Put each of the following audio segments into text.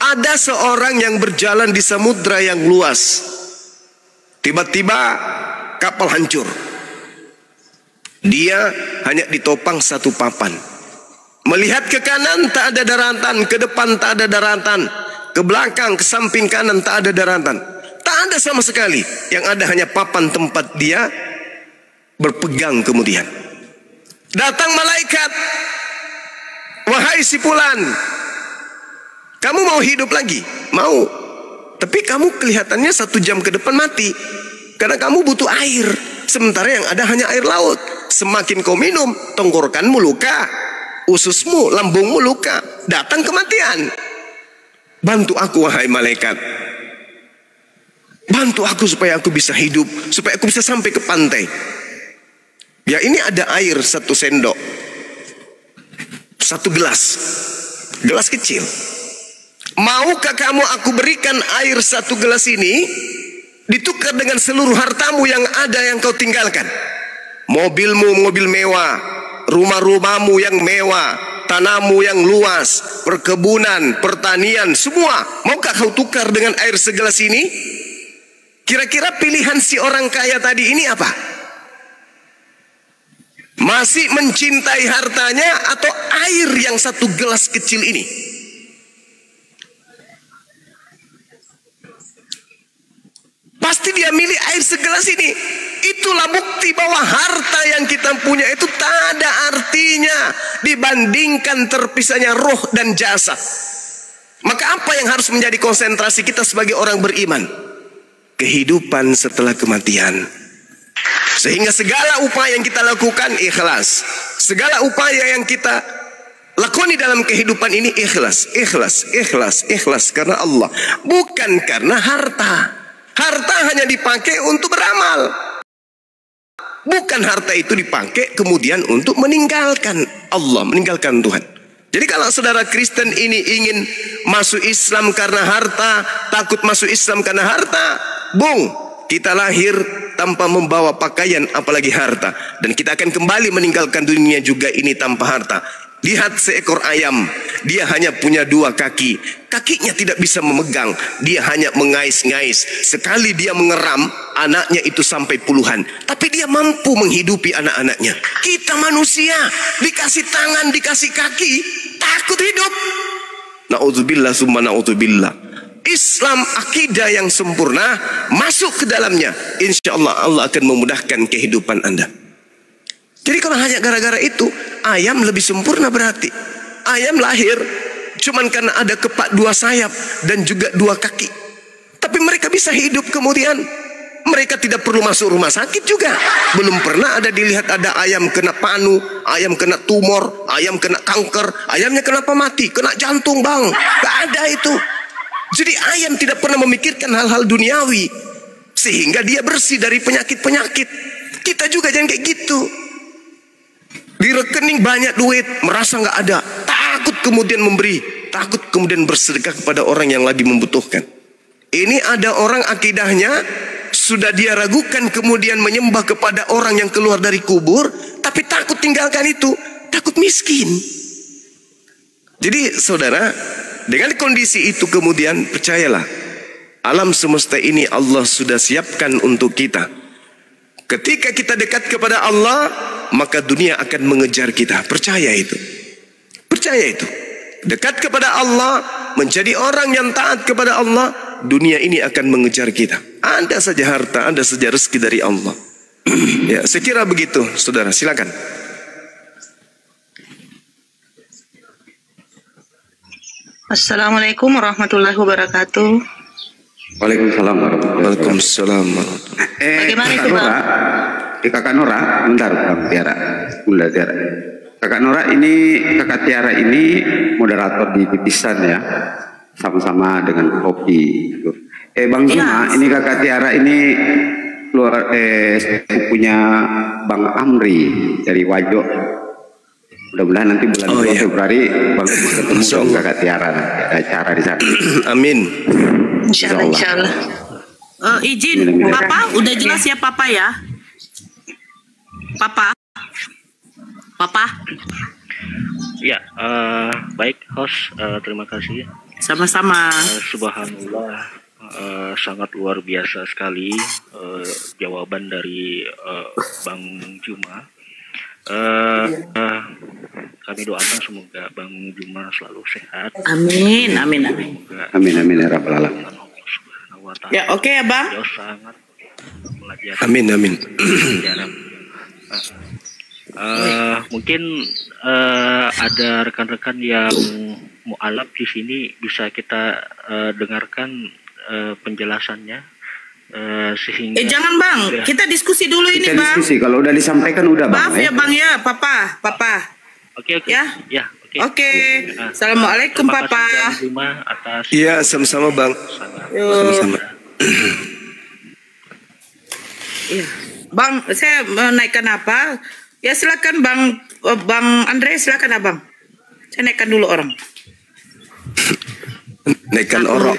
Ada seorang yang berjalan di samudra yang luas. Tiba-tiba kapal hancur. Dia hanya ditopang satu papan. Melihat ke kanan tak ada daratan, ke depan tak ada daratan, ke belakang, ke samping kanan tak ada daratan. Tak ada sama sekali. Yang ada hanya papan tempat dia berpegang kemudian. Datang malaikat. Wahai si fulan, kamu mau hidup lagi? Mau. Tapi kamu kelihatannya 1 jam ke depan mati. Karena kamu butuh air. Sementara yang ada hanya air laut. Semakin kau minum, tenggorokanmu luka, ususmu, lambungmu luka. Datang kematian. Bantu aku wahai malaikat. Bantu aku supaya aku bisa hidup. Supaya aku bisa sampai ke pantai. Ya ini ada air 1 sendok. 1 gelas. Gelas kecil. Maukah kamu aku berikan air 1 gelas ini ditukar dengan seluruh hartamu yang ada yang kau tinggalkan? Mobilmu mobil mewah, rumah-rumahmu yang mewah, tanahmu yang luas, perkebunan, pertanian, semua. Maukah kau tukar dengan air segelas ini? Kira-kira pilihan si orang kaya tadi ini apa? Masih mencintai hartanya atau air yang 1 gelas kecil ini? Pasti dia milih air segelas ini. Itulah bukti bahwa harta yang kita punya itu tak ada artinya dibandingkan terpisahnya roh dan jasad. Maka apa yang harus menjadi konsentrasi kita sebagai orang beriman? Kehidupan setelah kematian. Sehingga segala upaya yang kita lakukan ikhlas. Segala upaya yang kita lakoni dalam kehidupan ini ikhlas, ikhlas, ikhlas, ikhlas karena Allah, bukan karena harta. Harta hanya dipakai untuk beramal. Bukan harta itu dipakai kemudian untuk meninggalkan Allah, meninggalkan Tuhan. Jadi kalau saudara Kristen ini ingin masuk Islam karena harta, takut masuk Islam karena harta, bung, kita lahir tanpa membawa pakaian apalagi harta. Dan kita akan kembali meninggalkan dunia juga ini tanpa harta. Lihat seekor ayam, dia hanya punya 2 kaki. Kakinya tidak bisa memegang, dia hanya mengais-ngais. Sekali dia mengeram, anaknya itu sampai puluhan. Tapi dia mampu menghidupi anak-anaknya. Kita manusia, dikasih tangan, dikasih kaki, takut hidup. Na'udzubillah summa na'udzubillah. Islam akidah yang sempurna, masuk ke dalamnya, insya Allah Allah akan memudahkan kehidupan Anda. Jadi kalau hanya gara-gara itu, ayam lebih sempurna berarti. Ayam lahir cuman karena ada kepak 2 sayap dan juga 2 kaki. Tapi mereka bisa hidup kemudian. Mereka tidak perlu masuk rumah sakit juga. Belum pernah ada dilihat ada ayam kena panu, ayam kena tumor, ayam kena kanker. Ayamnya kenapa mati? Kena jantung bang. Gak ada itu. Jadi ayam tidak pernah memikirkan hal-hal duniawi. Sehingga dia bersih dari penyakit-penyakit. Kita juga jangan kayak gitu. Di rekening banyak duit, merasa nggak ada, takut kemudian memberi, takut kemudian bersedekah kepada orang yang lagi membutuhkan. Ini ada orang akidahnya sudah dia ragukan kemudian menyembah kepada orang yang keluar dari kubur, tapi takut tinggalkan itu, takut miskin. Jadi saudara, dengan kondisi itu kemudian percayalah, alam semesta ini Allah sudah siapkan untuk kita. Ketika kita dekat kepada Allah, maka dunia akan mengejar kita. Percaya itu. Percaya itu. Dekat kepada Allah, menjadi orang yang taat kepada Allah, dunia ini akan mengejar kita. Ada saja harta, ada saja rezeki dari Allah. Ya, saya kira begitu, saudara. Silakan. Assalamualaikum warahmatullahi wabarakatuh. Waalaikumsalam warahmatullahi wabarakatuh. Bagaimana itu Bang? Kakak Nora, bentar Bang Tiara. Bunda Tiara. Kakak Nora ini, Kakak Tiara ini moderator di Titisan ya. Sama-sama dengan kopi. Bang Zuma, ini Kakak Tiara ini keluar punya Bang Amri dari Wajo. Mudah-mudahan nanti bulan Februari Bang Zuma ketemu dong Kakak Tiara. Ada acara di sana. Amin. Insyaallah, insyaallah. Izin, Papa, udah jelas ya Papa ya? Papa. Ya, baik host, terima kasih. Sama-sama. Subhanallah, sangat luar biasa sekali jawaban dari Bang Juma. Kami doakan semoga Bang Juma selalu sehat. Amin, amin, amin. Amin ya rabbal alamin. Ya, oke ya Bang. Beliau sangat melajari. Amin. Mungkin ada rekan-rekan yang mu'alaf di sini, bisa kita dengarkan penjelasannya sehingga. Jangan Bang, kita diskusi dulu ini Bang. Diskusi, kalau udah disampaikan udah Bang. Maaf ya Bang ya, Papa. Oke. Ya. Oke. Assalamualaikum Papa. Iya, sama-sama Bang. Sama-sama. Iya. Bang, saya menaikkan apa? Ya silakan Bang Andre, silakan Abang. Saya naikkan dulu orang. Naikkan orang.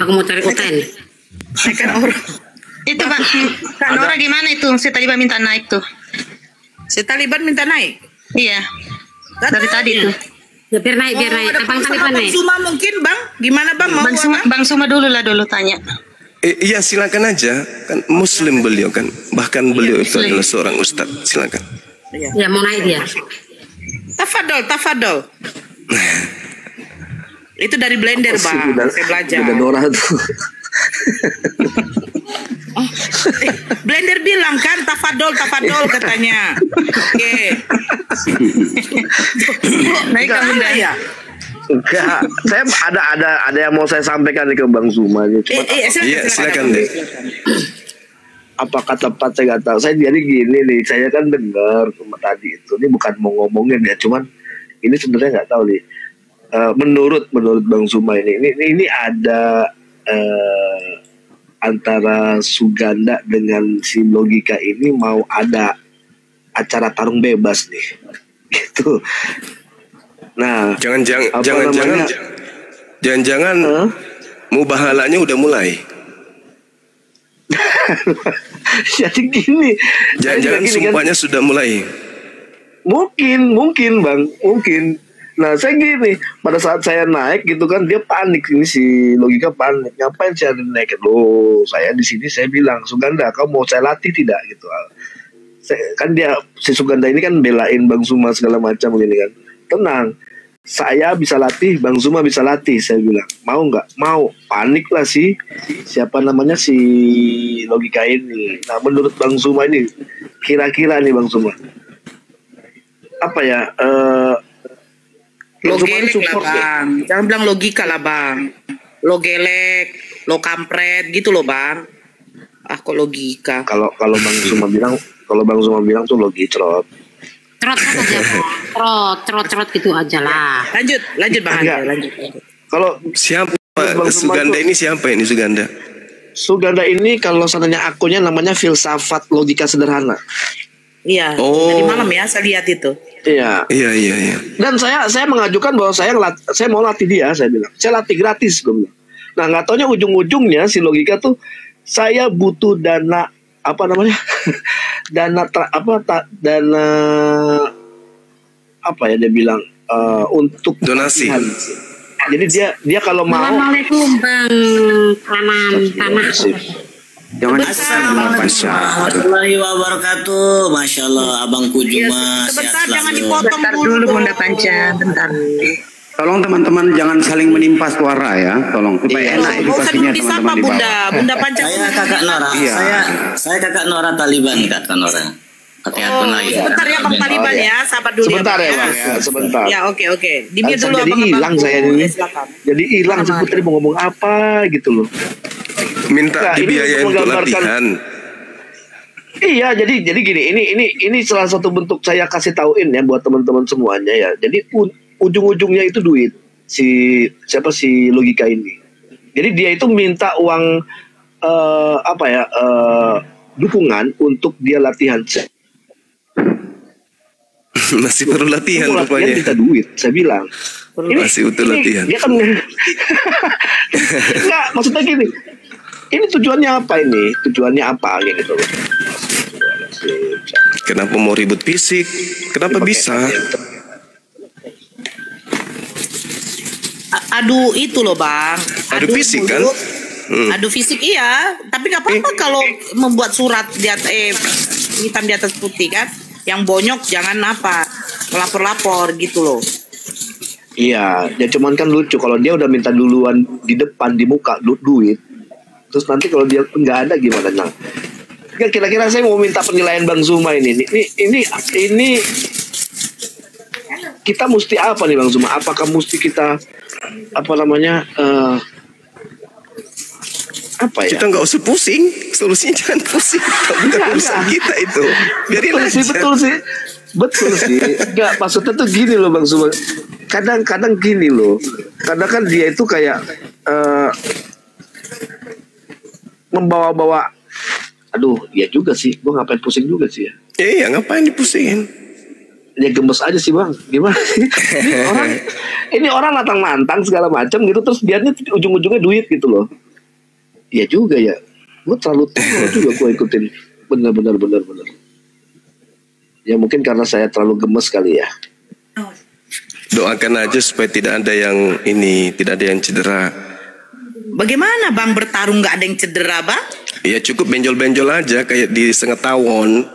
Aku mau cari hotel. Naikkan orang. Itu Pak, Kak Nora gimana itu? Si Taliban minta naik tuh. Si Taliban minta naik? Iya. Dari tadi tuh. Ya, biar naik. Abang Taliban naik. Bang Suma mungkin Bang? Gimana Bang? Mau Bang Suma dulu tanya. Iya silakan aja, kan Muslim beliau kan, bahkan beliau itu adalah seorang ustadz. Silakan. Ya mau naik dia. Tafadol. Itu dari Blender Bang, saya belajar. Nora tuh. Blender bilang kan tafadol katanya. Oke. Naik kamu ya. Enggak, saya ada yang mau saya sampaikan nih ke Bang Zuma. Silakan deh. Apakah tepat saya nggak tahu. Saya jadi gini nih, saya kan dengar tadi itu. Ini bukan mau ngomongin ya, cuman ini sebenarnya nggak tahu nih. Menurut Bang Zuma ini ada antara Suganda dengan si Logika ini mau ada acara tarung bebas nih, gitu. Nah, jangan-jangan mubahalanya udah mulai. Jadi gini. Jangan-jangan sumpahnya kan, sudah mulai. Mungkin Bang, mungkin. Nah, saya gini, pada saat saya naik gitu kan, dia panik, ini si Logika panik. Ngapain saya naik? Loh, saya di sini saya bilang, Suganda, kamu mau saya latih tidak gitu. Kan dia si Suganda ini kan belain Bang Zuma segala macam gini kan. Tenang, saya bisa latih, Bang Zuma bisa latih, saya bilang. Mau nggak? Mau. Panik lah si Logika ini. Nah, menurut Bang Zuma ini, kira-kira nih Bang Zuma, apa ya? Lo gelek lah Bang, jangan bilang logika lah Bang. Lo gelek, lo kampret gitu loh Bang. Kok logika? Kalau Bang Zuma bilang tuh logicrot. Trot gitu aja lah. Lanjut Bang Andre, lanjut. Kalau siapa Suganda ini, siapa ini Suganda? Suganda ini kalau sananya akunnya namanya Filsafat Logika Sederhana. Iya. Tadi malam ya saya lihat itu. Iya. Dan saya mengajukan bahwa saya mau latih dia, saya bilang. Saya latih gratis, gue bilang. Nah, nggak taunya ujung-ujungnya si Logika tuh saya butuh dana apa namanya? dana apa ya dia bilang untuk donasi. Jadi dia kalau mau. Assalamualaikum Bang Tanah. Assalamualaikum warahmatullahi wabarakatuh. Masya Allah, Abangku Juma. Sebentar, jangan dipotong dulu Bunda Panca, bentar. Tolong teman-teman jangan saling menimpa suara ya, tolong supaya enak edukasinya teman-teman di bawah. Bunda Panca. Saya Kakak Nora. Saya Kakak Nora Taliban, Kakak Nora. Sebentar ya Bang Taliban ya, sahabat dulu. Sebentar ya Bang ya, sebentar. Ya oke. Dimute dulu Jadi hilang saya ini. Jadi hilang sebut tadi mau ngomong apa gitu loh. Minta dibiayain untuk latihan. Iya, jadi gini, ini salah satu bentuk saya kasih tauin ya buat teman-teman semuanya ya. Jadi ujung-ujungnya itu duit si Logika ini. Jadi dia itu minta uang dukungan untuk dia latihan. Masih perlu latihan rupanya. Minta duit, saya bilang. Masih utuh latihan. Dia kan enggak, maksudnya gini. Ini tujuannya apa ini? Tujuannya apa gitu loh. Kenapa mau ribut fisik? Kenapa bisa? adu itu loh Bang. Adu fisik kan? mulut. Adu fisik iya, tapi nggak apa-apa kalau membuat surat di atas, hitam di atas putih kan. Yang bonyok jangan apa, melapor-lapor gitu loh. Iya, ya cuman kan lucu kalau dia udah minta duluan di depan di muka duit. Terus nanti kalau dia nggak ada gimana Nang? Kira-kira saya mau minta penilaian Bang Zuma ini kita mesti apa nih Bang Zuma? Apakah mesti kita apa namanya apa ya? Kita nggak usah pusing, solusinya jangan pusing. Bukan urusan kita itu. Biarin aja. Betul sih. Enggak, maksudnya tuh gini loh Bang Zuma. Kadang-kadang gini loh. Kadang kan dia itu kayak membawa-bawa. Aduh, ya juga sih. Gue ngapain pusing juga sih ya. Iya, ngapain dipusingin? Ya gemes aja sih Bang. Gimana sih? Ini orang nantang-nantang segala macam gitu, terus biarnya ujung-ujungnya duit gitu loh. Iya juga ya. Gue terlalu tua juga gue ikutin. Bener. Ya mungkin karena saya terlalu gemes kali ya. Doakan aja supaya tidak ada yang tidak ada yang cedera. Bagaimana Bang bertarung nggak ada yang cedera Bang? Ya cukup benjol-benjol aja kayak di setengah tawon.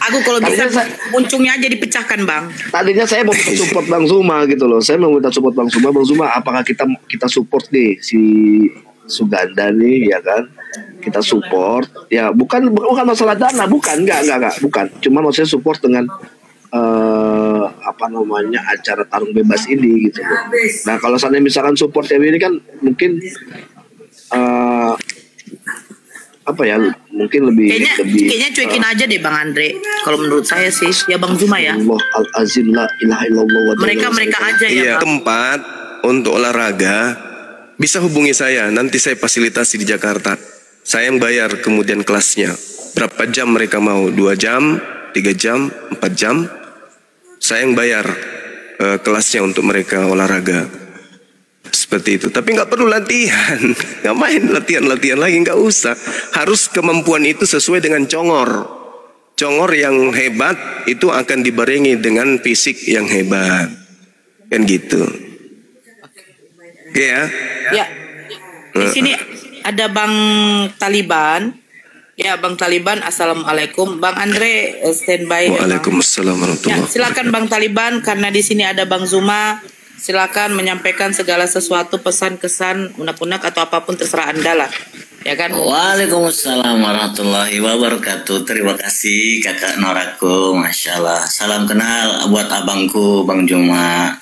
Aku kalau bisa puncungnya aja dipecahkan Bang. Tadinya saya mau minta support Bang Zuma gitu loh. Saya mau minta support Bang Zuma. Bang Zuma, apakah kita support nih si Suganda nih ya kan? Kita support. Ya bukan masalah dana, bukan. Cuma maksudnya support dengan apa namanya acara tarung bebas ini gitu loh. Nah kalau seandainya misalkan support yang ini kan mungkin apa ya, mungkin lebih kayaknya cuekin aja deh Bang Andre. Kalau menurut saya sih ya Bang Zuma ya. Allah al-azim la ilaha illallah. Mereka aja ya. Iya, Bang. tempat untuk olahraga bisa hubungi saya. Nanti saya fasilitasi di Jakarta. Saya yang bayar kemudian kelasnya. Berapa jam mereka mau? 2 jam, 3 jam, 4 jam. Saya yang bayar kelasnya untuk mereka olahraga. Seperti itu. Tapi nggak perlu latihan. Nggak main latihan lagi, nggak usah. Harus kemampuan itu sesuai dengan congor. Congor yang hebat itu akan dibarengi dengan fisik yang hebat. Kan gitu. Oke ya. Ya. Di sini ada Bang Taliban. Ya Bang Taliban, assalamualaikum. Bang Andre standby. Waalaikumsalam warahmatullahi wabarakatuh. Silakan Bang Taliban, karena di sini ada Bang Zuma. Silakan menyampaikan segala sesuatu, pesan, kesan, unek-unek atau apapun terserah Anda lah. Ya kan? Waalaikumsalam warahmatullahi wabarakatuh. Terima kasih Kakak Noraku, Masya Allah. Salam kenal buat abangku Bang Juma.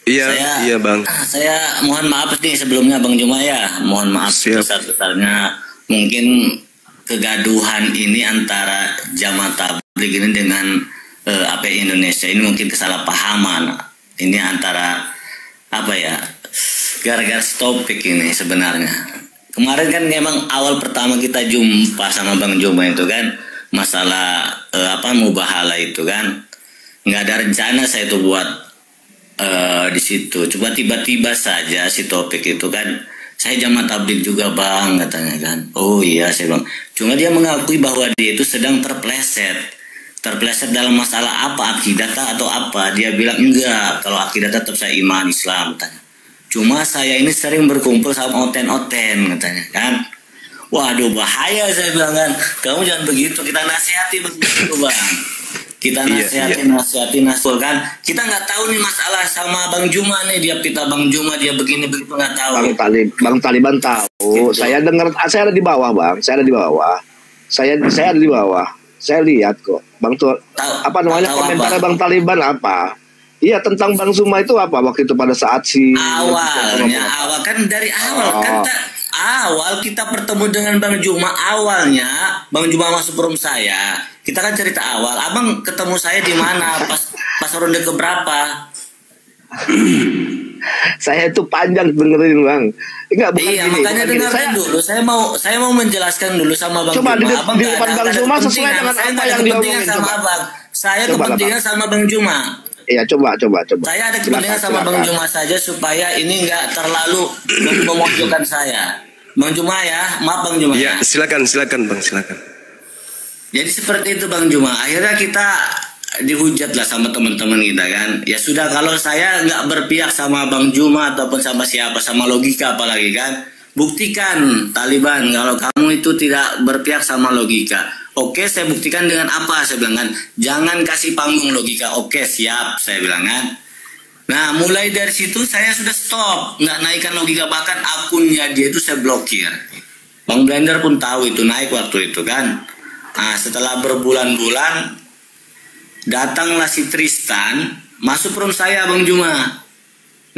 Iya Bang. Saya mohon maaf nih sebelumnya Bang Juma ya. Mohon maaf sebesar-besarnya. Mungkin kegaduhan ini antara Jamaah Tabligh ini dengan API Indonesia ini mungkin kesalahpahaman. Ini antara apa ya, gara-gara topik ini sebenarnya. Kemarin kan memang awal pertama kita jumpa sama Bang Juma itu kan masalah mubahala itu kan, nggak ada rencana saya itu buat di situ. Coba tiba-tiba saja si topik itu kan, saya Jamaah Tabligh juga Bang katanya kan. Oh iya saya Bang. Cuma dia mengakui bahwa dia itu sedang terpleset dalam masalah apa, akidah atau apa. Dia bilang enggak, kalau akidah tetap saya iman Islam katanya. Cuma saya ini sering berkumpul sama oten-oten katanya kan. Waduh bahaya saya bilang kan. Kamu jangan begitu, kita nasihati begitu Bang. Kita nasihati kan. Kita nggak tahu nih masalah sama Bang Juma nih, dia pita Bang Juma dia begini begitu nggak tahu. Bang Taliban tahu. Gitu. Saya dengar, saya ada di bawah Bang. Saya ada di bawah. Saya ada di bawah. Saya lihat kok. Bang tuh apa namanya komentarnya Bang Taliban apa? Iya tentang Bang Zuma itu apa waktu itu pada saat awal kan dari awal kan awal kita bertemu dengan Bang Juma, awalnya Bang Juma masuk room saya. Kita kan cerita awal, Abang ketemu saya di mana pas ronde keberapa? Saya itu panjang dengerin Bang. Enggak bukan iya, gini. Makanya dengarkan dulu. Saya mau menjelaskan dulu sama Bang Juma. Coba di depan Bang Juma sesuai dengan apa yang diomongin sama Abang. Saya kepentingan sama Bang Juma. Iya, coba. Saya ada kepentingan sama Bang Juma saja supaya ini enggak terlalu memojokkan saya. Bang Juma ya, maaf Bang Juma. Ya, silakan Bang, silakan. Jadi seperti itu Bang Juma. Akhirnya kita dihujat lah sama teman-teman kita kan. Ya sudah, kalau saya nggak berpihak sama Bang Juma ataupun sama siapa, sama logika apalagi kan, buktikan Taliban kalau kamu itu tidak berpihak sama logika. Oke, saya buktikan dengan apa? Saya bilang kan, jangan kasih panggung logika. Oke, siap, saya bilang kan. Nah, mulai dari situ saya sudah stop, nggak naikkan logika, bahkan akunnya dia itu saya blokir. Bang Blender pun tahu itu, naik waktu itu kan. Nah, setelah berbulan-bulan datanglah si Tristan masuk room saya, Bang Juma.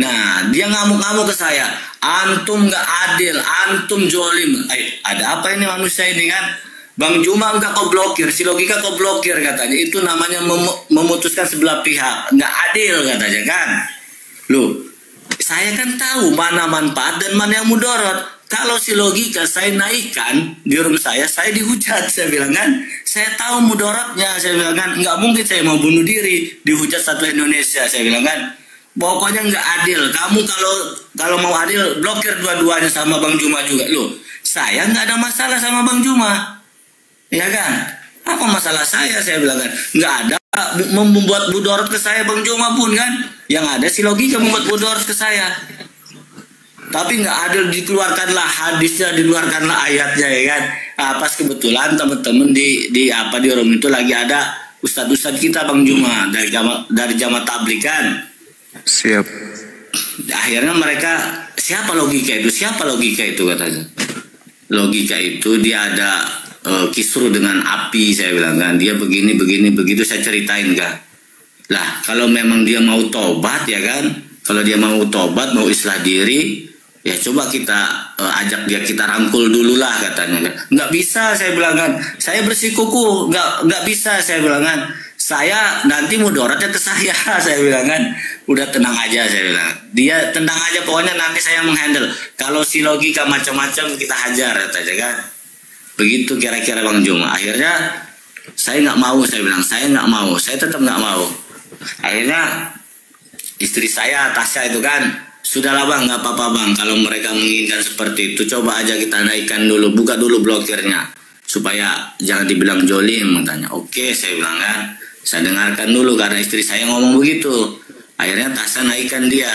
Nah, dia ngamuk-ngamuk ke saya, antum nggak adil, antum jolim. Ada apa ini manusia ini kan? Bang Juma enggak kau blokir, si logika kau blokir katanya. Itu namanya memutuskan sebelah pihak, nggak adil katanya kan. Loh, saya kan tahu mana manfaat dan mana yang mudarat. Kalau si logika saya naikkan di room saya dihujat, saya bilang kan. Saya tahu mudaratnya, saya bilang kan. Nggak mungkin saya mau bunuh diri, dihujat satu Indonesia, saya bilang kan. Pokoknya nggak adil. Kamu kalau mau adil, blokir dua-duanya sama Bang Juma juga. Loh, saya nggak ada masalah sama Bang Juma. Ya kan? Apa masalah saya bilang kan. Nggak ada membuat mudarat ke saya Bang Juma pun kan. Yang ada si logika membuat mudarat ke saya. Tapi nggak adil, dikeluarkanlah hadisnya, dikeluarkanlah ayatnya ya kan. Pas kebetulan teman-teman di room itu lagi ada ustadz-ustadz kita Bang Juma dari jamaah tabligh kan. Siap. Akhirnya mereka, siapa logika itu katanya. Logika itu dia ada kisruh dengan api, saya bilang kan. Dia begini begitu, saya ceritain kan. Lah kalau memang dia mau tobat ya kan, kalau dia mau tobat, mau islah diri, ya coba kita ajak dia, kita rangkul dulu lah katanya. Nggak bisa, saya bilang kan. Saya bersikukuh, nggak bisa, saya bilang kan. Saya nanti mudaratnya ke saya, saya bilang kan. Udah tenang aja, saya bilang. Dia tenang aja, pokoknya nanti saya menghandle. Kalau si logika macam-macam kita hajar katanya kan. Begitu kira-kira Bang Juma. Akhirnya saya nggak mau, saya bilang. Saya nggak mau, saya tetap nggak mau. Akhirnya istri saya, Tasya itu kan, sudahlah Bang, nggak apa-apa Bang. Kalau mereka menginginkan seperti itu, coba aja kita naikkan dulu, buka dulu blokirnya, supaya jangan dibilang jolim katanya. Oke, saya bilang kan, saya dengarkan dulu karena istri saya ngomong begitu. Akhirnya Tasya naikkan dia.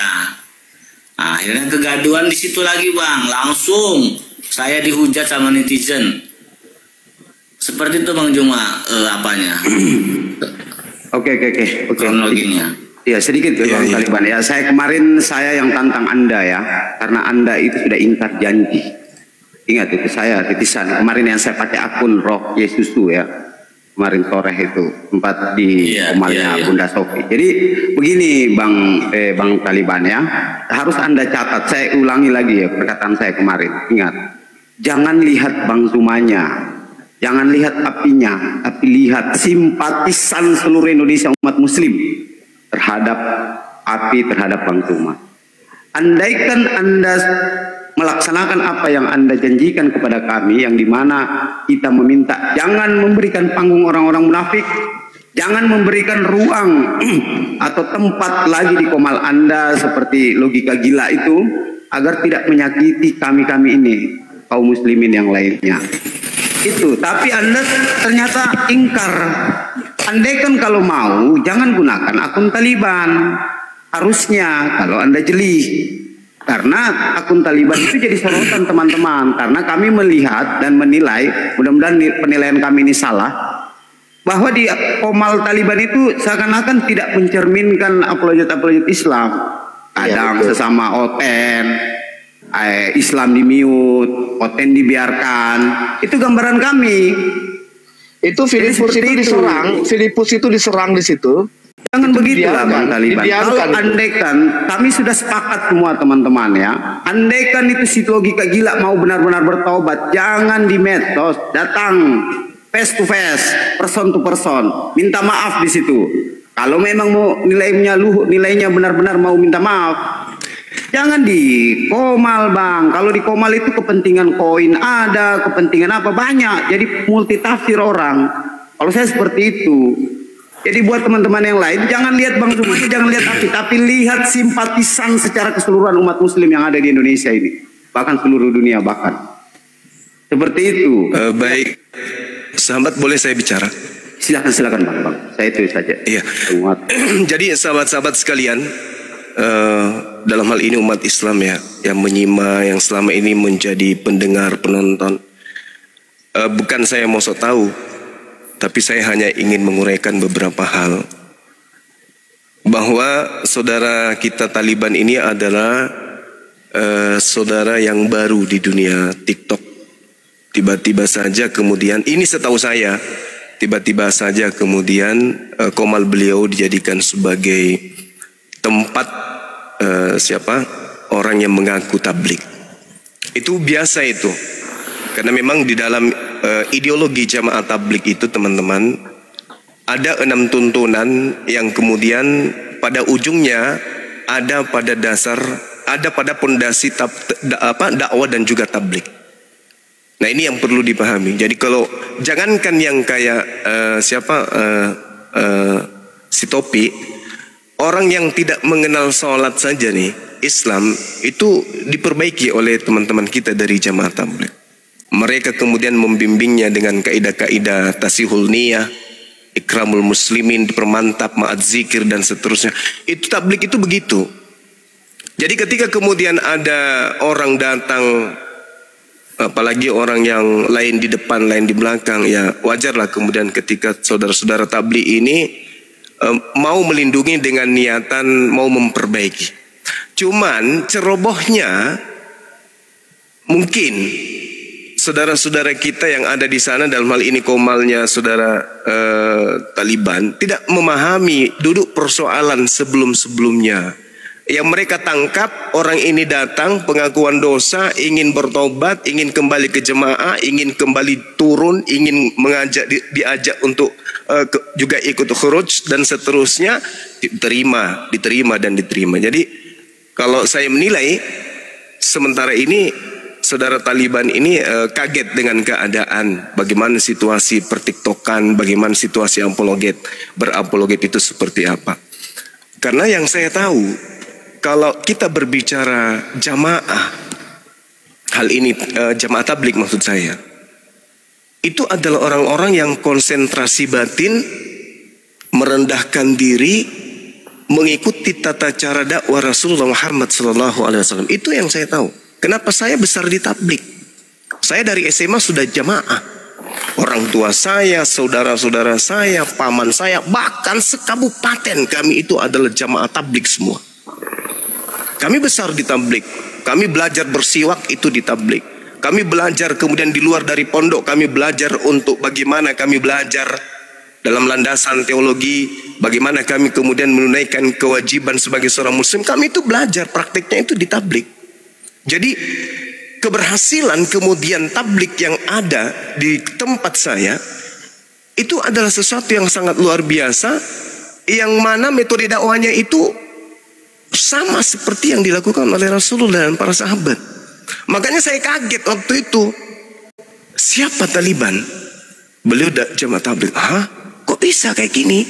Nah, akhirnya kegaduhan di situ lagi Bang, langsung saya dihujat sama netizen. Seperti itu Bang Juma, apanya? Oke. Kronologinya. Ya sedikit Bang Taliban ya. Saya kemarin yang tantang Anda ya, karena Anda itu sudah ingkar janji. Ingat itu saya titisan kemarin yang saya pakai akun Roh Yesus ya. Kemarin sore itu tempat di komalnya Bunda Sofi. Jadi begini Bang Taliban ya, harus Anda catat. Saya ulangi lagi ya perkataan saya kemarin. Ingat, jangan lihat Bang Zumanya. Jangan lihat apinya, tapi lihat simpatisan seluruh Indonesia umat muslim terhadap Bang Zuma. Andaikan Anda melaksanakan apa yang Anda janjikan kepada kami, yang dimana kita meminta jangan memberikan panggung orang-orang munafik, jangan memberikan ruang atau tempat lagi di komal Anda seperti logika gila itu, agar tidak menyakiti kami ini, kaum muslimin yang lainnya. Itu, tapi Anda ternyata ingkar. Andaikan kalau mau, jangan gunakan akun Taliban. Harusnya kalau Anda jeli. Karena akun Taliban itu jadi sorotan teman-teman. Karena kami melihat dan menilai, mudah-mudahan penilaian kami ini salah, bahwa di komal Taliban itu seakan-akan tidak mencerminkan apologet Islam. Kadang sesama oten, Islam di-mute, oten dibiarkan. Itu gambaran kami. Itu Filipus itu diserang di situ. Jangan begitu lah Bang Taliban. Kalau andaikan kami sudah sepakat semua teman-teman ya, andaikan itu si logika gila mau benar-benar bertobat, jangan di medsos, datang face to face, person to person, minta maaf di situ. Kalau memang mau nilainya benar-benar mau minta maaf, jangan di komal Bang. Kalau di komal itu kepentingan koin ada, kepentingan apa banyak. Jadi multitafsir orang. Kalau saya seperti itu. Jadi buat teman-teman yang lain, jangan lihat Bang Zuma, jangan lihat tapi lihat simpatisan secara keseluruhan umat muslim yang ada di Indonesia ini. Bahkan seluruh dunia bahkan. Seperti itu. Baik. Sahabat boleh saya bicara? Silakan Bang. Saya itu saja. Iya. Jadi sahabat-sahabat sekalian, dalam hal ini umat Islam ya, yang menyimak, yang selama ini menjadi pendengar, penonton, bukan saya mau sok tahu, tapi saya hanya ingin menguraikan beberapa hal. Bahwa saudara kita Taliban ini adalah saudara yang baru di dunia TikTok. Tiba-tiba saja kemudian, ini setahu saya, tiba-tiba saja kemudian komal beliau dijadikan sebagai tempat orang yang mengaku tablik. Itu biasa itu. Karena memang di dalam ideologi jamaah tablik itu teman-teman, ada 6 tuntunan yang kemudian pada ujungnya ada pada dasar, ada pada pondasi dakwah dan juga tablik. Nah ini yang perlu dipahami. Jadi kalau jangankan yang kayak si Topi, orang yang tidak mengenal sholat saja nih, Islam itu diperbaiki oleh teman-teman kita dari jamaah tabligh. Mereka kemudian membimbingnya dengan kaidah-kaidah tasihul niyah, ikramul muslimin, dipermantap, ma'at zikir dan seterusnya. Itu tabligh itu begitu. Jadi ketika kemudian ada orang datang, apalagi orang yang lain di depan, lain di belakang, ya wajarlah kemudian ketika saudara-saudara tabligh ini mau melindungi dengan niatan mau memperbaiki. Cuman cerobohnya mungkin saudara-saudara kita yang ada di sana, dalam hal ini komalnya saudara Taliban, tidak memahami duduk persoalan sebelum-sebelumnya. Yang mereka tangkap, orang ini datang pengakuan dosa, ingin bertobat, ingin kembali ke jemaah, ingin kembali turun, ingin mengajak diajak untuk juga ikut khuruj dan seterusnya, diterima dan diterima. Jadi kalau saya menilai sementara ini saudara Taliban ini kaget dengan keadaan, bagaimana situasi pertiktokan, bagaimana situasi berapologet itu seperti apa. Karena yang saya tahu, kalau kita berbicara jamaah, hal ini jamaah tabligh maksud saya, itu adalah orang-orang yang konsentrasi batin, merendahkan diri, mengikuti tata cara dakwah Rasulullah Muhammad SAW. Itu yang saya tahu. Kenapa saya besar di tabligh? Saya dari SMA sudah jamaah. Orang tua saya, saudara-saudara saya, paman saya, bahkan sekabupaten kami itu adalah jamaah tabligh semua. Kami besar di tabligh. Kami belajar bersiwak itu di tabligh. Kami belajar kemudian di luar dari pondok, kami belajar untuk bagaimana kami belajar dalam landasan teologi, bagaimana kami kemudian menunaikan kewajiban sebagai seorang muslim. Kami itu belajar, prakteknya itu di tabligh. Jadi keberhasilan kemudian tabligh yang ada di tempat saya itu adalah sesuatu yang sangat luar biasa, yang mana metode dakwahnya itu sama seperti yang dilakukan oleh Rasulullah dan para sahabat. Makanya saya kaget waktu itu. Siapa Taliban? Beliau jamaah tabligh. Kok bisa kayak gini?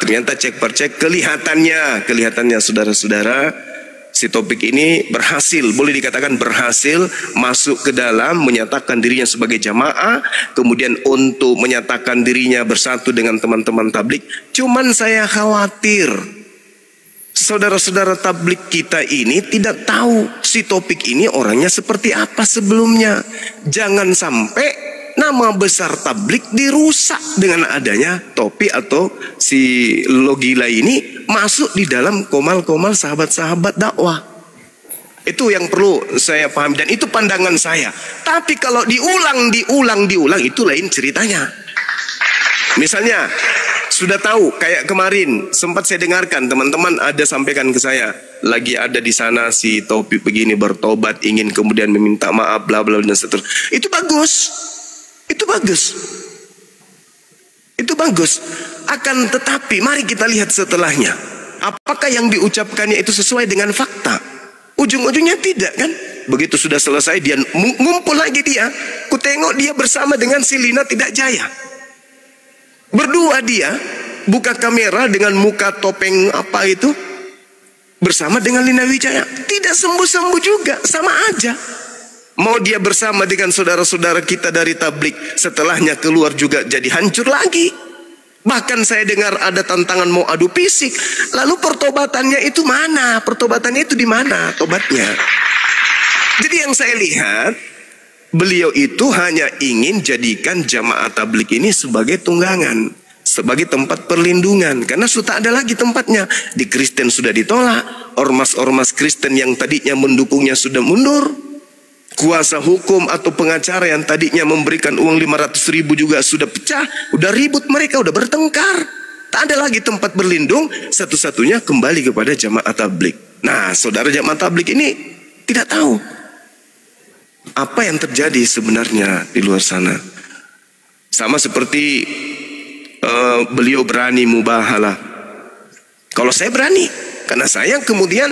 Ternyata cek per cek kelihatannya saudara-saudara, si topik ini berhasil, boleh dikatakan berhasil masuk ke dalam, menyatakan dirinya sebagai jamaah, kemudian untuk menyatakan dirinya bersatu dengan teman-teman tabligh. Cuman saya khawatir saudara-saudara tabligh kita ini tidak tahu si topik ini orangnya seperti apa sebelumnya. Jangan sampai nama besar tabligh dirusak dengan adanya Topi atau si Logila ini masuk di dalam komal-komal sahabat-sahabat dakwah. Itu yang perlu saya pahami dan itu pandangan saya. Tapi kalau diulang itu lain ceritanya. Misalnya sudah tahu, kayak kemarin sempat saya dengarkan teman-teman ada sampaikan ke saya, lagi ada di sana si Topi begini bertobat, ingin kemudian meminta maaf, bla bla dan seterusnya. Itu bagus. Akan tetapi mari kita lihat setelahnya. Apakah yang diucapkannya itu sesuai dengan fakta? Ujung-ujungnya tidak kan? Begitu sudah selesai dia ngumpul lagi dia. Ku tengok dia bersama dengan si Lina Tidak Jaya. Berdua dia buka kamera dengan muka topeng apa itu bersama dengan Lina Wijaya. Tidak sembuh-sembuh juga, sama aja. Mau dia bersama dengan saudara-saudara kita dari tabligh, setelahnya keluar juga jadi hancur lagi. Bahkan saya dengar ada tantangan mau adu fisik. Lalu pertobatannya itu mana? Pertobatannya itu di mana tobatnya? Jadi yang saya lihat, beliau itu hanya ingin jadikan jamaah tabligh ini sebagai tunggangan, sebagai tempat perlindungan. Karena sudah ada lagi tempatnya. Di Kristen sudah ditolak. Ormas-ormas Kristen yang tadinya mendukungnya sudah mundur. Kuasa hukum atau pengacara yang tadinya memberikan uang 500.000 juga sudah pecah. Udah ribut mereka, udah bertengkar. Tak ada lagi tempat berlindung. Satu-satunya kembali kepada jamaah tabligh. Nah, saudara jamaah tabligh ini tidak tahu apa yang terjadi sebenarnya di luar sana. Sama seperti beliau berani mubahalah. Kalau saya berani, karena saya kemudian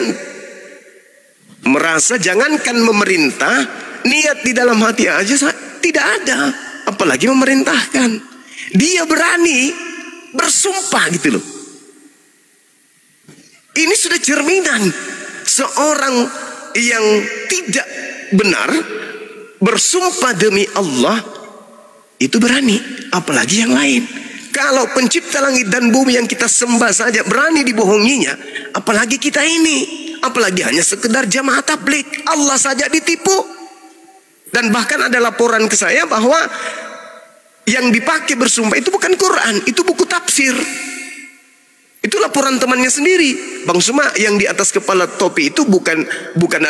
merasa jangankan memerintah, niat di dalam hati aja tidak ada, apalagi memerintahkan. Dia berani bersumpah gitu loh. Ini sudah cerminan seorang yang tidak benar bersumpah demi Allah, itu berani, apalagi yang lain. Kalau pencipta langit dan bumi yang kita sembah saja berani dibohonginya, apalagi kita ini. Apalagi hanya sekedar jamaah tabligh, Allah saja ditipu. Dan bahkan ada laporan ke saya bahwa yang dipakai bersumpah itu bukan Quran, itu buku tafsir. Itu laporan temannya sendiri. Bang Suma, yang di atas kepala topi itu bukan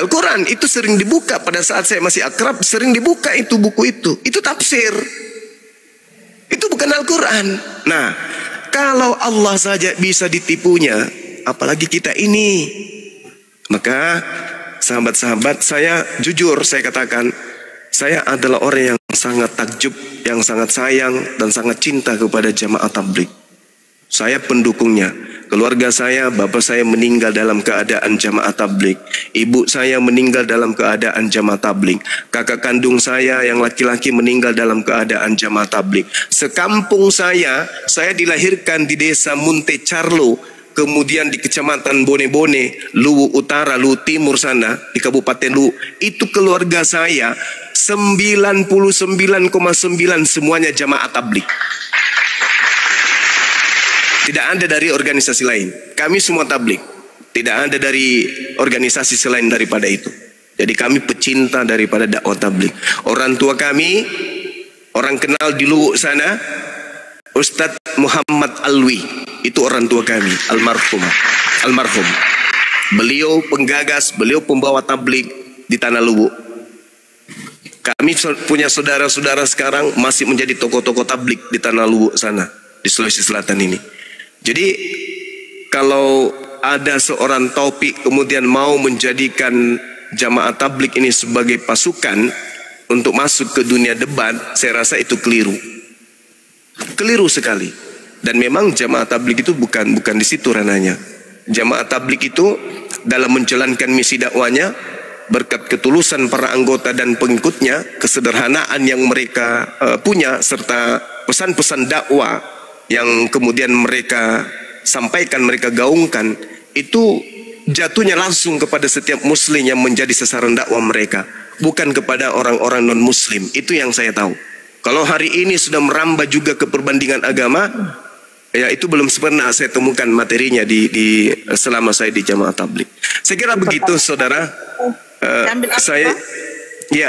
Al-Quran, itu sering dibuka pada saat saya masih akrab, sering dibuka itu buku itu. Itu tafsir. Itu bukan Al-Quran. Nah, kalau Allah saja bisa ditipunya, apalagi kita ini. Maka sahabat-sahabat, saya jujur saya katakan, saya adalah orang yang sangat takjub, yang sangat sayang dan sangat cinta kepada jamaah tabligh. Saya pendukungnya. Keluarga saya, bapak saya meninggal dalam keadaan jamaah tabligh. Ibu saya meninggal dalam keadaan jamaah tabligh. Kakak kandung saya yang laki-laki meninggal dalam keadaan jamaah tabligh. Sekampung saya dilahirkan di desa Munte Carlo, kemudian di kecamatan Bone-Bone, Luwu Utara, Luwu Timur sana, di Kabupaten Luwu. Itu keluarga saya 99,9 semuanya jamaah tabligh. Tidak ada dari organisasi lain. Kami semua tabligh. Tidak ada dari organisasi selain daripada itu. Jadi kami pecinta daripada dakwah tabligh. Orang tua kami, orang kenal di Luwu sana, Ustadz Muhammad Alwi. Itu orang tua kami, almarhum. Beliau penggagas, beliau pembawa tabligh di Tanah Luwu. Kami punya saudara-saudara sekarang masih menjadi tokoh-tokoh tabligh di Tanah Luwu sana, di Sulawesi Selatan ini. Jadi kalau ada seorang topik kemudian mau menjadikan jamaah tabligh ini sebagai pasukan untuk masuk ke dunia debat, saya rasa itu keliru. Keliru sekali. Dan memang jamaah tabligh itu bukan di situ ranahnya. Jamaah tabligh itu dalam menjalankan misi dakwanya, berkat ketulusan para anggota dan pengikutnya, kesederhanaan yang mereka punya, serta pesan-pesan dakwah yang kemudian mereka sampaikan, mereka gaungkan, itu jatuhnya langsung kepada setiap muslim yang menjadi sasaran dakwah mereka, bukan kepada orang-orang non-muslim. Itu yang saya tahu. Kalau hari ini sudah merambah juga ke perbandingan agama, ya itu belum pernah saya temukan materinya di selama saya di jamaah tabligh. Saya kira begitu, saudara.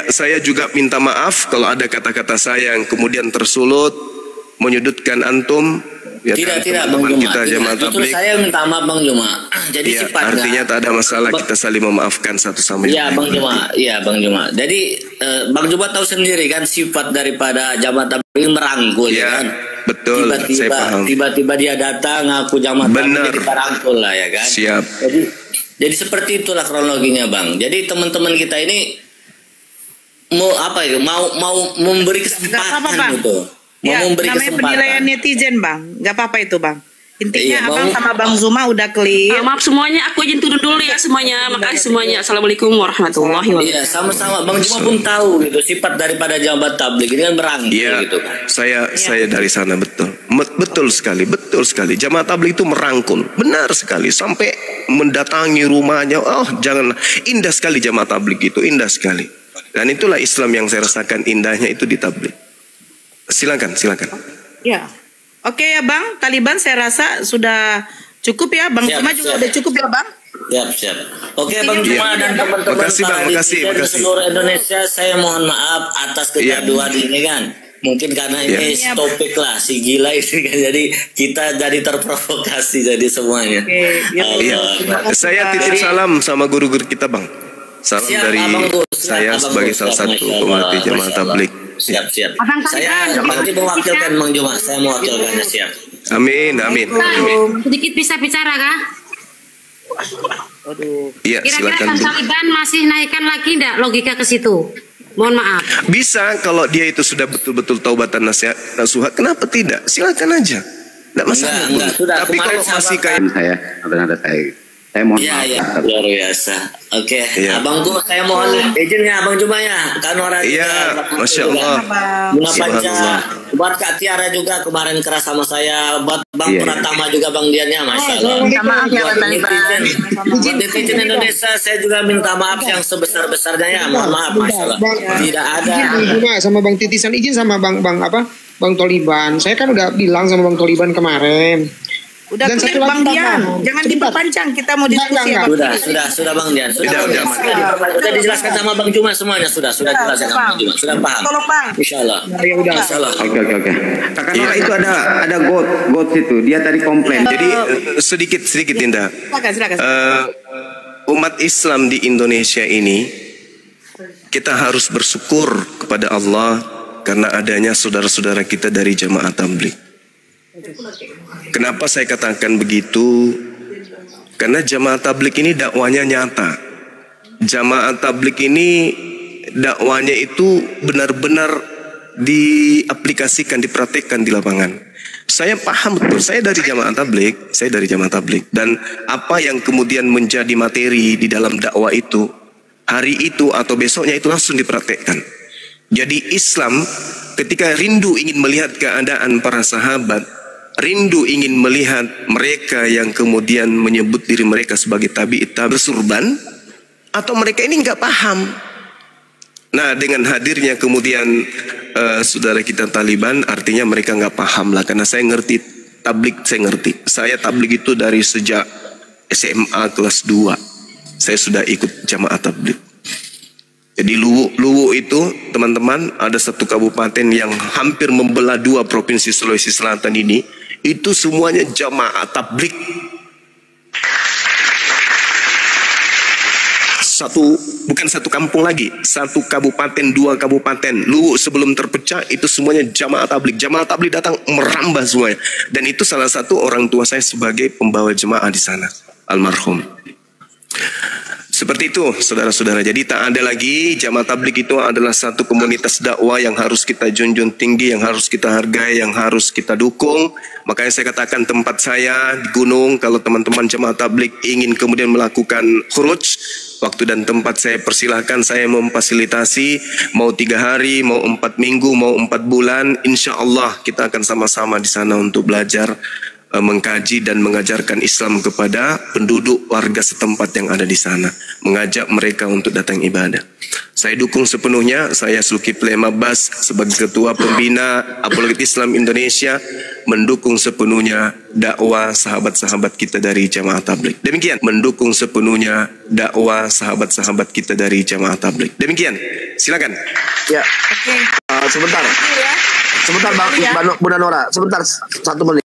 Saya juga minta maaf kalau ada kata-kata saya yang kemudian tersulut, menyudutkan antum. Ya, tidak Bang Juma. Kita jamaah tabligh. Saya minta maaf Bang Juma. Jadi ya, sifatnya artinya tak ada masalah, kita saling memaafkan satu sama lain. Iya Bang Juma. Iya Bang Juma. Jadi Bang Juma tahu sendiri kan sifat daripada jamaah tabligh merangkul, ya kan? Betul. Saya paham. Tiba-tiba dia datang ngaku jamaah tabligh, jadi kita rangkul lah, ya kan? Siap. Jadi seperti itulah kronologinya Bang. Jadi teman-teman kita ini mau memberi kesempatan gitu. Ya, namanya penilaian netizen Bang, nggak apa-apa itu Bang. Intinya Abang sama Bang Zuma udah clear. Maaf semuanya, aku izin turun dulu ya semuanya. Makasih semuanya. Assalamualaikum warahmatullahi wabarakatuh. Iya, sama-sama. Bang Zuma pun tahu gitu sifat daripada jamaah tabligh ini kan berangkul gitu kan. Saya dari sana, betul. Betul sekali. Jamaah tabligh itu merangkul, benar sekali, sampai mendatangi rumahnya. Oh, jangan, indah sekali jamaah tabligh itu, indah sekali. Dan itulah Islam yang saya rasakan indahnya itu di tabligh. Silakan. Ya. Oke ya Bang, Taliban saya rasa sudah cukup ya. Bang Siap, Juma juga siap. udah cukup ya Bang. Siap. Oke Bang Juma dan teman-teman Makasih, Bang. para Makasih, netizen di makasih. seluruh Indonesia, saya mohon maaf atas kegaduhan ini kan. Mungkin karena ini Iya. topik lah si gila ini kan, jadi kita jadi terprovokasi jadi semuanya. Iya. Saya titip salam sama guru-guru kita Bang. Salam Siap, dari Abang Gus. Siap, saya Abang sebagai Gus. salah Siap, satu Masya Allah, pemerhati jamaah Masya Allah. tablik. Siap. Abang Saya Taliban, nanti mewakilkan Bang Juma, saya mewakilkannya siap. Amin. sedikit bisa bicara kah? Iya, Kira-kira silakan. Bang Bu. Taliban masih naikkan lagi enggak logika ke situ? Mohon maaf. Bisa kalau dia itu sudah betul-betul taubatan nasuha, kenapa tidak? Silakan aja. Tidak masalah. Enggak, sudah. Tapi Kemarin kalau masih sahabat kayak Saya, ada saya mohon Iya, maaf. luar biasa. Oke, Iya. Abang Gus, saya mohon izinnya Abang Juma ya. Kan orang Iya, juga, Masya Allah. Bunda Panca, Subhanallah. buat Kak Tiara juga kemarin keras sama saya, buat Bang Iya. Pratama juga Bang Diannya, Masya Allah. Minta maaf ya Buat Bang Taliban. buat netizen Indonesia, saya juga minta maaf yang sebesar-besarnya ya. Mohon maaf, Masya Allah. Tidak ada. Cuma sama Bang Titisan, izin sama Bang Taliban. Saya kan udah bilang sama Bang Taliban kemarin. Udah Dan clear satu Bang lagi, Dian, Bang. jangan Sebentar. diperpanjang, kita mau diskusi ya Enggak. Bang. Sudah Bang Dian. Udah, Sudah dijelaskan sama Bang Juma semuanya. Sudah dijelaskan sama Bang Juma. Sudah paham. Tolong Bang. Insya Allah. Ya udah. Insya Allah. Oke. Kakak Nora itu ada got itu. Dia tadi komplain. Jadi sedikit Dinda. Silakan. Umat Islam di Indonesia ini kita harus bersyukur kepada Allah karena adanya saudara-saudara kita dari jamaah tabligh. Kenapa saya katakan begitu? Karena jamaah tabligh ini dakwanya nyata. Jamaah tabligh ini dakwanya itu benar-benar diaplikasikan, dipraktekkan di lapangan. Saya paham betul, saya dari jamaah tabligh, dan apa yang kemudian menjadi materi di dalam dakwah itu, hari itu atau besoknya itu langsung dipraktekkan. Jadi Islam ketika rindu ingin melihat keadaan para sahabat, rindu ingin melihat mereka yang kemudian menyebut diri mereka sebagai tabi'it bersurban, atau mereka ini nggak paham. Nah, dengan hadirnya kemudian saudara kita Taliban, artinya mereka nggak paham lah. Karena saya ngerti tabligh, saya ngerti. Saya tabligh itu dari sejak SMA kelas 2. Saya sudah ikut jamaah tabligh. Jadi Luwu itu teman-teman, ada satu kabupaten yang hampir membelah 2 provinsi Sulawesi Selatan ini, itu semuanya jamaah tabligh. Bukan satu kampung lagi, 1 kabupaten, 2 kabupaten. Luwu sebelum terpecah itu semuanya jamaah tabligh. Jamaah tabligh datang merambah semuanya. Dan itu salah satu orang tua saya sebagai pembawa jemaah di sana, almarhum. Seperti itu saudara-saudara. Jadi tak ada lagi, jamaah tabligh itu adalah satu komunitas dakwah yang harus kita junjung tinggi, yang harus kita hargai, yang harus kita dukung. Makanya saya katakan tempat saya di gunung, kalau teman-teman jamaah tabligh ingin kemudian melakukan khuruj, waktu dan tempat saya persilahkan, saya memfasilitasi, mau 3 hari, mau 4 minggu, mau 4 bulan, insya Allah kita akan sama-sama di sana untuk belajar, mengkaji dan mengajarkan Islam kepada penduduk warga setempat yang ada di sana, mengajak mereka untuk datang ibadah. Saya dukung sepenuhnya. Saya Zulkifli Abbas sebagai ketua pembina Apologet Islam Indonesia mendukung sepenuhnya dakwah sahabat-sahabat kita dari jamaah tabligh. Demikian, mendukung sepenuhnya dakwah sahabat-sahabat kita dari jamaah tabligh. Demikian, silakan. Ya. Sebentar. Sebentar Bunda Nora, sebentar 1 menit.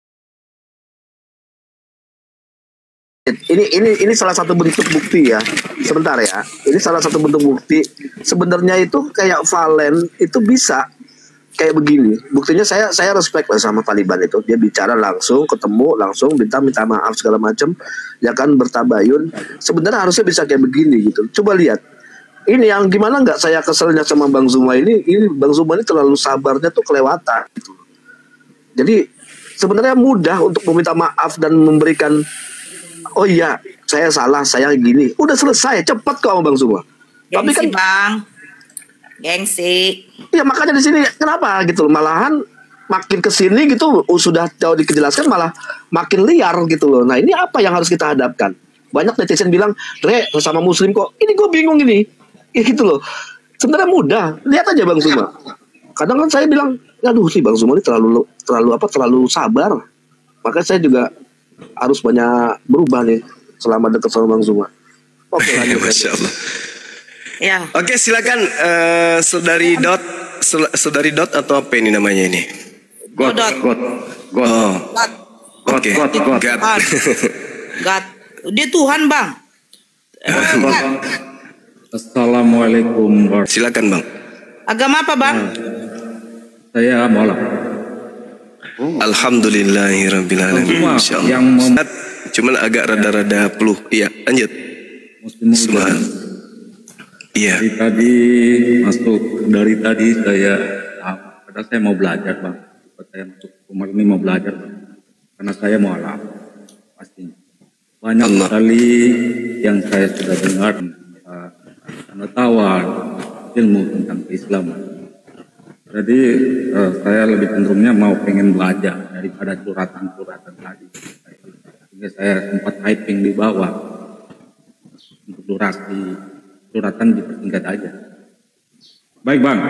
Ini salah satu bentuk bukti ya. Sebentar ya. Ini salah satu bentuk bukti. Sebenarnya itu kayak Valen itu bisa kayak begini. Buktinya saya respect lah sama Taliban itu. Dia bicara langsung, ketemu langsung, minta maaf segala macam. Ya kan, bertabayun. Sebenarnya harusnya bisa kayak begini gitu. Coba lihat. Ini yang gimana nggak saya keselnya sama Bang Zuma ini Bang Zuma ini terlalu sabarnya tuh kelewatan gitu. Jadi sebenarnya mudah untuk meminta maaf dan memberikan, oh iya, saya salah, saya gini. Udah selesai, cepat kok sama Bang Zuma. Tapi kan Bang. Gengsi. Ya makanya di sini kenapa gitu, malahan makin kesini gitu sudah jauh dijelaskan malah makin liar gitu loh. Nah ini apa yang harus kita hadapkan? Banyak netizen bilang, Re, sama Muslim kok. Ini gue bingung ini. Ya gitu loh. Sebenarnya mudah. Lihat aja Bang Zuma. kadang kan saya bilang, aduh sih Bang Zuma ini terlalu sabar. Maka saya juga harus banyak berubah nih selama dekat sama Bang Zuma. Oke, lanjut. Masya Allah. Ya. Oke, silakan saudari Dot atau apa ini namanya ini? God. Oh. Oke. God. God. Dia Tuhan, Bang. Assalamualaikum. Silakan, Bang. Agama apa, Bang? Saya Maulana. Alhamdulillahirabbil alamin. Insyaallah. Cuman agak rada-rada peluh. Iya, lanjut. Muslim. Iya. Dari tadi saya mau belajar, Bang. Saya masuk rumah ini mau belajar, Bang. Karena saya mau alam. Pastinya. Banyak sekali yang saya sudah dengar pengetahuan ilmu tentang keislaman. Jadi saya lebih cenderungnya pengen belajar daripada curhatan-curhatan tadi. Sehingga saya sempat typing di bawah untuk durasi curhatan dipersingkat aja. Baik, Bang.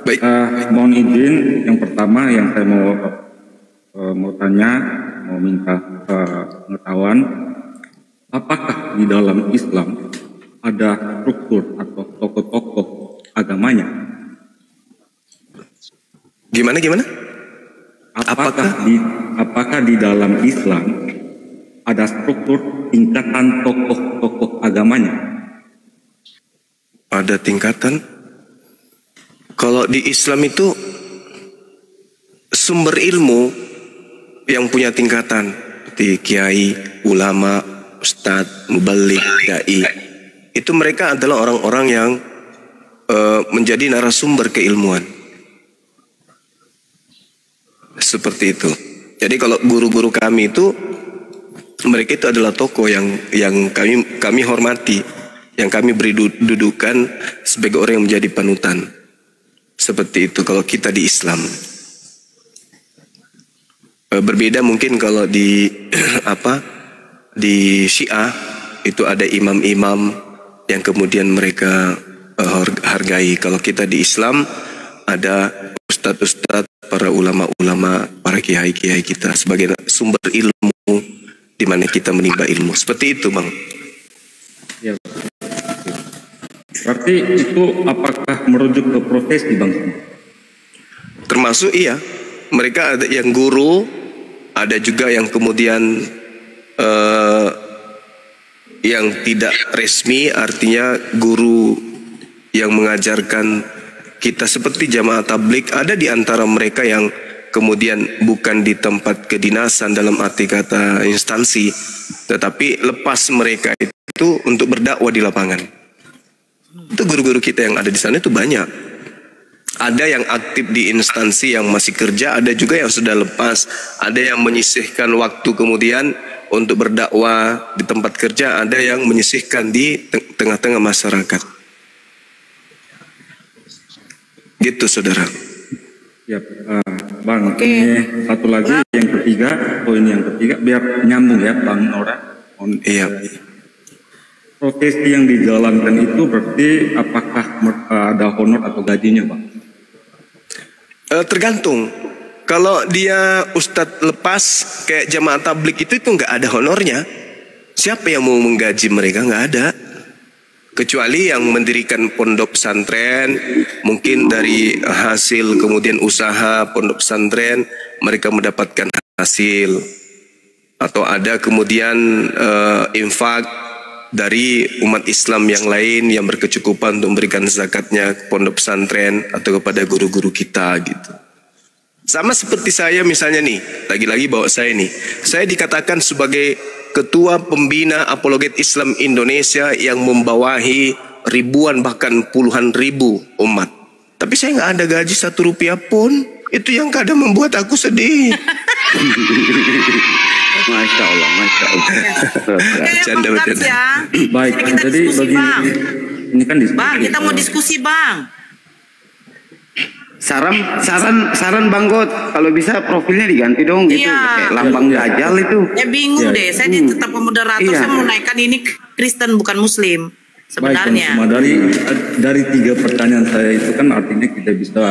Baik. Mohon izin yang pertama yang saya mau tanya, mau minta pengetahuan, apakah di dalam Islam ada struktur atau tokoh-tokoh agamanya? Gimana? Apakah di dalam Islam ada struktur tingkatan tokoh-tokoh agamanya? Ada tingkatan. Kalau di Islam itu sumber ilmu yang punya tingkatan seperti kiai, ulama, ustadz, mubaligh, dai. Itu mereka adalah orang-orang yang menjadi narasumber keilmuan. Seperti itu. Jadi kalau guru-guru kami itu mereka itu adalah tokoh yang kami hormati, yang kami beri dudukan sebagai orang yang menjadi panutan. Seperti itu kalau kita di Islam. Berbeda mungkin kalau di di Syiah itu ada imam-imam yang kemudian mereka hargai. Kalau kita di Islam ada ustadz-ustadz, para ulama-ulama, para kiai-kiai kita sebagai sumber ilmu di mana kita menimba ilmu. Seperti itu, Bang. Ya. Berarti itu apakah merujuk ke profesi, Bang? Termasuk iya. Mereka ada yang guru, ada juga yang kemudian yang tidak resmi, artinya guru yang mengajarkan kita seperti jamaah tabligh. Ada di antara mereka yang kemudian bukan di tempat kedinasan dalam arti kata instansi, tetapi lepas mereka itu untuk berdakwah di lapangan. Itu guru-guru kita yang ada di sana itu banyak. Ada yang aktif di instansi yang masih kerja, ada juga yang sudah lepas, ada yang menyisihkan waktu kemudian untuk berdakwah di tempat kerja, ada yang menyisihkan di tengah-tengah masyarakat. Gitu, saudara. Ya, Bang. Ini satu lagi, yang ketiga, poin yang ketiga, biar nyambung ya, Bang Nora. Iya. Profesi yang dijalankan itu berarti apakah ada honor atau gajinya, Bang? Tergantung. Kalau dia ustadz lepas kayak jamaah tabligh itu nggak ada honornya. Siapa yang mau menggaji mereka? Nggak ada. Kecuali yang mendirikan pondok pesantren, mungkin dari hasil kemudian usaha pondok pesantren mereka mendapatkan hasil, atau ada kemudian infak dari umat Islam yang lain yang berkecukupan untuk memberikan zakatnya pondok pesantren atau kepada guru-guru kita gitu. Sama seperti saya misalnya nih, lagi-lagi bawa saya nih, saya dikatakan sebagai ketua pembina apologet Islam Indonesia yang membawahi ribuan bahkan puluhan ribu umat. Tapi saya nggak ada gaji 1 rupiah pun. Itu yang kadang membuat aku sedih. Masya Allah, Masya Allah. Canda-canda. Ya. Baik, Kita jadi diskusi, bagi Bang. ini kan diskusi. Bang, kita mau diskusi, Bang. Saran Bang God, kalau bisa profilnya diganti dong gitu, kayak lambang dajjal itu. Bingung deh, saya tetap moderator, saya mau naikkan ini Kristen bukan Muslim. sebenarnya. Baik, dari 3 pertanyaan saya itu kan artinya kita bisa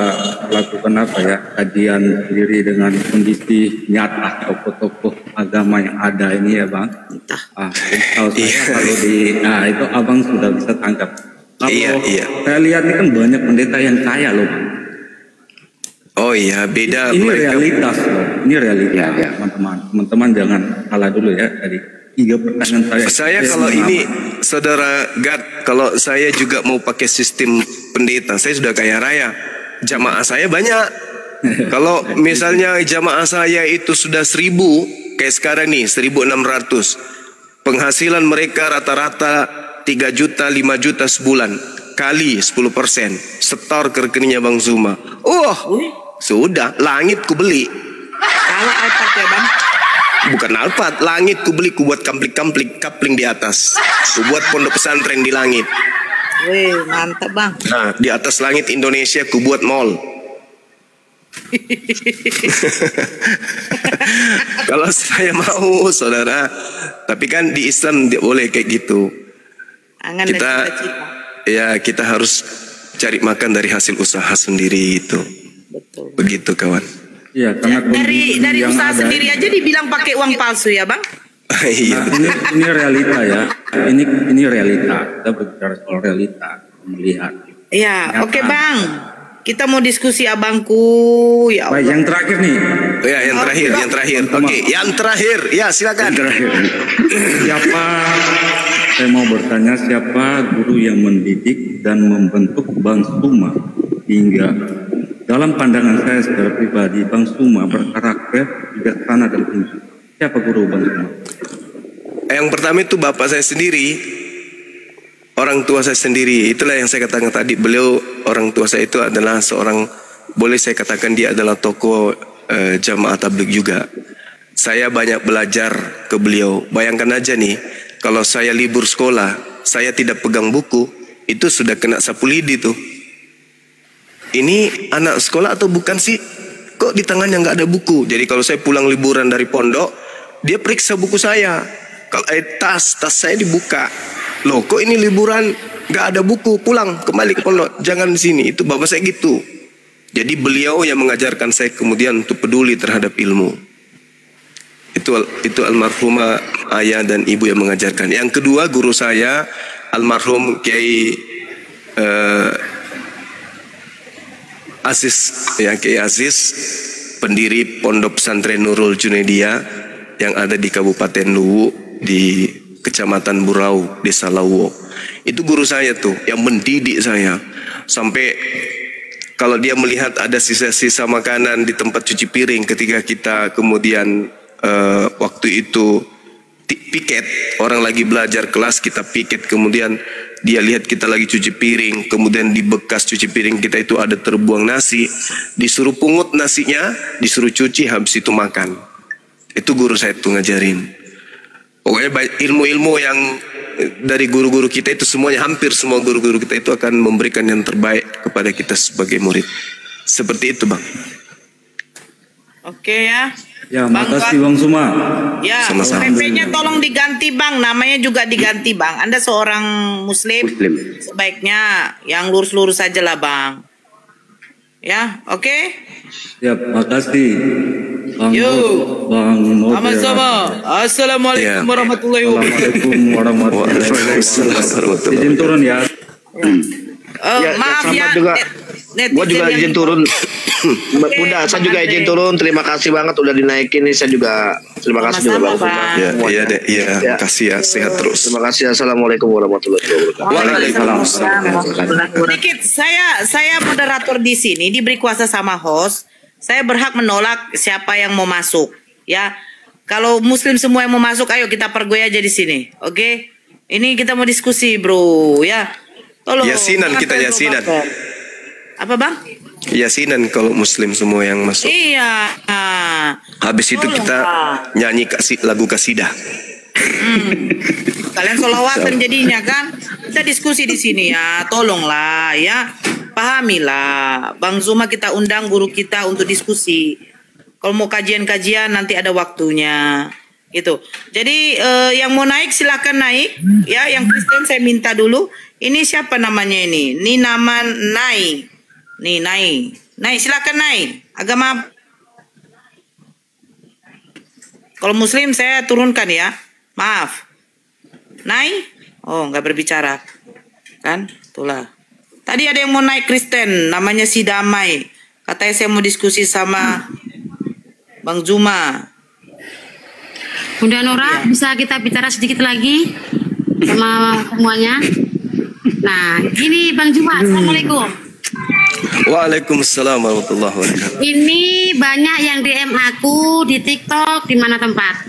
lakukan apa ya, kajian sendiri dengan kondisi nyata tokoh-tokoh agama yang ada ini ya Bang. Kalau itu Abang sudah bisa tangkap. Kalau saya lihat ini kan banyak pendeta yang kaya loh Bang. Oh iya, beda. Ini realitas loh. Ini realitas teman-teman jangan salah dulu ya dari 3 pertanyaan saya. Saya kalau ini Saudara Gad, kalau saya juga mau pakai sistem pendeta, saya sudah kaya raya. Jamaah saya banyak. Kalau misalnya jamaah saya itu sudah 1.000, kayak sekarang nih 1.600. Penghasilan mereka rata-rata 3 juta, 5 juta sebulan. Kali 10%. Setor ke rekeningnya Bang Zuma. Sudah, langit ku beli. Kalau Alphard ya Bang? Bukan Alphard, langit ku beli, ku buat kapling di atas. Ku buat pondok pesantren di langit. Wih, mantap Bang. Nah, di atas langit Indonesia ku buat mall. Kalau saya mau, saudara. Tapi kan di Islam tidak boleh kayak gitu. Kita harus cari makan dari hasil usaha sendiri itu. Betul. Begitu kawan. Iya, karena dari usaha sendiri aja dibilang pakai uang palsu ya Bang? Iya. Nah, ini realita ya. Ini realita. Kita berbicara soal realita, melihat. Iya, oke Bang. Kita mau diskusi abangku, ya Allah. Baik, yang terakhir nih. Ya, yang terakhir. Oke, yang terakhir. Ya, silakan. Saya mau bertanya siapa guru yang mendidik dan membentuk Bang Suma hingga dalam pandangan saya secara pribadi Bang Suma berkarakter bijaksana dan tinggi. Siapa guru Bang Suma? Yang pertama itu bapak saya sendiri, orang tua saya sendiri. Itulah yang saya katakan tadi. Beliau, orang tua saya itu adalah seorang, boleh saya katakan dia adalah tokoh jamaah tabligh juga. Saya banyak belajar ke beliau. Bayangkan aja nih, kalau saya libur sekolah, saya tidak pegang buku, itu sudah kena sapu lidi tuh. Ini anak sekolah atau bukan sih? Kok di tangannya nggak ada buku? Jadi kalau saya pulang liburan dari pondok, dia periksa buku saya. Kalau tas saya dibuka. Loh, kok ini liburan nggak ada buku? Pulang kembali ke pondok. Jangan di sini. Itu bapak saya gitu. Jadi beliau yang mengajarkan saya kemudian untuk peduli terhadap ilmu. Itu almarhumah ayah dan ibu yang mengajarkan. Yang kedua, guru saya almarhum Kiai Kiai Aziz, pendiri Pondok Pesantren Nurul Junaidia yang ada di Kabupaten Luwu di Kecamatan Burau, Desa Lawo. Itu guru saya tuh yang mendidik saya sampai kalau dia melihat ada sisa-sisa makanan di tempat cuci piring ketika kita kemudian waktu itu piket, orang lagi belajar kelas kita piket, kemudian dia lihat kita lagi cuci piring, kemudian di bekas cuci piring kita itu ada terbuang nasi, disuruh pungut nasinya, disuruh cuci, habis itu makan. Itu guru saya tuh ngajarin. Pokoknya ilmu-ilmu yang dari guru-guru kita itu semuanya, hampir semua guru-guru kita itu akan memberikan yang terbaik kepada kita sebagai murid. Seperti itu Bang. Oke ya. Ya, makasih Bang Suma. Ya, PP-nya tolong diganti Bang, namanya juga diganti Bang. Anda seorang Muslim. Sebaiknya yang lurus-lurus saja lah Bang. Ya, oke? Ya, makasih. Bang sama-sama. Assalamualaikum warahmatullahi wabarakatuh. Waalaikumsalam warahmatullahi wabarakatuh. Izin turun ya. Maaf ya. Gua juga izin turun. Udah, saya juga izin turun. Terima kasih banget udah dinaikin nih. Saya juga terima kasih juga Bang. Iya, makasih ya, sehat terus. Terima kasih. Assalamualaikum warahmatullahi wabarakatuh. Waalaikumsalam. Sedikit, saya moderator di sini diberi kuasa sama host. Saya berhak menolak siapa yang mau masuk. Ya, kalau Muslim semua yang mau masuk, ayo kita pergoy aja di sini. Oke? Ini kita mau diskusi, bro. Ya, tolong. Yasinan kita yasinan. Apa Bang? Yasinan kalau Muslim semua yang masuk. Iya. Habis itu kita nyanyi lagu kasidah. Kalian sholawatan jadinya kan? Kita diskusi di sini ya. Tolonglah ya. Pahamilah. Bang Zuma kita undang guru kita untuk diskusi. Kalau mau kajian-kajian nanti ada waktunya. Itu. Jadi yang mau naik silakan naik. Ya, yang Kristen saya minta dulu. Ini siapa namanya ini? Ini nama Nai. Nih Nai. Nai silakan naik. Agama kalau Muslim saya turunkan ya. Maaf. Nai? Oh, nggak berbicara. Kan? Itulah. Tadi ada yang mau naik Kristen, namanya si Damai. Katanya saya mau diskusi sama Bang Juma. Bunda Nora, bisa kita bicara sedikit lagi sama semuanya? Nah, gini Bang Juma, Assalamualaikum. Waalaikumsalam warahmatullahi wabarakatuh. Ini banyak yang DM aku di TikTok di mana tempat.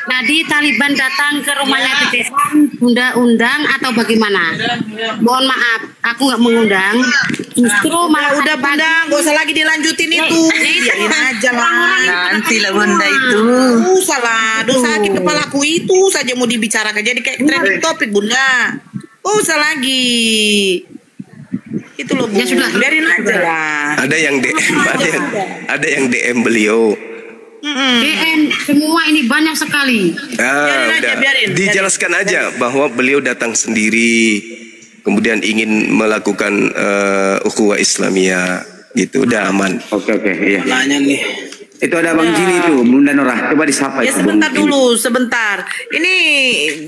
Tadi Taliban datang ke rumahnya di desa, Bunda undang atau bagaimana? Mohon maaf, aku nggak mengundang. Justru malah udah Bunda, nggak usah lagi dilanjutin itu. Biarin aja lah. Nanti lah Bunda itu. Salah, dosa sakit kepalaku itu saja mau dibicarakan. Jadi kayak trending topik Bunda. Oh, usah lagi. Itu loh Bu. Ya sudah, biarin aja lah. Ada yang DM, ada yang DM beliau. DM semua ini banyak sekali. Biarin. Dijelaskan aja bahwa beliau datang sendiri, kemudian ingin melakukan ukhuwah Islamiyah, gitu. Udah aman. Oke, iya. Nanya nih. Itu ada Bang Jini itu, Bunda Nora. Coba disapa Ya itu. sebentar dulu, sebentar. Ini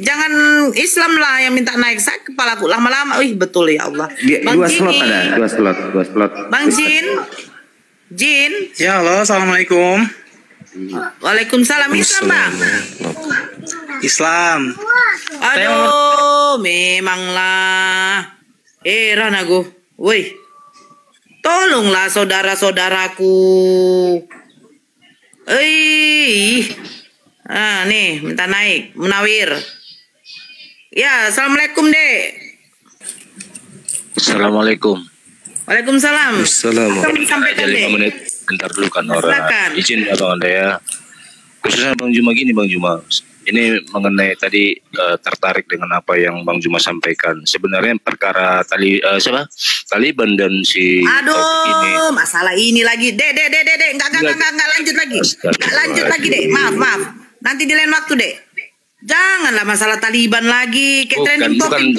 jangan Islam lah yang minta naik. Saya kepalaku lama-lama. Wih betul ya Allah. Dua slot ada, dua slot. Bang Jin. Ya halo, assalamualaikum. Waalaikumsalam. Islam Bang. Islam. Aduh, memanglah. Heran aku. Woi, tolonglah saudara-saudaraku. Nih minta naik Munawir. Ya, assalamualaikum Dek. Assalamualaikum. Waalaikumsalam. Assalamualaikum. Disampaikan Dek. 5 menit. Bentar dulu kan Nora. Silakan. Izin ya Bang Anda ya. Khususnya Bang Juma gini Bang Juma. Ini mengenai tadi tertarik dengan apa yang Bang Juma sampaikan. Sebenarnya perkara Taliban dan si Aduh, masalah ini lagi. Dek, enggak lanjut lagi. Enggak lanjut lagi, Dek. Maaf. Nanti di lain waktu, Dek. Janganlah masalah Taliban lagi. Kayak trending topik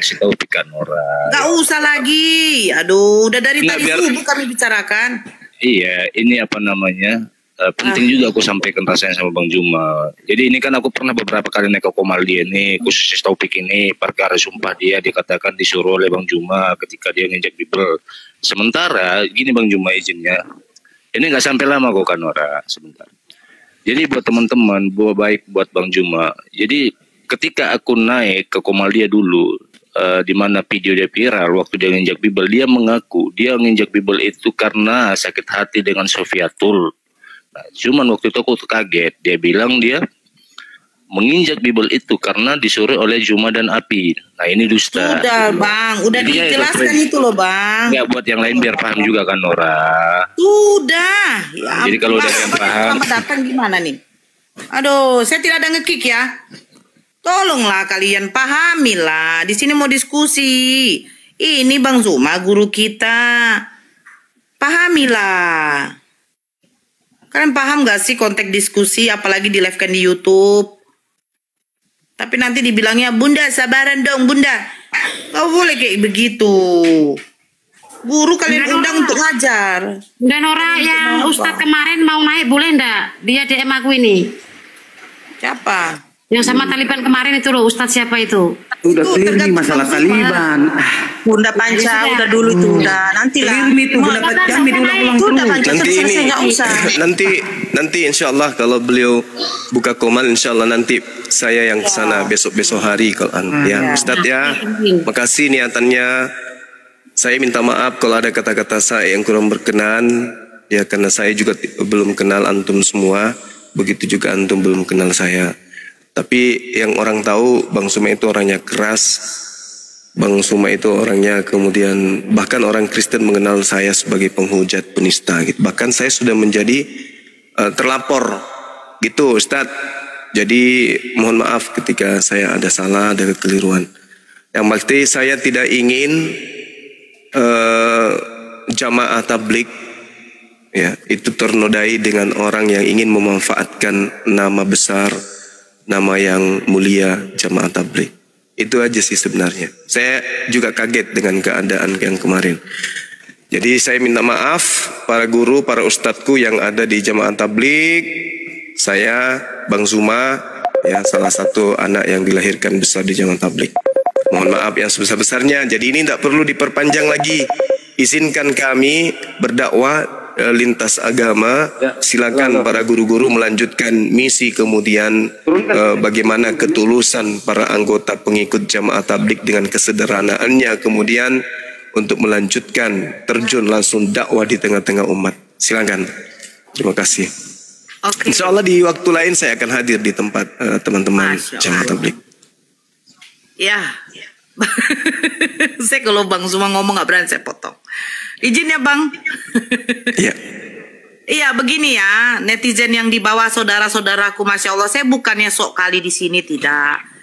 si Taufik kan Nora. Enggak usah lagi. Aduh, udah dari tadi subuh kami bicarakan. Iya, ini apa namanya? Penting juga aku sampaikan rasanya sama Bang Juma. Jadi ini kan aku pernah beberapa kali naik ke Komaldi ini, khusus topik ini, perkara sumpah dia dikatakan disuruh oleh Bang Juma ketika dia nginjak Bible. Sementara gini Bang Juma izinnya, ini nggak sampai lama kok kan Nora, sebentar. Jadi buat teman-teman, baik buat Bang Juma. Jadi ketika aku naik ke Komaldia dulu, di mana video dia viral waktu dia nginjak Bible, dia mengaku dia nginjak Bible itu karena sakit hati dengan Sofiatul. Cuman waktu itu aku kaget, dia bilang dia menginjak Bible itu karena disuruh oleh Juma dan Api. Nah ini dusta. Sudah Bang, udah dijelaskan itu loh Bang. Ya buat yang lain biar paham juga kan Nora. Sudah. Ya, jadi kalau udah yang paham. Datang gimana nih? Aduh, saya tidak ada ngekick ya. Tolonglah kalian pahamilah. Di sini mau diskusi. Ini Bang Zuma guru kita. Pahamilah. Kalian paham gak sih konteks diskusi apalagi di live kan di YouTube? Tapi nanti dibilangnya, Bunda sabaran dong Bunda. Gak boleh kayak begitu. Guru kalian undang untuk ngajar. Bunda Nora yang Ustadz kemarin mau naik boleh ndak? Dia DM aku ini. Siapa? Yang sama Taliban kemarin itu loh, Ustadz siapa itu? Udah clear nih masalah Taliban. Bunda Panca udah dulu tuh, udah nanti lah. Clear itu Bunda Panca diulang-ulang terus. Nanti insya Allah kalau beliau buka komal, insya Allah nanti saya yang kesana besok hari kalau ya Ustadz ya. Makasih niatannya. Saya minta maaf kalau ada kata-kata saya yang kurang berkenan. Ya karena saya juga belum kenal antum semua. Begitu juga antum belum kenal saya. Tapi yang orang tahu Bang Suma itu orangnya keras. Bang Suma itu orangnya kemudian bahkan orang Kristen mengenal saya sebagai penghujat, penista gitu. Bahkan saya sudah menjadi terlapor gitu Ustadz. Jadi mohon maaf ketika saya ada salah, ada kekeliruan. Yang pasti saya tidak ingin jamaah tablik ya, itu ternodai dengan orang yang ingin memanfaatkan nama besar, nama yang mulia jamaah tabligh. Itu aja sih sebenarnya. Saya juga kaget dengan keadaan yang kemarin. Jadi saya minta maaf para guru, para ustadzku yang ada di jamaah tabligh. Saya, Bang Zuma, ya salah satu anak yang dilahirkan besar di jamaah tabligh. Mohon maaf yang sebesar-besarnya. Jadi ini tidak perlu diperpanjang lagi. Izinkan kami berdakwah lintas agama. Silakan para guru-guru melanjutkan misi, kemudian bagaimana ketulusan para anggota pengikut jamaah tabligh dengan kesederhanaannya, kemudian untuk melanjutkan terjun langsung dakwah di tengah-tengah umat. Silakan. Terima kasih. Okay. Insya Allah di waktu lain saya akan hadir di tempat teman-teman jamaah tabligh. Ya. Saya kalau Bang Zuma ngomong nggak berani saya potong. Izin ya Bang. Iya. Iya begini ya, netizen yang di bawah saudara-saudaraku, masya Allah, saya bukannya sok kali di sini, tidak.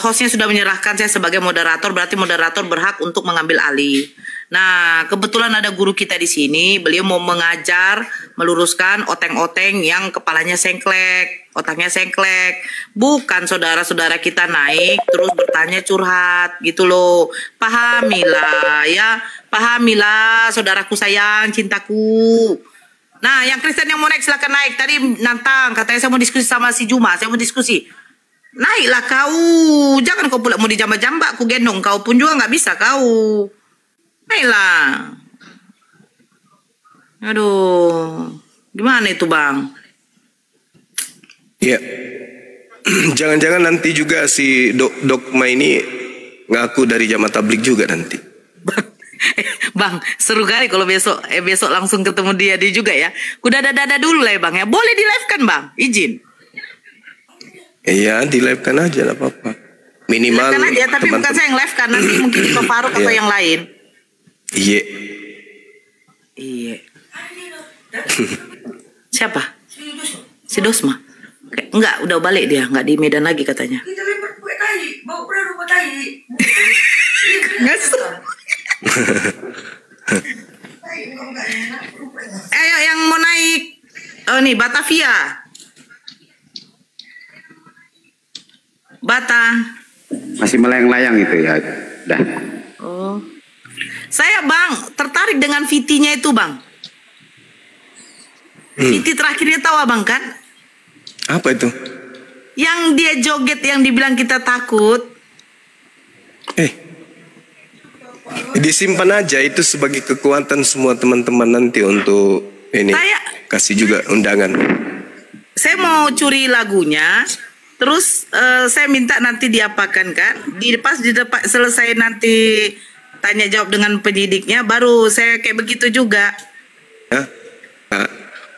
Hostnya sudah menyerahkan saya sebagai moderator, berarti moderator berhak untuk mengambil alih. Nah, kebetulan ada guru kita di sini, beliau mau mengajar, meluruskan oteng-oteng yang kepalanya sengklek, otaknya sengklek. Bukan saudara-saudara kita naik terus bertanya curhat gitu loh. Pahamilah ya, pahamilah saudaraku sayang, cintaku. Nah, yang Kristen yang mau naik silakan naik. Tadi nantang, katanya saya mau diskusi sama si Juma, saya mau diskusi. Naiklah kau, jangan kau pula mau dijambak-jambak, aku gendong kau pun juga nggak bisa kau. Naiklah. Aduh, gimana itu Bang? Iya. Jangan-jangan nanti juga si Dokma ini ngaku dari jamaah tabligh juga nanti. Bang, seru kali kalau besok langsung ketemu dia juga ya. Kuda dada dulu lah ya Bang ya. Boleh di live kan Bang? Izin. Iya, di live kan aja, lah apa-apa. Minimal kan aja, tapi bukan saya yang live kan, nanti mungkin Pak Faruk atau yang lain. Iya. Iya. Siapa? Si Dosma. Enggak, udah balik dia, enggak di Medan lagi katanya. Kita lempar kue tai, bawa pernah rumah tai. Ayo yang mau naik. Oh nih Batavia. Bata. Masih melayang-layang itu ya. Dah. Oh. Saya Bang tertarik dengan VT-nya itu Bang. VT terakhirnya tahu Abang kan? Apa itu? Yang dia joget yang dibilang kita takut. Disimpan aja itu sebagai kekuatan semua teman-teman nanti untuk ini. Kasih juga undangan. Saya mau curi lagunya. Terus saya minta nanti diapakan kan? Pas di depan selesai nanti tanya jawab dengan penyidiknya, baru saya kayak begitu juga.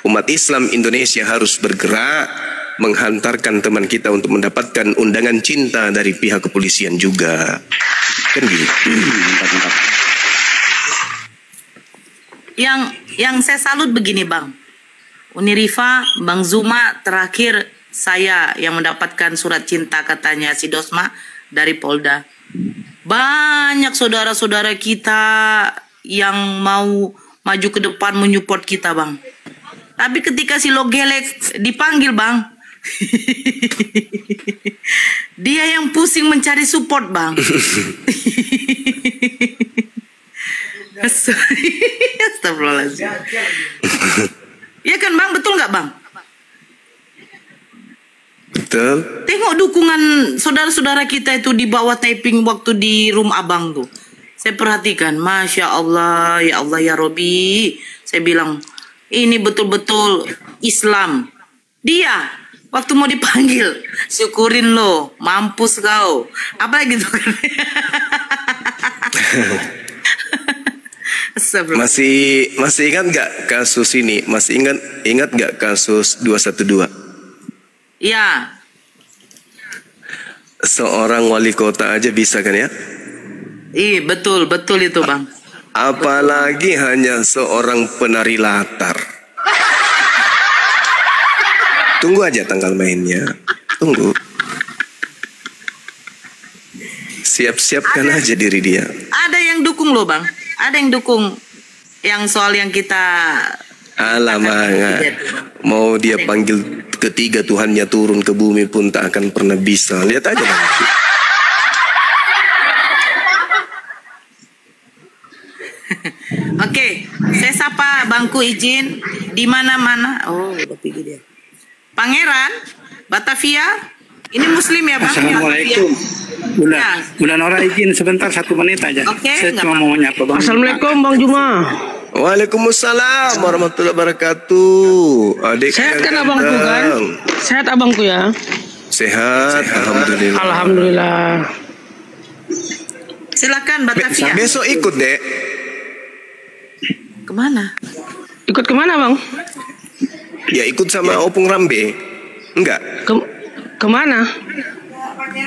Umat Islam Indonesia harus bergerak menghantarkan teman kita untuk mendapatkan undangan cinta dari pihak kepolisian juga. Kan gitu. Yang saya salut begini Bang. Unirifa, Bang Zuma terakhir saya yang mendapatkan surat cinta katanya si Dosma dari Polda. Banyak saudara-saudara kita yang mau maju ke depan menyupport kita Bang. Tapi ketika si Logelek dipanggil Bang, dia yang pusing mencari support Bang. Astagfirullahaladzim. Iya kan Bang, betul nggak Bang? Betul. Tengok dukungan saudara-saudara kita itu di bawah taping waktu di room Abang tuh. Saya perhatikan, Masya Allah, ya Allah, ya Robi. Saya bilang, ini betul-betul Islam. Dia, waktu mau dipanggil, syukurin lo, mampus kau. Apa gitu kan? Masih ingat nggak kasus ini? Masih ingat nggak kasus 212? Ya. Seorang wali kota aja bisa kan ya? Iya betul itu Bang. Apalagi hanya seorang penari latar. Tunggu aja tanggal mainnya. Tunggu. Siap-siapkan aja diri dia. Ada yang dukung loh Bang. Ada yang dukung yang soal yang kita Alamak, mau dia panggil ketiga Tuhannya turun ke bumi pun tak akan pernah bisa. Lihat aja nanti. Oke, saya sapa Bangku izin di mana-mana. Oh, udah pergi dia. Pangeran Batavia, ini Muslim ya Bang? Assalamualaikum. Bunda Nora izin sebentar 1 menit aja. Saya cuma mau menyapa Bang. Assalamualaikum Bang Juma. Waalaikumsalam warahmatullahi wabarakatuh. Adik sehat kan abangku kan? Sehat abangku ya? Sehat, alhamdulillah. Alhamdulillah. Silakan Batavia. Besok ikut, Dek. Kemana? Ikut kemana Bang? Ya ikut sama Opung Rambe. Enggak. Kemana?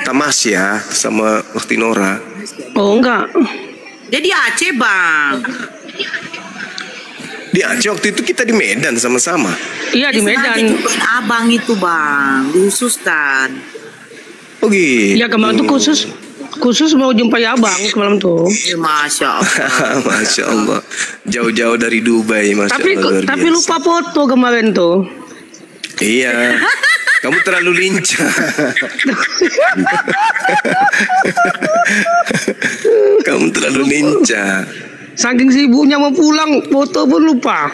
Tamasya sama Uktinora. Oh enggak. Jadi Aceh Bang. Di Aceh waktu itu kita di Medan sama-sama. Iya di Medan. Abang itu Bang, dihususkan. Oh gitu. Ya kemarin tuh khusus mau jumpai abang semalam tuh. Ya, Masya Allah. Masya Allah. Jauh-jauh dari Dubai, Masya Allah. Tapi lupa foto kemarin tuh. Iya. Kamu terlalu lincah. Kamu terlalu lincah. Saking sibuknya mau pulang, foto pun lupa.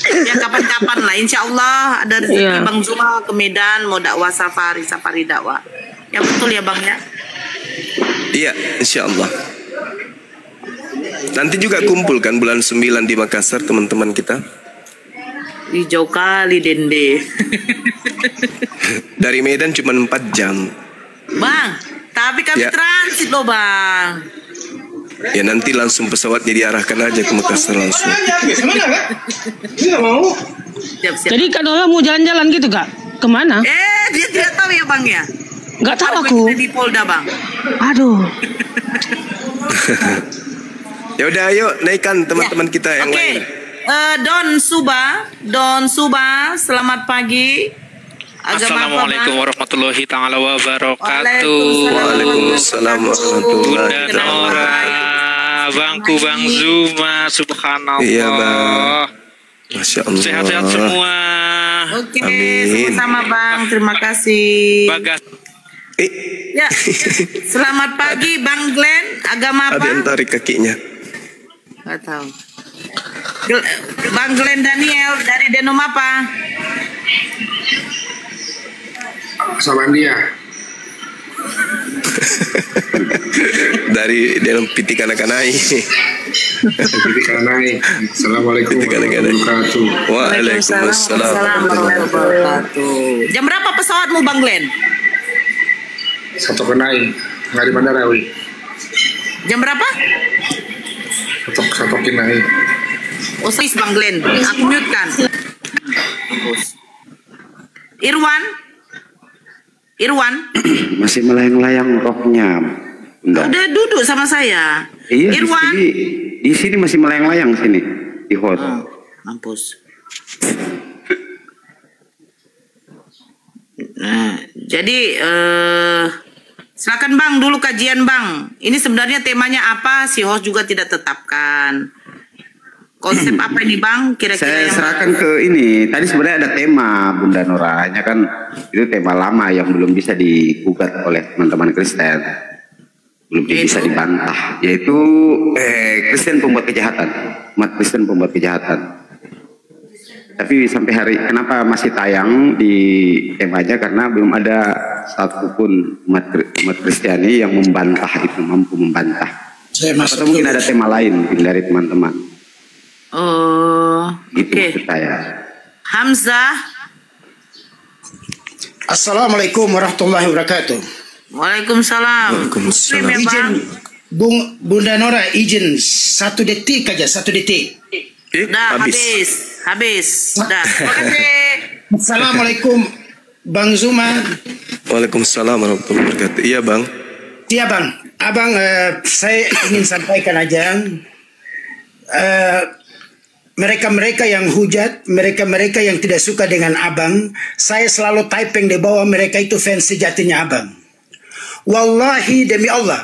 Ya kapan-kapan lah, insya Allah ada rezeki Bang Zuma ke Medan mau dakwah safari dakwah. Ya betul ya Bang ya. Iya, insya Allah. Nanti juga kumpul kan bulan 9 di Makassar teman-teman kita. Di jauh kali Dende. Dari Medan cuma 4 jam. Bang, tapi kami transit loh Bang. Ya nanti langsung pesawatnya diarahkan aja ke Makassar langsung. Jadi Kak Nola mau jalan-jalan gitu Kak? Kemana? Dia tidak tahu ya Bang ya? Nggak tahu aku. Di Polda Bang. Aduh. Ya udah ayo naikkan teman-teman kita yang lain. Don Suba, selamat pagi. Assalamualaikum warahmatullahi taala wabarakatuh. Waalaikumsalam warahmatullahi Bunda Nora, Bangku Bang Zuma, subhanallah. Iya Bang. Masya Allah. Sehat-sehat semua. Oke, sama-sama Bang. Terima kasih. Bagas. Ya, selamat pagi Bang Glenn. Agama apa? Ada yang tarik kakinya. Gak tahu. Bang Glenn Daniel dari Denom apa? Samandia. Dari Denom Pitikanak-Kanai. Pitikanak-Kanai. Assalamualaikum warahmatullahi wabarakatuh. Waalaikumsalam warahmatullahi wabarakatuh. Jam berapa pesawatmu Bang Glenn? 1 Kenai. Dari bandara wi. Jam berapa? 1 Kenai. Oh, sis Bang Glenn, aku mute kan. Irwan. Masih melayang-layang rohnya. Udah duduk sama saya. Iya, Irwan. Di sini masih melayang-layang sini di host. Mampus. Nah, jadi silakan Bang dulu kajian Bang. Ini sebenarnya temanya apa? Si host juga tidak tetapkan. Konsep apa ini Bang? Kira-kira Saya serahkan ke ini. Tadi sebenarnya ada tema Bunda Nora, hanya kan itu tema lama yang belum bisa digugat oleh teman-teman Kristen, belum bisa dibantah, yaitu Kristen pembuat kejahatan, umat Kristen pembuat kejahatan. Tapi sampai hari kenapa masih tayang di temanya, karena belum ada satupun umat Kristiani yang membantah itu, mampu membantah. Atau mungkin ada tema lain dari teman-teman. Oke. Hamzah. Assalamualaikum warahmatullahi wabarakatuh. Waalaikumsalam. Izin Bunda Nora, izin 1 detik aja, 1 detik. Dah habis. Dah. Assalamualaikum Bang Zuma. Waalaikumsalam warahmatullahi wabarakatuh. Iya Bang. Iya Bang. Abang, saya ingin sampaikan aja. Mereka-mereka yang hujat, mereka-mereka yang tidak suka dengan abang, saya selalu typing di bawah, mereka itu fans sejatinya abang. Wallahi demi Allah.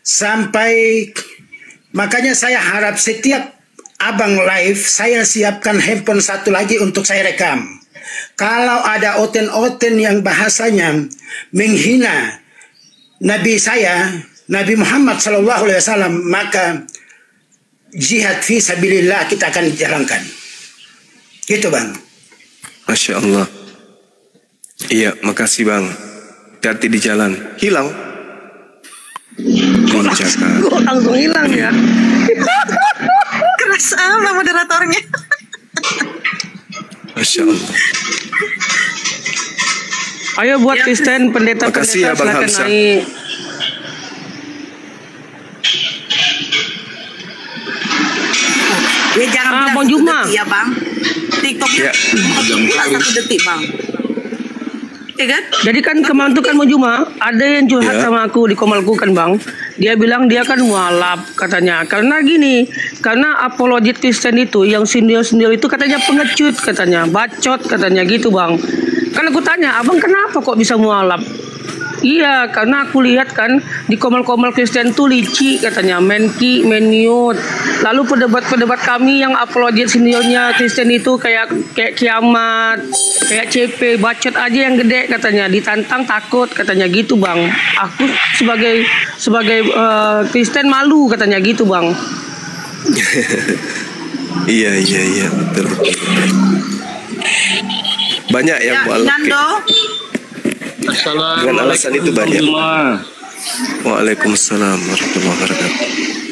Sampai makanya saya harap setiap abang live, saya siapkan handphone satu lagi untuk saya rekam. Kalau ada oten-oten yang bahasanya menghina Nabi saya, Nabi Muhammad SAW, maka jihad fi sabilillah kita akan jalankan. Gitu bang. Masya Allah. Iya, makasih bang. Hati di jalan. Hilang. Kok langsung hilang ya? Keras amat moderatornya. Masya Allah. Ayo buat Kristen pendeta-pendeta silakan naik. Ya jangan bilang Bang Juma. Ya bang. TikToknya 1 detik bang. Ya kan? Jadi kan kemarin tuh kan mau Juma, ada yang curhat sama aku di komalku kan bang. Dia bilang dia kan mualaf katanya. Karena gini, karena apologet Kristen itu yang senior-senior itu katanya pengecut katanya, bacot katanya gitu bang. Kan aku tanya, abang kenapa kok bisa mualaf? Iya, karena aku lihat kan di komal-komal Kristen tuh licik katanya, menki, meniut. Lalu pedebat-pedebat kami yang apologet seniornya Kristen itu kayak kiamat, kayak CP, bacot aja yang gede katanya, ditantang takut katanya gitu bang. Aku sebagai Kristen malu katanya gitu bang. Iya betul. Banyak yang mualaf. Dengan alasan itu banyak. Waalaikumsalam warahmatullahi wabarakatuh.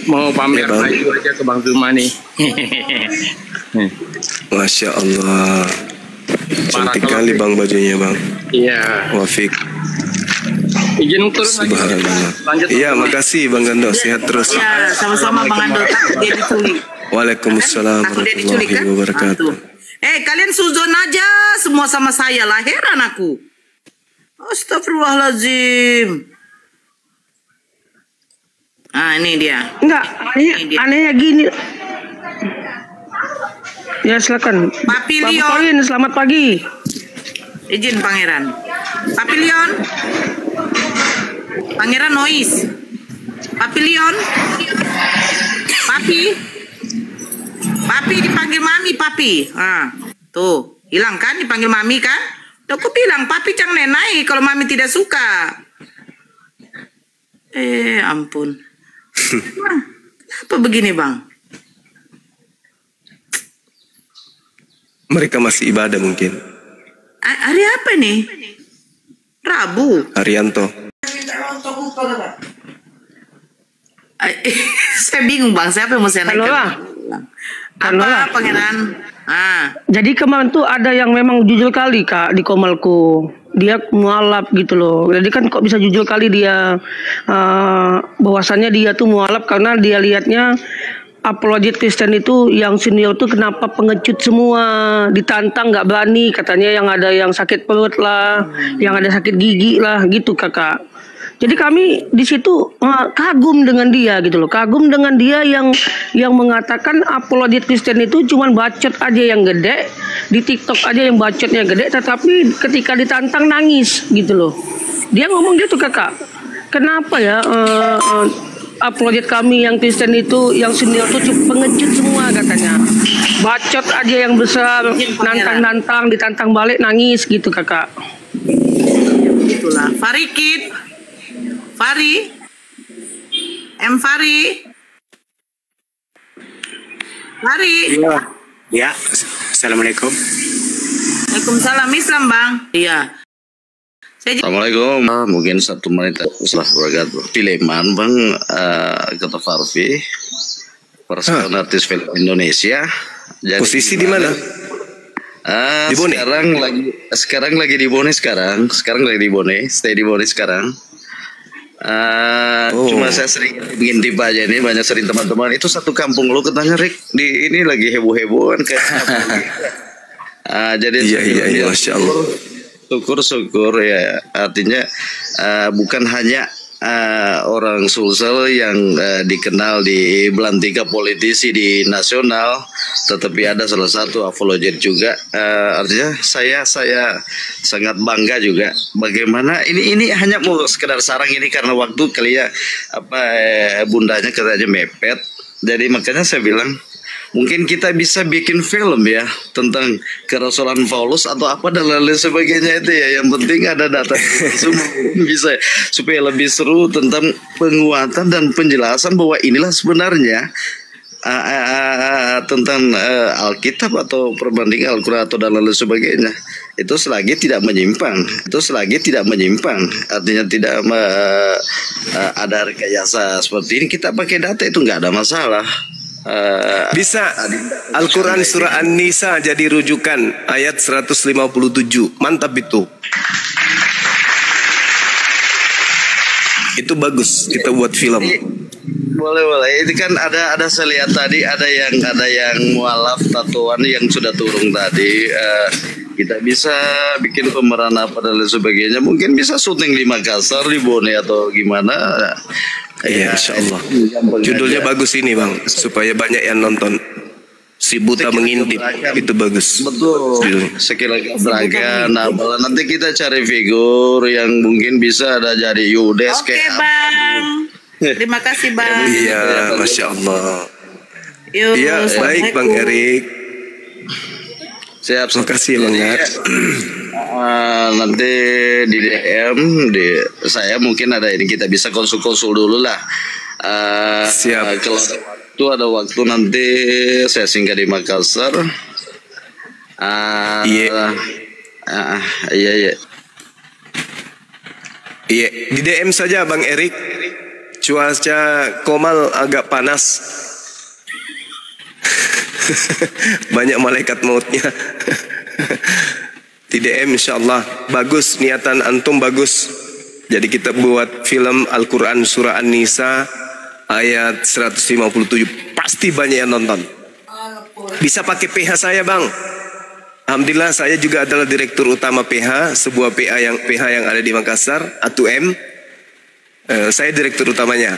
Mau pamer baju aja ke Bang Zuma nih. Masya Allah. Cantik kali bang bajunya bang. Iya. Wafik. Izin turun lagi. Subhanallah. Iya, makasih bang Gando. Sehat terus. Ya, sama-sama bang Gando. Takut dia diculik. Waalaikumsalam warahmatullahi wabarakatuh. Kalian suzon aja semua sama saya lah. Heran aku. Astagfirullahaladzim. Ini dia. Enggak, anehnya gini. Ya silakan. Papilion. Selamat pagi. Izin Pangeran. Papilion. Pangeran noise. Papilion. Papi dipanggil mami papi. Tuh, hilang kan dipanggil mami kan? Tuh aku bilang papi jangan nenai kalau mami tidak suka. Ampun. Kenapa begini bang? Mereka masih ibadah mungkin. Hari apa nih? Rabu. Arianto. Saya bingung bang, siapa yang mau saya naikkan? Apa Pangeran? Jadi kemarin tuh ada yang memang jujur kali kak di komalku. Dia mualaf gitu loh. Jadi kan kok bisa jujur kali dia bahwasannya dia tuh mualaf karena dia lihatnya apologet Kristen itu yang senior tuh kenapa pengecut semua, ditantang nggak berani katanya, yang ada yang sakit perut lah, yang ada sakit gigi lah gitu kakak. Jadi kami di situ kagum dengan dia gitu loh, kagum dengan dia yang mengatakan apologet Kristen itu cuman bacot aja yang gede, di TikTok aja yang bacotnya gede, tetapi ketika ditantang nangis gitu loh. Dia ngomong gitu kakak, kenapa ya apologet kami yang Kristen itu yang senior tuh pengecut semua katanya, bacot aja yang besar, nantang-nantang, ditantang balik nangis gitu kakak. Itulah Farikid. Fari, Fari. Ya. Assalamualaikum. Waalaikumsalam. Islam bang. Iya. Assalamualaikum. Mungkin 1 menit setelah berkat Pileman bang kata Farfi, personal artis film Indonesia. Jadi posisi di mana? Di Bone. Sekarang lagi di Bone sekarang lagi di Bone, stay di Bone sekarang. Cuma saya sering bikin tip aja nih, banyak sering teman-teman itu satu kampung lo katanya Rick di ini lagi heboh-hebohan kayak jadi iya Masya Allah. Syukur ya, artinya bukan hanya orang Sulsel yang dikenal di belantika politisi di nasional, tetapi ada salah satu apologet juga. Artinya saya sangat bangga juga bagaimana ini hanya mau sekedar sarang ini karena waktu kali ya bundanya katanya mepet, jadi makanya saya bilang mungkin kita bisa bikin film ya tentang kerasulan Paulus atau apa dan lain sebagainya itu ya. Yang penting ada data semua bisa supaya lebih seru tentang penguatan dan penjelasan bahwa inilah sebenarnya tentang Alkitab atau perbandingan Al-Quran atau dan lain sebagainya. Itu selagi tidak menyimpang, artinya tidak ada rekayasa seperti ini, kita pakai data itu nggak ada masalah. Bisa Al-Quran surah An-Nisa jadi rujukan ayat 157. Mantap itu. Itu bagus kita buat film. Boleh. Itu kan ada saya lihat tadi ada yang mualaf tatuan yang sudah turun tadi. Kita bisa bikin pemeran apa dan lain sebagainya. Mungkin bisa syuting di Makassar, di Bone atau gimana. Iya, insya Allah. Judulnya bagus ini bang, supaya banyak yang nonton. Si buta mengintip itu bagus. Betul. Sekiranya Braga. Nah, nanti kita cari figur yang mungkin bisa ada jadi Yudes. Oke bang. Terima kasih bang. Iya, masya Allah. Iya, baik bang Erik. Siap. Terima kasih bang Erik. Nanti di DM saya mungkin ada ini, kita bisa konsul dulu lah. Siap. Kalau ada waktu nanti saya singgah di Makassar. Iya. Iya, di DM saja bang Erik. Cuaca Komal agak panas. Banyak malaikat mautnya. Di DM insyaallah. Bagus, niatan antum bagus. Jadi kita buat film Al-Quran surah An-Nisa ayat 157. Pasti banyak yang nonton. Bisa pakai PH saya bang. Alhamdulillah saya juga adalah direktur utama PH, sebuah PH yang ada di Makassar, A2M. Saya direktur utamanya.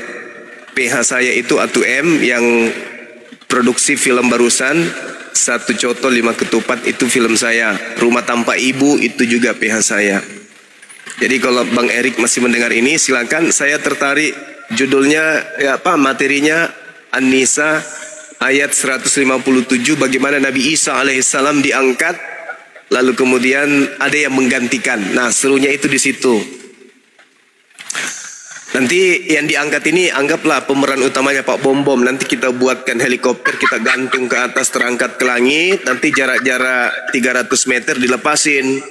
PH saya itu A2M yang produksi film barusan. Satu Coto Lima Ketupat itu film saya. Rumah Tanpa Ibu itu juga PH saya. Jadi kalau Bang Erik masih mendengar ini, silakan. Saya tertarik judulnya materinya An-Nisa ayat 157, bagaimana Nabi Isa alaihissalam diangkat lalu kemudian ada yang menggantikan. Nah, serunya itu di situ. Nanti yang diangkat ini anggaplah pemeran utamanya Pak Bom-Bom. Nanti kita buatkan helikopter, kita gantung ke atas, terangkat ke langit. Nanti jarak-jarak 300 meter dilepasin.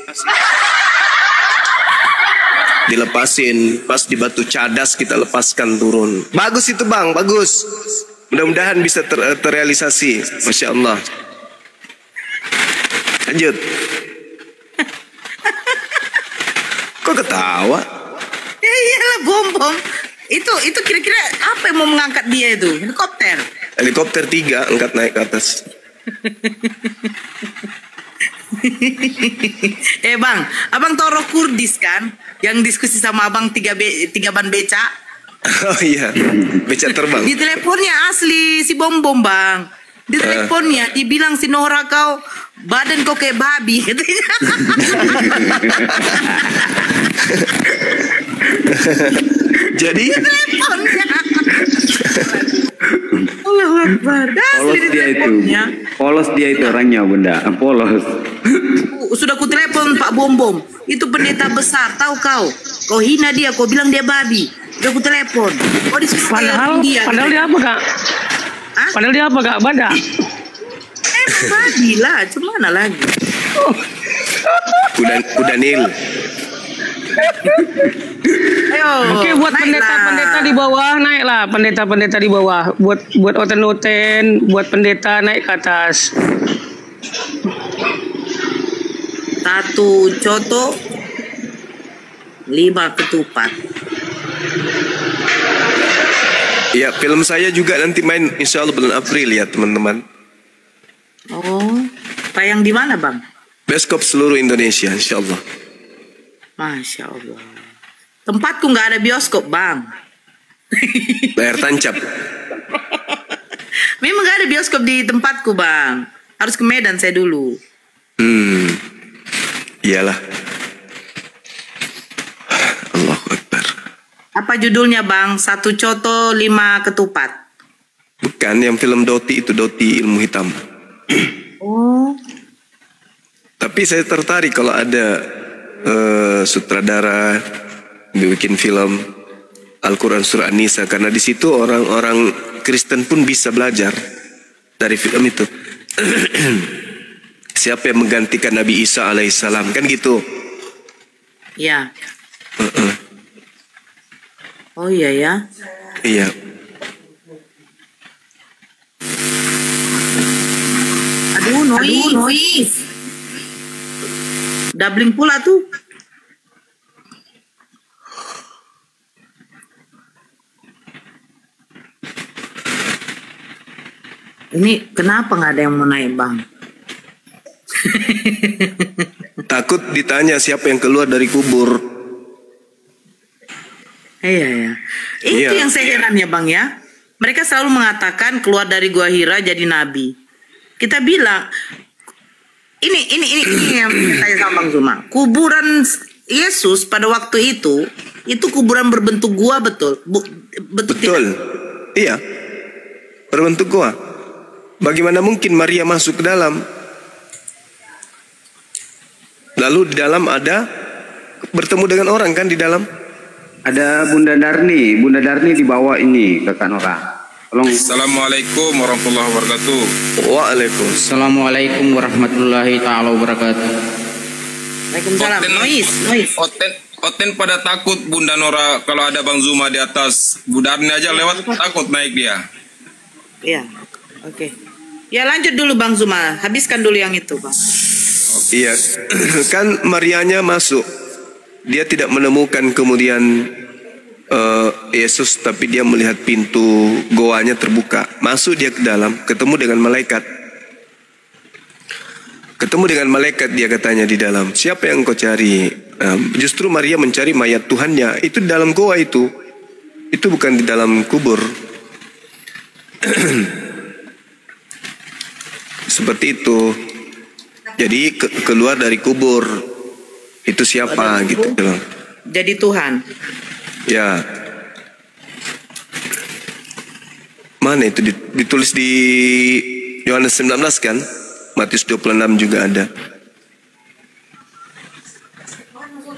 Pas di Batu Cadas kita lepaskan turun. Bagus itu bang, bagus. Mudah-mudahan bisa terrealisasi. Masya Allah. Lanjut. Kok ketawa? Ya iyalah Bom-Bom. Itu kira-kira apa yang mau mengangkat dia itu? Helikopter. Helikopter 3 angkat naik ke atas. Bang, abang tahu Roh Kurdis kan? Yang diskusi sama abang tiga ban beca. Oh iya, beca terbang. Di teleponnya asli si Bom-Bom bang. Di teleponnya dibilang si Nora kau badan kau kayak babi katanya. Jadi di teleponnya. Allahu Akbar. Polos dia itu. Polos dia itu orangnya bunda. Polos. Sudah ku telepon Pak Bom-Bom. Itu pendeta besar, tahu kau? Kau hina dia, kau bilang dia babi. Sudah ku telepon. Kau Padahal dia apa kak? Hah? Padahal dia apa kak? Badak. Babi lah, cemana lagi? Udah nil. Ayo. Oke, buat pendeta-pendeta di bawah naiklah, pendeta-pendeta di bawah. Buat oten-oten, buat pendeta naik ke atas. 1 Coto 5 Ketupat. Ya, film saya juga nanti main insya Allah bulan April ya teman-teman. Oh, tayang di mana bang? Bioskop seluruh Indonesia insya Allah. Masya Allah. Tempatku nggak ada bioskop bang. Layar tancap. Memang nggak ada bioskop di tempatku bang. Harus ke Medan saya dulu. Iyalah. Allahu Akbar. Apa judulnya bang? 1 Coto 5 Ketupat. Bukan, yang film Doti itu, Doti Ilmu Hitam. Oh. Tapi saya tertarik kalau ada sutradara bikin film Al-Quran Surah An-Nisa, karena di situ orang-orang Kristen pun bisa belajar dari film itu. Siapa yang menggantikan Nabi Isa alaihissalam, kan gitu. Ya. Oh iya ya. Iya. Aduh, noise. Doubling pula tuh. Ini kenapa nggak ada yang mau naik, Bang? Takut ditanya siapa yang keluar dari kubur. Iya ya. Itu yang saya heran ya, Bang ya. Mereka selalu mengatakan keluar dari Gua Hira jadi nabi. Kita bilang ini yang saya sama Bang Zuma. Kuburan Yesus pada waktu itu kuburan berbentuk gua, betul? Betul. Tidak? Iya. Berbentuk gua. Bagaimana mungkin Maria masuk ke dalam? Lalu di dalam ada bertemu dengan orang kan di dalam? Ada Bunda Darni dibawa ini ke Kak Nora. Tolong. Assalamualaikum warahmatullahi wabarakatuh. Waalaikumsalam. Assalamualaikum warahmatullahi taala wabarakatuh. Waalaikumsalam. Noise. Oten pada takut Bunda Nora kalau ada Bang Zuma di atas. Bu Darni aja lewat takut naik dia. Iya. Oke. Ya lanjut dulu Bang Zuma. Habiskan dulu yang itu, Bang. Iya. Kan Marianya masuk. Dia tidak menemukan kemudian Yesus, tapi dia melihat pintu goanya terbuka. Masuk dia ke dalam, ketemu dengan malaikat. Ketemu dengan malaikat, dia katanya di dalam, siapa yang kau cari? Justru Maria mencari mayat Tuhannya. Itu di dalam goa itu bukan di dalam kubur. Seperti itu. Jadi keluar dari kubur itu siapa gitu loh. Jadi Tuhan. Ya. Mana itu ditulis di Yohanes 19 kan? Matius 26 juga ada.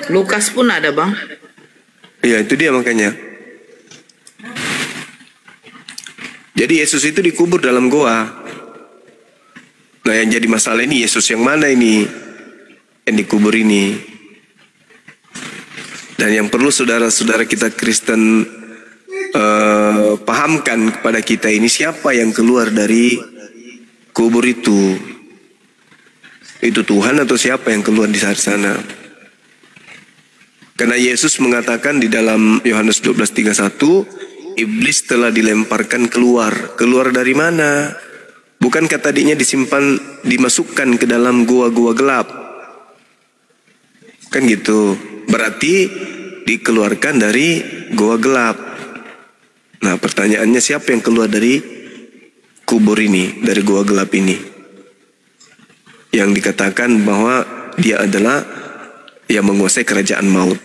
Lukas pun ada, Bang. Iya, itu dia makanya. Jadi Yesus itu dikubur dalam goa. Nah, yang jadi masalah ini Yesus yang mana ini? Yang dikubur ini. Dan yang perlu saudara-saudara kita Kristen pahamkan kepada kita ini, siapa yang keluar dari kubur itu? Itu Tuhan atau siapa yang keluar di sana? Karena Yesus mengatakan di dalam Yohanes 12:31, iblis telah dilemparkan keluar. Keluar dari mana? Bukankah tadinya dimasukkan ke dalam gua-gua gelap? Kan gitu. Berarti dikeluarkan dari gua gelap. Nah, pertanyaannya siapa yang keluar dari kubur ini, dari gua gelap ini? Yang dikatakan bahwa dia adalah yang menguasai kerajaan maut.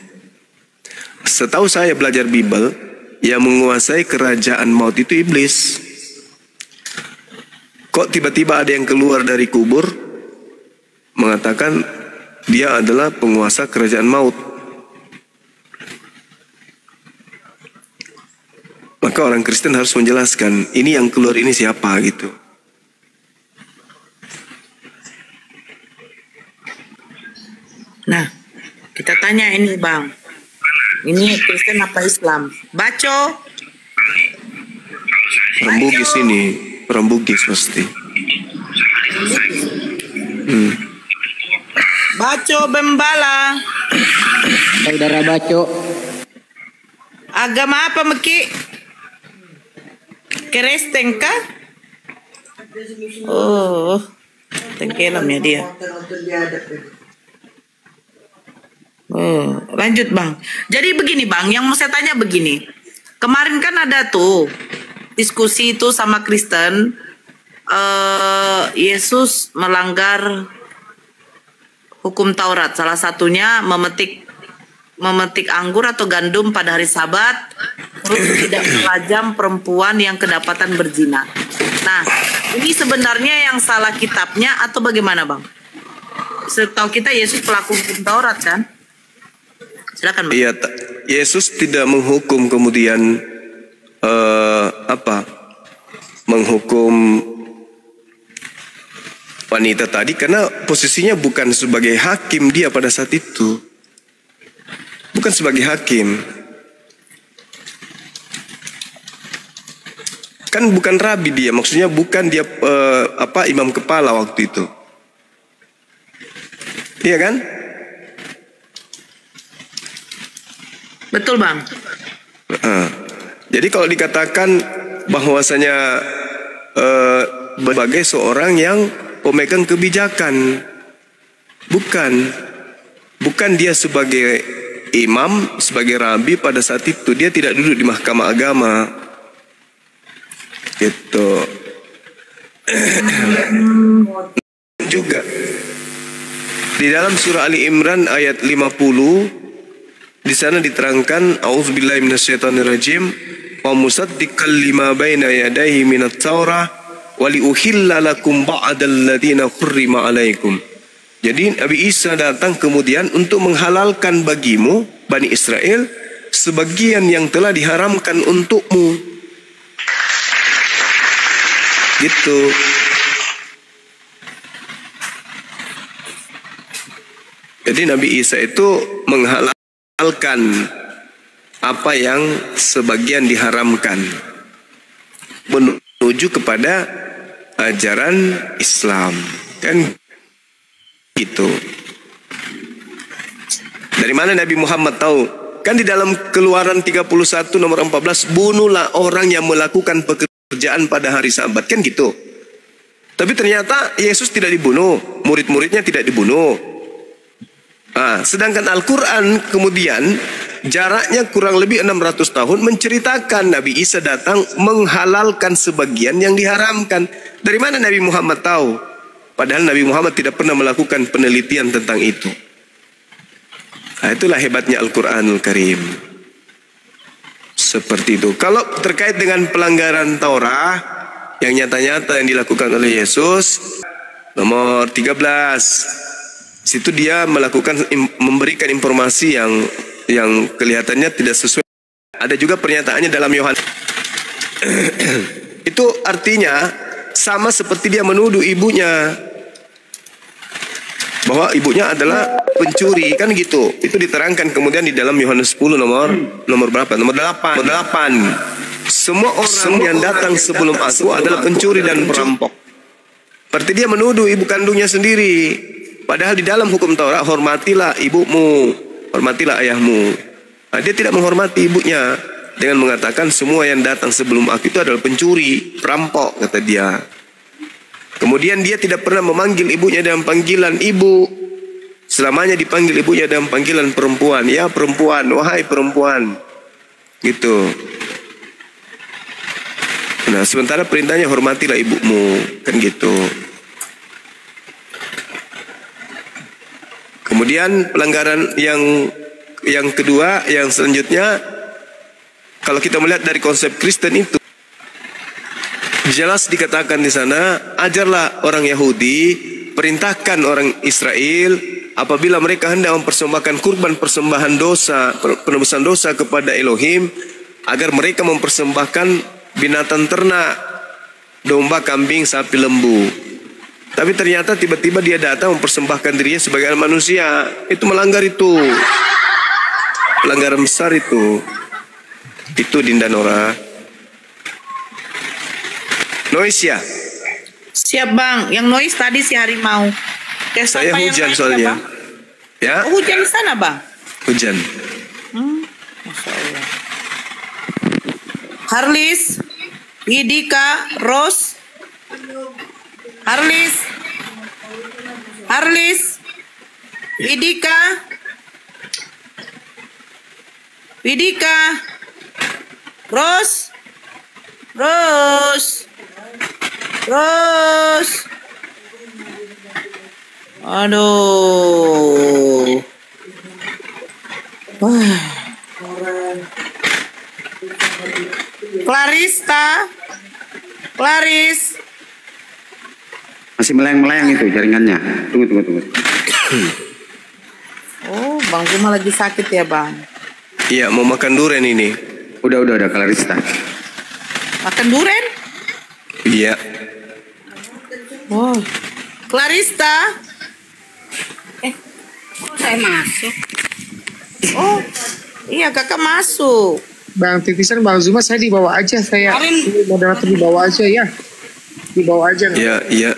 Setahu saya belajar Bible, yang menguasai kerajaan maut itu iblis. Kok tiba-tiba ada yang keluar dari kubur mengatakan dia adalah penguasa kerajaan maut? Maka orang Kristen harus menjelaskan, ini yang keluar ini siapa gitu. Nah, kita tanya ini Bang. Ini Kristen apa Islam? Baco. Orang Bugis ini. Orang Bugis pasti. Baco Bembala. Saudara Baco. Agama apa Meki? Kristen kah? Oh, tenggelam ya dia. Oh, lanjut Bang. Jadi begini Bang, yang mau saya tanya begini. Kemarin kan ada tuh diskusi itu sama Kristen, Yesus melanggar hukum Taurat. Salah satunya memetik anggur atau gandum pada hari Sabat, terus tidak melajam perempuan yang kedapatan berzina. Nah, ini sebenarnya yang salah kitabnya atau bagaimana, Bang? Setahu kita Yesus pelaku hukum Taurat kan? Silakan, Bang. Iya, Yesus tidak menghukum kemudian menghukum wanita tadi karena posisinya bukan sebagai hakim dia pada saat itu. Bukan sebagai hakim. Kan bukan rabi dia, maksudnya bukan dia imam kepala waktu itu. Iya kan? Betul, Bang. Jadi kalau dikatakan bahwasanya sebagai seorang yang pemegang kebijakan, bukan dia sebagai imam, sebagai rabi pada saat itu, dia tidak duduk di mahkamah agama. Gitu. Juga di dalam surah Ali Imran ayat 50 di sana diterangkan auzubillahi minasyaitonirrajim wa musaddiqal lima baina yadayhi minat taurah wa liuhilla lakum ba'dal ladzina hurrima alaikum. Jadi Nabi Isa datang kemudian untuk menghalalkan bagimu Bani Israel sebagian yang telah diharamkan untukmu. Gitu. Jadi Nabi Isa itu menghalalkan apa yang sebagian diharamkan menuju kepada ajaran Islam. Kan gitu. Dari mana Nabi Muhammad tahu? Kan di dalam Keluaran 31 nomor 14, bunuhlah orang yang melakukan pekerjaan pada hari Sabat, kan gitu. Tapi ternyata Yesus tidak dibunuh, murid-muridnya tidak dibunuh. Sedangkan Al-Quran kemudian jaraknya kurang lebih 600 tahun menceritakan Nabi Isa datang menghalalkan sebagian yang diharamkan. Dari mana Nabi Muhammad tahu? Padahal Nabi Muhammad tidak pernah melakukan penelitian tentang itu. Itulah hebatnya Al-Quranul Karim. Seperti itu. Kalau terkait dengan pelanggaran Taurat yang nyata-nyata yang dilakukan oleh Yesus, nomor 13, situ dia memberikan informasi yang kelihatannya tidak sesuai. Ada juga pernyataannya dalam Yohanes. Itu artinya sama seperti dia menuduh ibunya bahwa ibunya adalah pencuri, kan gitu. Itu diterangkan kemudian di dalam Yohanes 10 nomor berapa? Nomor 8. Semua orang yang datang sebelum aku adalah pencuri dan perampok. Berarti dia menuduh ibu kandungnya sendiri. Padahal di dalam hukum Taurat, hormatilah ibumu, hormatilah ayahmu. Dia tidak menghormati ibunya dengan mengatakan semua yang datang sebelum aku itu adalah pencuri, perampok, kata dia. Kemudian dia tidak pernah memanggil ibunya dalam panggilan ibu. Selamanya dipanggil ibunya dalam panggilan perempuan. Ya perempuan, wahai perempuan. Gitu. Nah, sementara perintahnya hormatilah ibumu, kan gitu. Kemudian pelanggaran yang kedua, yang selanjutnya, kalau kita melihat dari konsep Kristen itu, jelas dikatakan di sana, ajarlah orang Yahudi, perintahkan orang Israel apabila mereka hendak mempersembahkan kurban persembahan dosa, penebusan dosa kepada Elohim, agar mereka mempersembahkan binatang ternak, domba, kambing, sapi, lembu. Tapi ternyata tiba-tiba dia datang mempersembahkan dirinya sebagai manusia. Itu melanggar itu. Pelanggaran besar itu. Itu Dinda Nora. Noise ya? Siap, Bang. Yang noise tadi si harimau. Saya hujan soalnya. Ya? Oh, hujan di sana, Bang? Hujan. Masya Allah. Harlis, Idika, Ros, Harlis, Idika, Ros, aduh. Klaris. Masih melayang-melayang itu jaringannya. Tunggu. Oh, Bang Zuma lagi sakit ya, Bang? Iya, mau makan durian ini. Udah Clarista. Makan durian? Iya. Oh, Clarista. Kok saya masuk? Oh, iya kakak masuk. Bang Titisan, Bang Zuma saya dibawa aja, saya moderator dibawa aja ya. Dibawa aja. Iya.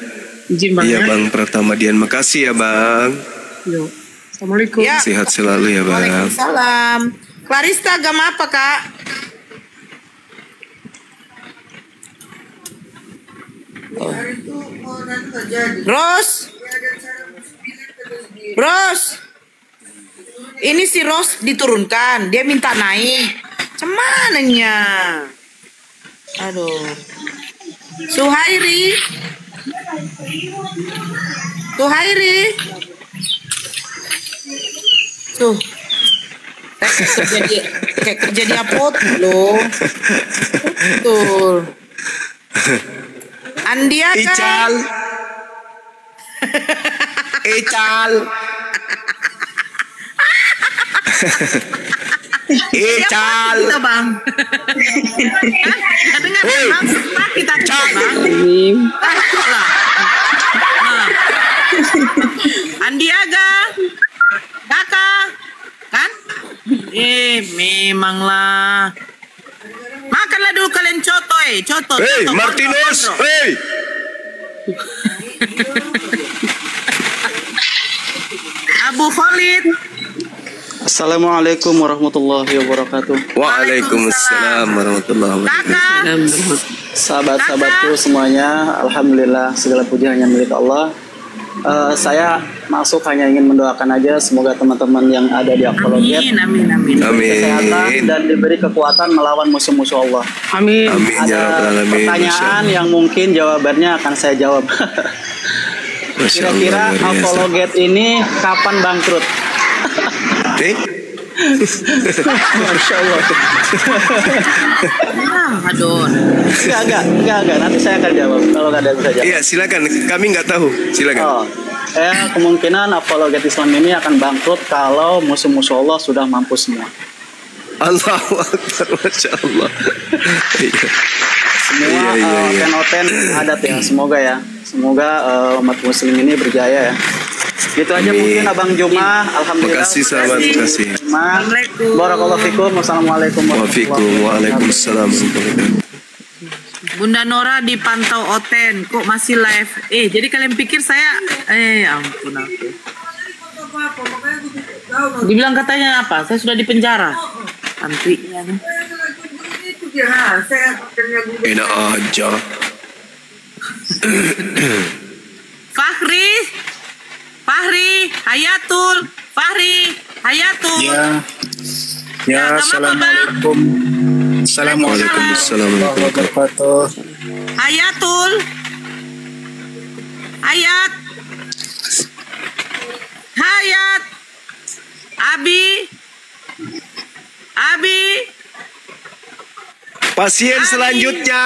Izin Bang Iya ya. Bang Pratama Dian, makasih ya Bang. Yo. Assalamualaikum. Ya. Sehat selalu ya Bang. Waalaikumsalam. Clarista agama apa kak? Ros, ini si Ros diturunkan, dia minta naik. Cemananya. Aduh. Suhairi. Tuh. Kayak kerja di Apot loh. Betul. Andia kan? Ical. Kita Bang. Dengar Bang, kita Bang. Andiaga, kakak, kan? Memanglah. Makanlah dulu kalian coto. Hei, Martinez, hei. Abu Khalid. Assalamualaikum warahmatullahi wabarakatuh. Waalaikumsalam warahmatullahi wabarakatuh. Sahabat-sahabatku semuanya, alhamdulillah segala puji hanya milik Allah. Saya masuk hanya ingin mendoakan aja semoga teman-teman yang ada di Apologet diberi kesehatan dan diberi kekuatan melawan musuh-musuh Allah. Amin. Ada pertanyaan yang mungkin jawabannya akan saya jawab. Kira-kira Apologet ini kapan bangkrut? Masya Allah. Aduh. Enggak. Nanti saya akan jawab kalau nggak ada yang bisa jawab. Iya, silakan. Kami nggak tahu. Silakan. Kemungkinan Apologet Islam ini akan bangkrut kalau musuh-musuh Allah sudah mampus semua. Allahu Akbar, Masya Allah. Semua oten-oten adat ya. Semoga umat Muslim ini berjaya ya. Gitu aja mungkin Abang Juma. Alhamdulillah. Makasih sahabat, makasih. Barakallahu fikum. Wassalamualaikum Waalaikumsalam. Bunda Nora dipantau Oten, kok masih live? Jadi kalian pikir saya ampun aku. Dibilang katanya apa? Saya sudah di penjara. Santrinya. Enak aja. Fahri, Hayatul. Ya, assalamualaikum. Assalamualaikum warahmatullahi wabarakatuh. Hayatul. Hayat. Abi. Pasien selanjutnya.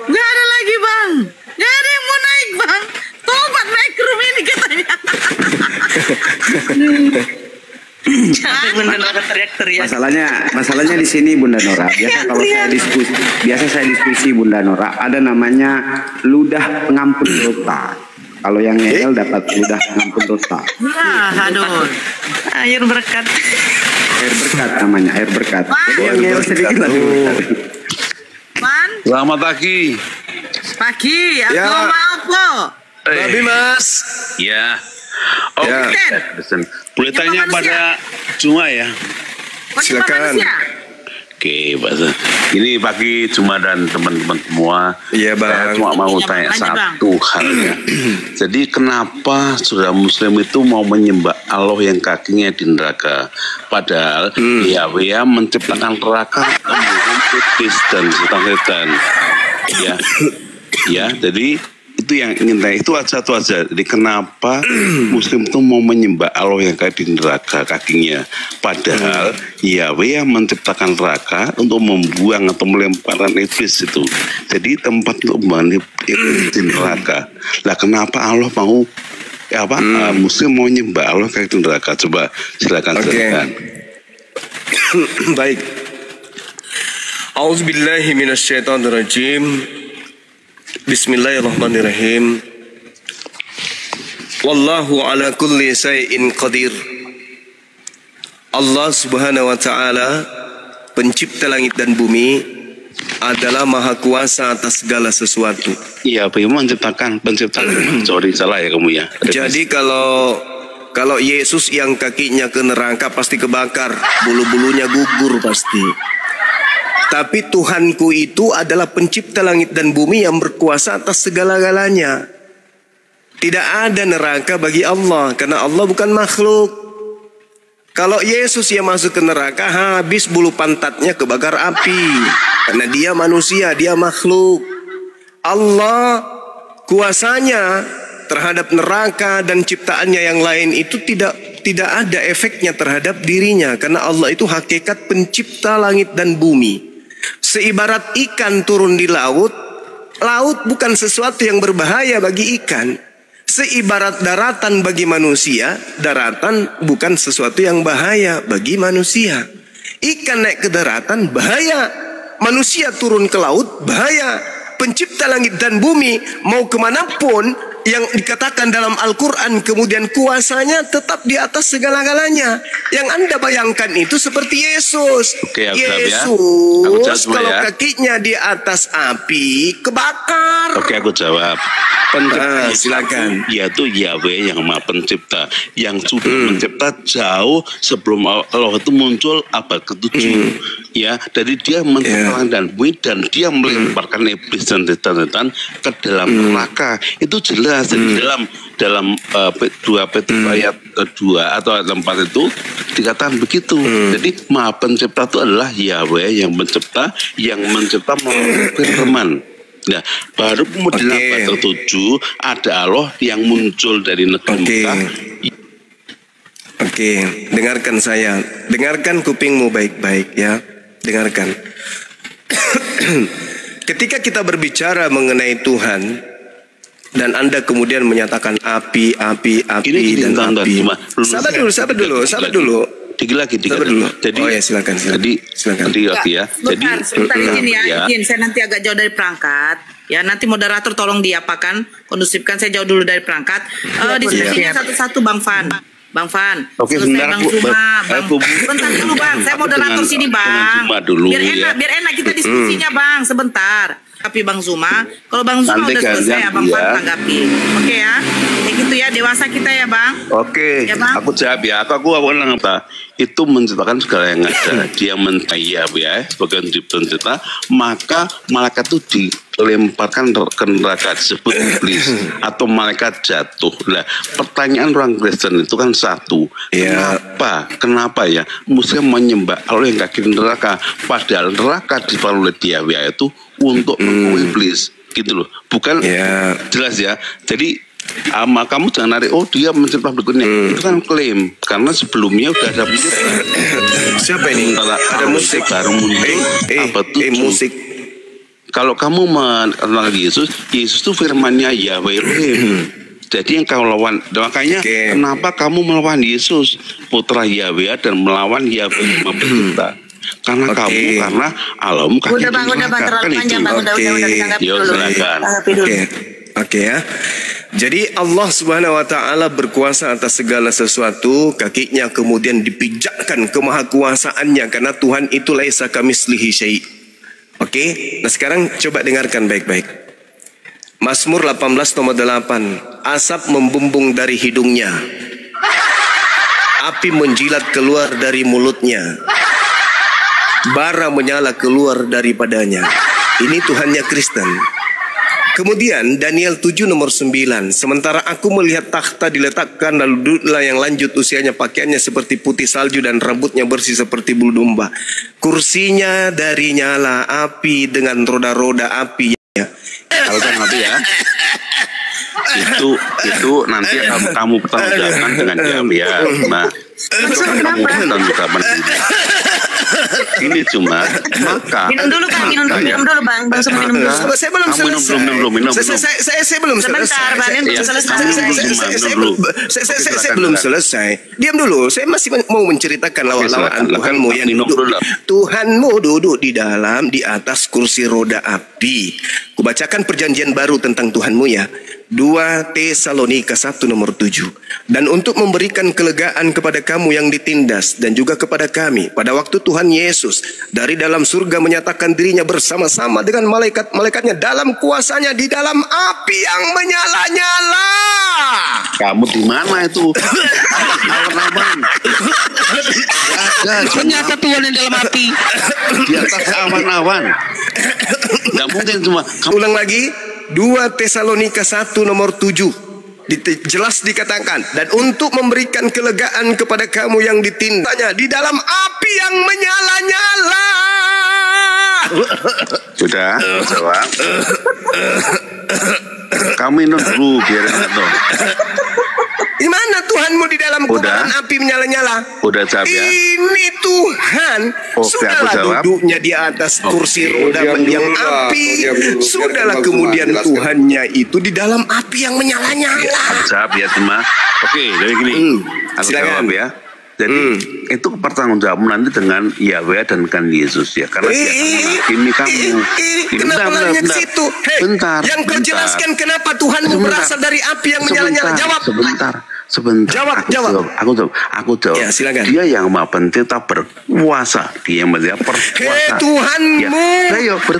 Gak ada lagi Bang. Gak ada yang mau naik Bang. Tobat naik ke rumah ini katanya. Bunda Nora teriak-teriak. Masalahnya di sini Bunda Nora. Biasa saya diskusi Bunda Nora. Ada namanya ludah pengampun dosa. Kalau yang ngeyel dapat ludah pengampun dosa. Aduh. Air berkat. Air berkat namanya, air berkat. Jadi yang ngeyel sedikit lah dulu. Selamat pagi. Aku mau po. Babi Mas. Ya. Boleh tanya pada Cuma ya? Silakan. Oke, Pak. Ini pagi Cuma dan teman-teman semua. Iya, Bang. Saya cuma mau tanya satu hal ya. Jadi kenapa saudara Muslim itu mau menyembah Allah yang kakinya di neraka? Padahal Yahweh menciptakan neraka iblis dan setan-setan. Ya, jadi Itu yang ingin tanya, itu satu aja. Jadi kenapa Muslim itu mau menyembah Allah yang kayak di neraka kakinya, padahal Yahweh yang menciptakan neraka untuk membuang atau melemparkan iblis itu. Jadi tempat untuk membuang iblis di neraka. Lah kenapa Allah mau Muslim mau menyembah Allah kayak di neraka? Coba silakan. Baik. A'udzubillahi minasyaitonirrajim. Bismillahirrahmanirrahim. Wallahu ala kulli syai'in qadir. Allah Subhanahu wa taala, pencipta langit dan bumi, adalah maha kuasa atas segala sesuatu. Iya, bagaimana menciptakan sorry salah ya kamu ya. Jadi kalau Yesus yang kakinya ke neraka pasti kebakar, bulu-bulunya gugur pasti. Tapi Tuhanku itu adalah pencipta langit dan bumi yang berkuasa atas segala-galanya. Tidak ada neraka bagi Allah, karena Allah bukan makhluk. Kalau Yesus yang masuk ke neraka, habis bulu pantatnya kebakar api. Karena dia manusia, dia makhluk. Allah kuasanya terhadap neraka dan ciptaannya yang lain itu tidak ada efeknya terhadap dirinya. Karena Allah itu hakikat pencipta langit dan bumi. Seibarat ikan turun di laut, laut bukan sesuatu yang berbahaya bagi ikan. Seibarat daratan bagi manusia, daratan bukan sesuatu yang bahaya bagi manusia. Ikan naik ke daratan bahaya, manusia turun ke laut bahaya. Pencipta langit dan bumi mau kemanapun yang dikatakan dalam Al-Quran, kemudian kuasanya tetap di atas segala-galanya. Yang Anda bayangkan itu seperti Yesus. Yesus kalau kakinya di atas api kebakar. Oke, aku jawab. Pencipta silakan. Yaitu Yahweh yang maha pencipta, yang sudah mencipta jauh sebelum Allah itu muncul abad ke-7. Ya, jadi dia menciptakan dan bumi, dan dia melemparkan iblis dan setan-setan ke dalam neraka. Itu jelas dalam 2 Petrus ayat 2 atau ayat 4 itu dikatakan begitu. Jadi maha pencipta itu adalah Yahweh yang mencipta melalui firman. Nah, baru kemudian abad ke-7 ada Allah yang muncul dari negeri Mekah. Dengarkan saya, dengarkan kupingmu baik-baik ya, dengarkan. Ketika kita berbicara mengenai Tuhan dan Anda kemudian menyatakan api dan api. Sabar dulu. Lagi. Jadi, silakan. Lagi ya. Sebentar izin ya. Saya nanti agak jauh dari perangkat. Ya, nanti moderator tolong diapakan, kondusifkan, saya jauh dulu dari perangkat. Diskusinya satu-satu Bang Fan. Oke, sebentar Bang Zuma. Sebentar dulu Bang, saya moderator sini Bang. Biar enak kita diskusinya Bang, sebentar. Tapi Bang Zuma, kalau Bang Zuma udah selesai ya Bang Fan tanggapi. Oke ya, kayak gitu ya, dewasa kita ya Bang. Oke, ya, Bang? Aku jawab ya. Aku apa? Itu menciptakan segala yang ada. Dia mencipta ya sebagai pencipta, maka malaikat itu dilemparkan ke neraka, disebut iblis atau malaikat jatuh. Nah, pertanyaan orang Kristen itu kan satu, kenapa ya Muslim menyembah Allah yang kaki neraka, padahal neraka diciptakan oleh Yahweh itu untuk iblis, gitu loh. Bukan jelas ya. Jadi kamu jangan narik, dia menciptakan berikutnya. Itu kan klaim, karena sebelumnya udah ada musik. Siapa ini? Ada musik baru muncul. Musik. Kalau kamu mengenal Yesus itu firmannya Yahweh Elohim. Jadi yang kamu lawan, makanya kenapa kamu melawan Yesus, putra Yahweh, dan melawan Yahweh yang pencipta? Karena karena alam kaki udah bang terlalu panjang bang, udah ditanggapi dulu. Oke ya. Jadi Allah Subhanahu wa taala berkuasa atas segala sesuatu, kakinya kemudian dipijakkan kemahakuasaannya, karena Tuhan itu laisa kamitslihi syai'. Oke, nah sekarang coba dengarkan baik-baik. Mazmur 18 nomor 8. Asap membumbung dari hidungnya, api menjilat keluar dari mulutnya, bara menyala keluar daripadanya. Ini Tuhannya Kristen. Kemudian Daniel 7 nomor 9. Sementara aku melihat takhta diletakkan, lalu duduklah yang lanjut, usianya pakaiannya seperti putih salju dan rambutnya bersih seperti bulu domba. Kursinya dari nyala api dengan roda-roda api. Kalau kan api ya. itu nanti kamu pertanggungjawabkan dengan diam ya. Nah, itu kamu pertanggungjawabkan. Ini cuma maka minum dulu Kak, minum dulu Bang Suma minum dulu. Saya belum selesai. Saya belum selesai. Saya belum selesai. Diam dulu. Saya masih mau menceritakan lawak-lawakan Tuhanmu yang Tuhanmu duduk di atas kursi roda api. Kubacakan perjanjian baru tentang Tuhanmu ya. 2 Tesalonika 1 nomor 7. Dan untuk memberikan kelegaan kepada kamu yang ditindas dan juga kepada kami pada waktu Tuhan Yesus dari dalam surga menyatakan dirinya bersama-sama dengan malaikat-malaikatnya dalam kuasanya di dalam api yang menyala-nyala. Kamu di mana itu? Awan-awan. Ternyata Tuhan yang dalam api. Di atas awan-awan. Gak mungkin cuma. Ulang lagi. 2 Tesalonika 1 nomor 7 jelas dikatakan, dan untuk memberikan kelegaan kepada kamu yang ditindaknya di dalam api yang menyala-nyala. Sudah jawab. Kamu minum dulu biar enak dong. Di mana Tuhanmu di dalam kobaran api menyala-nyala? Udah jawab ya. Ini Tuhan sudahlah duduknya di atas kursi roda yang api. Sudahlah kemudian Tuhannya itu di dalam api yang menyala-nyala. Jawab ya teman. Oke, jadi gini. Aku jawab ya. Jadi itu pertanggungjawaban nanti dengan Yahweh dan dengan Yesus ya, karena dia akan menghakimi kamu. Kenapa nanya ke situ? Bentar. Yang kau jelaskan kenapa Tuhanmu berasal dari api yang menyala-nyala? Jawab. Sebentar. Aku jawab. Ya, silakan. Dia yang Maha Pencipta berkuasa. Dia yang berkuasa.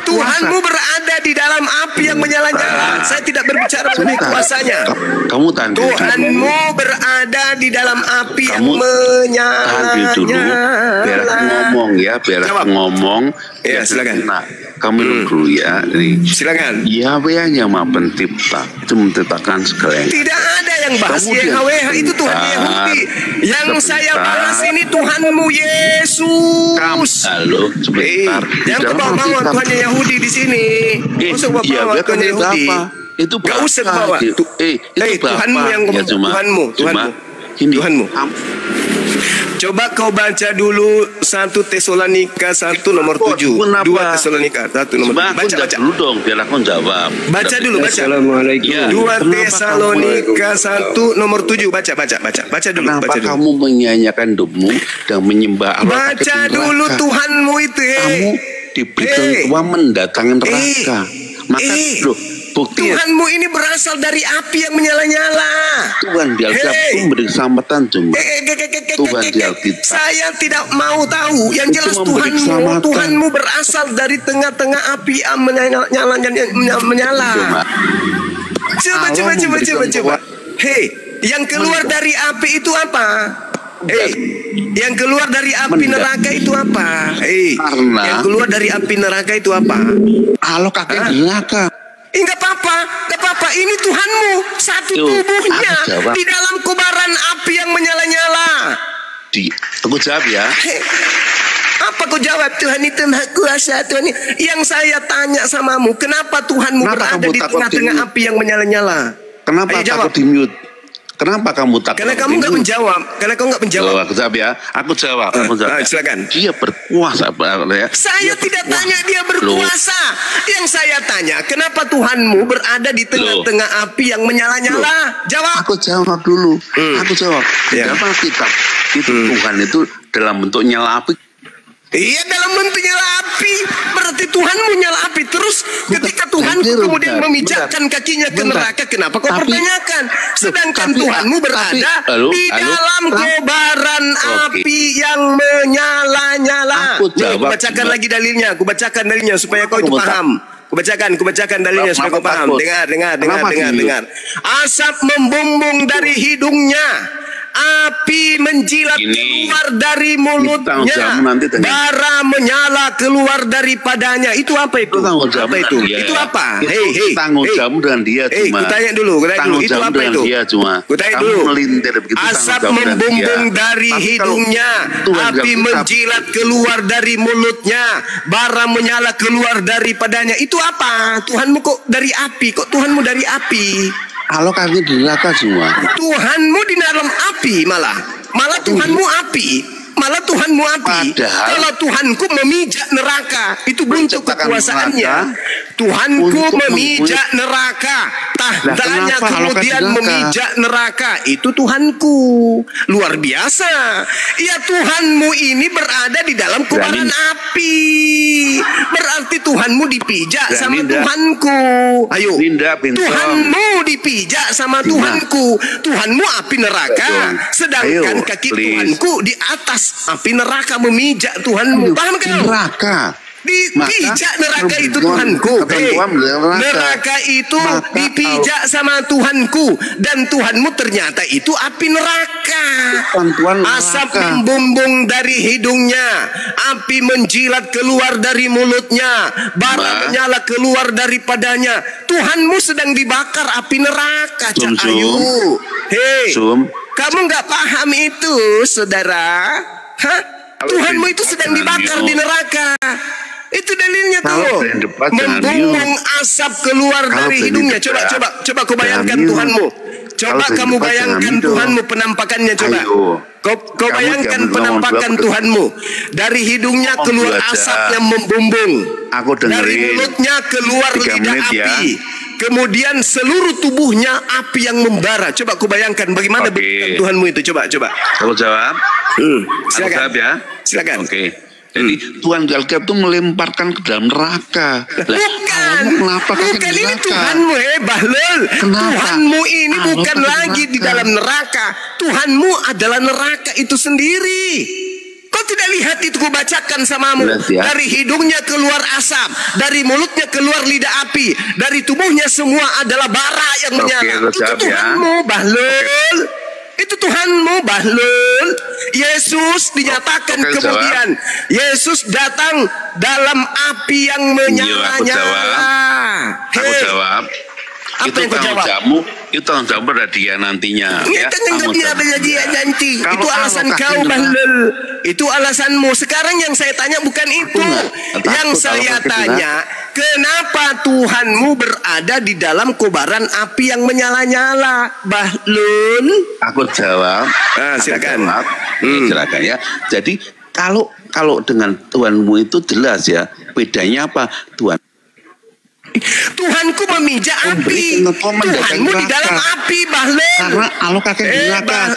Tuhanmu berada di dalam api yang menyala-nyala. Saya tidak berbicara mengenai kuasanya. Kamu tahan dulu. Tuhanmu berada di dalam api yang menyala-nyala. Biar aku ngomong ya, Ya, silakan. Nah, kamu dulu ya. Jadi, silakan. Yahweh yang Maha Pencipta itu menciptakan segala yang. Tidak ada yang bahas Yahweh, itu Tuhan Yahudi. Yang saya bahas ini Tuhanmu Yesus. Halo, sebentar. Yang bawa Tuhannya Yahudi di sini. Masuk bawa Tuhannya Yahudi. Itu gak usah bawa. Tuhanmu yang Tuhanmu. Coba kau baca dulu 1 Tesalonika 1 nomor 7. 2 Tesalonika 1 nomor 7. Baca dulu dong, biar aku jawab. Baca dulu, baca. Assalamualaikum. 2 Tesalonika 1 nomor 7. Baca dulu. Kenapa kamu menyanyiakan hidupmu dan menyembah Allah? Baca dulu Tuhanmu itu. Kamu diberikan Tuhan mendatangkan neraka. Maka Tuhanmu ini berasal dari api yang menyala-nyala. Tuhan di Alkitab itu memberi keselamatan cuma. Tuhan di Alkitab. Saya tidak mau tahu. Yang jelas Tuhanmu berasal dari tengah-tengah api yang menyala. Coba. Hei, yang keluar dari api itu apa? Yang keluar dari api neraka itu apa? Yang keluar dari api neraka itu apa? Halo kakek neraka. Enggak apa-apa. Ini Tuhanmu, satu tubuhnya di dalam kobaran api yang menyala-nyala. Aku jawab ya. Apa kau jawab? Tuhan itu Maha Kuasa. Tuhan ini. Yang saya tanya samamu, kenapa Tuhanmu berada di tengah-tengah api yang menyala-nyala? Kenapa takut di-mute? Kenapa kamu takut? Karena kamu nggak menjawab. Aku jawab ya. Aku jawab. Silakan. Dia berkuasa, ya. Saya tidak tanya dia berkuasa. Yang saya tanya, kenapa Tuhanmu berada di tengah-tengah api yang menyala-nyala? Jawab. Aku jawab dulu. Aku jawab. Kenapa kita itu Tuhan itu dalam bentuk nyala api? Iya, dalam bentuk nyala api. Berarti Tuhanmu nyala api. Terus ketika Tuhan kemudian memijakkan kakinya ke neraka, kenapa kau pertanyakan? Sedangkan Tuhanmu berada di dalam kobaran api yang menyala-nyala. Aku bacakan lagi dalilnya. Aku bacakan dalilnya supaya kau itu paham. Kubacakan dalilnya supaya kau paham. Dengar. Asap membumbung dari hidungnya. Api menjilat keluar dari mulutnya, bara menyala keluar daripadanya. Itu apa itu? Itu apa? Hei, tanggung jawab dengan dia cuma. Kutanya dulu. Itu apa itu? Kutanya dulu. Asap membumbung dari hidungnya, api menjilat keluar dari mulutnya, bara menyala keluar daripadanya. Itu apa? Tuhanmu kok dari api? Kok Tuhanmu dari api? alokasinya di neraka semua. Tuhanmu di dalam api malah Tuhanmu api. Malah Tuhanmu api. Padahal, kalau Tuhanku memijak neraka, itu bentuk kekuasaannya. Tuhanku memijak neraka, tahtanya kemudian memijak neraka. Itu Tuhanku. Luar biasa. Ya, Tuhanmu ini berada di dalam kobaran api. Berarti Tuhanmu dipijak sama Tuhanku. Ayo, Tuhanmu dipijak sama Tuhanku. Tuhanmu api neraka, sedangkan kaki Tuhanku di atas api neraka memijak Tuhanmu. Paham kan? Neraka. Dipijak neraka itu Tuhanku. Neraka itu dipijak sama Tuhanku, dan Tuhanmu ternyata itu api neraka. Asap membumbung dari hidungnya, api menjilat keluar dari mulutnya, bara menyala keluar daripadanya. Tuhanmu sedang dibakar api neraka. Cak Ayu, hei, kamu nggak paham itu, saudara? Hah? Tuhanmu itu sedang dibakar di neraka. Itu dalilnya tuh. Membumbung asap keluar dari hidungnya. Coba kau bayangkan Tuhanmu. Coba kamu bayangkan Tuhanmu penampakannya. Coba. Kau bayangkan penampakan Tuhanmu. Dari hidungnya keluar asap yang membumbung. Dari mulutnya keluar lidah api. Kemudian seluruh tubuhnya api yang membara. Coba kau bayangkan bagaimana bentukan Tuhanmu itu. Coba. Aku jawab. Silakan. Aku jawab ya. Silakan. Oke. Jadi Tuhan Alkitab itu melemparkan ke dalam neraka. Bukan ini Tuhanmu, Bahlul. Tuhanmu ini bukan lagi di dalam neraka. Tuhanmu adalah neraka itu sendiri. Kau tidak lihat itu ku bacakan samamu. Dari hidungnya keluar asap, dari mulutnya keluar lidah api, dari tubuhnya semua adalah bara yang menyala. Itu Tuhanmu, Bahlul. Itu Tuhanmu, Bahlul. Yesus dinyatakan kemudian. Yesus datang dalam api yang menyala-nyala. Aku jawab. Itu tanggung jawabmu. Itu tanggung jawab pada dia nantinya. Ya, tanggung jawab pada dia nanti. Itu alasan kau, Bahlul. Itu alasanmu. Sekarang yang saya tanya bukan itu. Yang saya tanya, kenapa Tuhanmu berada di dalam kobaran api yang menyala-nyala, Bahlul? Aku jawab. Silakan. Silakan ya. Jadi kalau dengan Tuhanmu itu jelas ya. Bedanya apa? Tuhanku memijak api. Tuhanmu di dalam api, Bahlul. Karena alokasi neraka,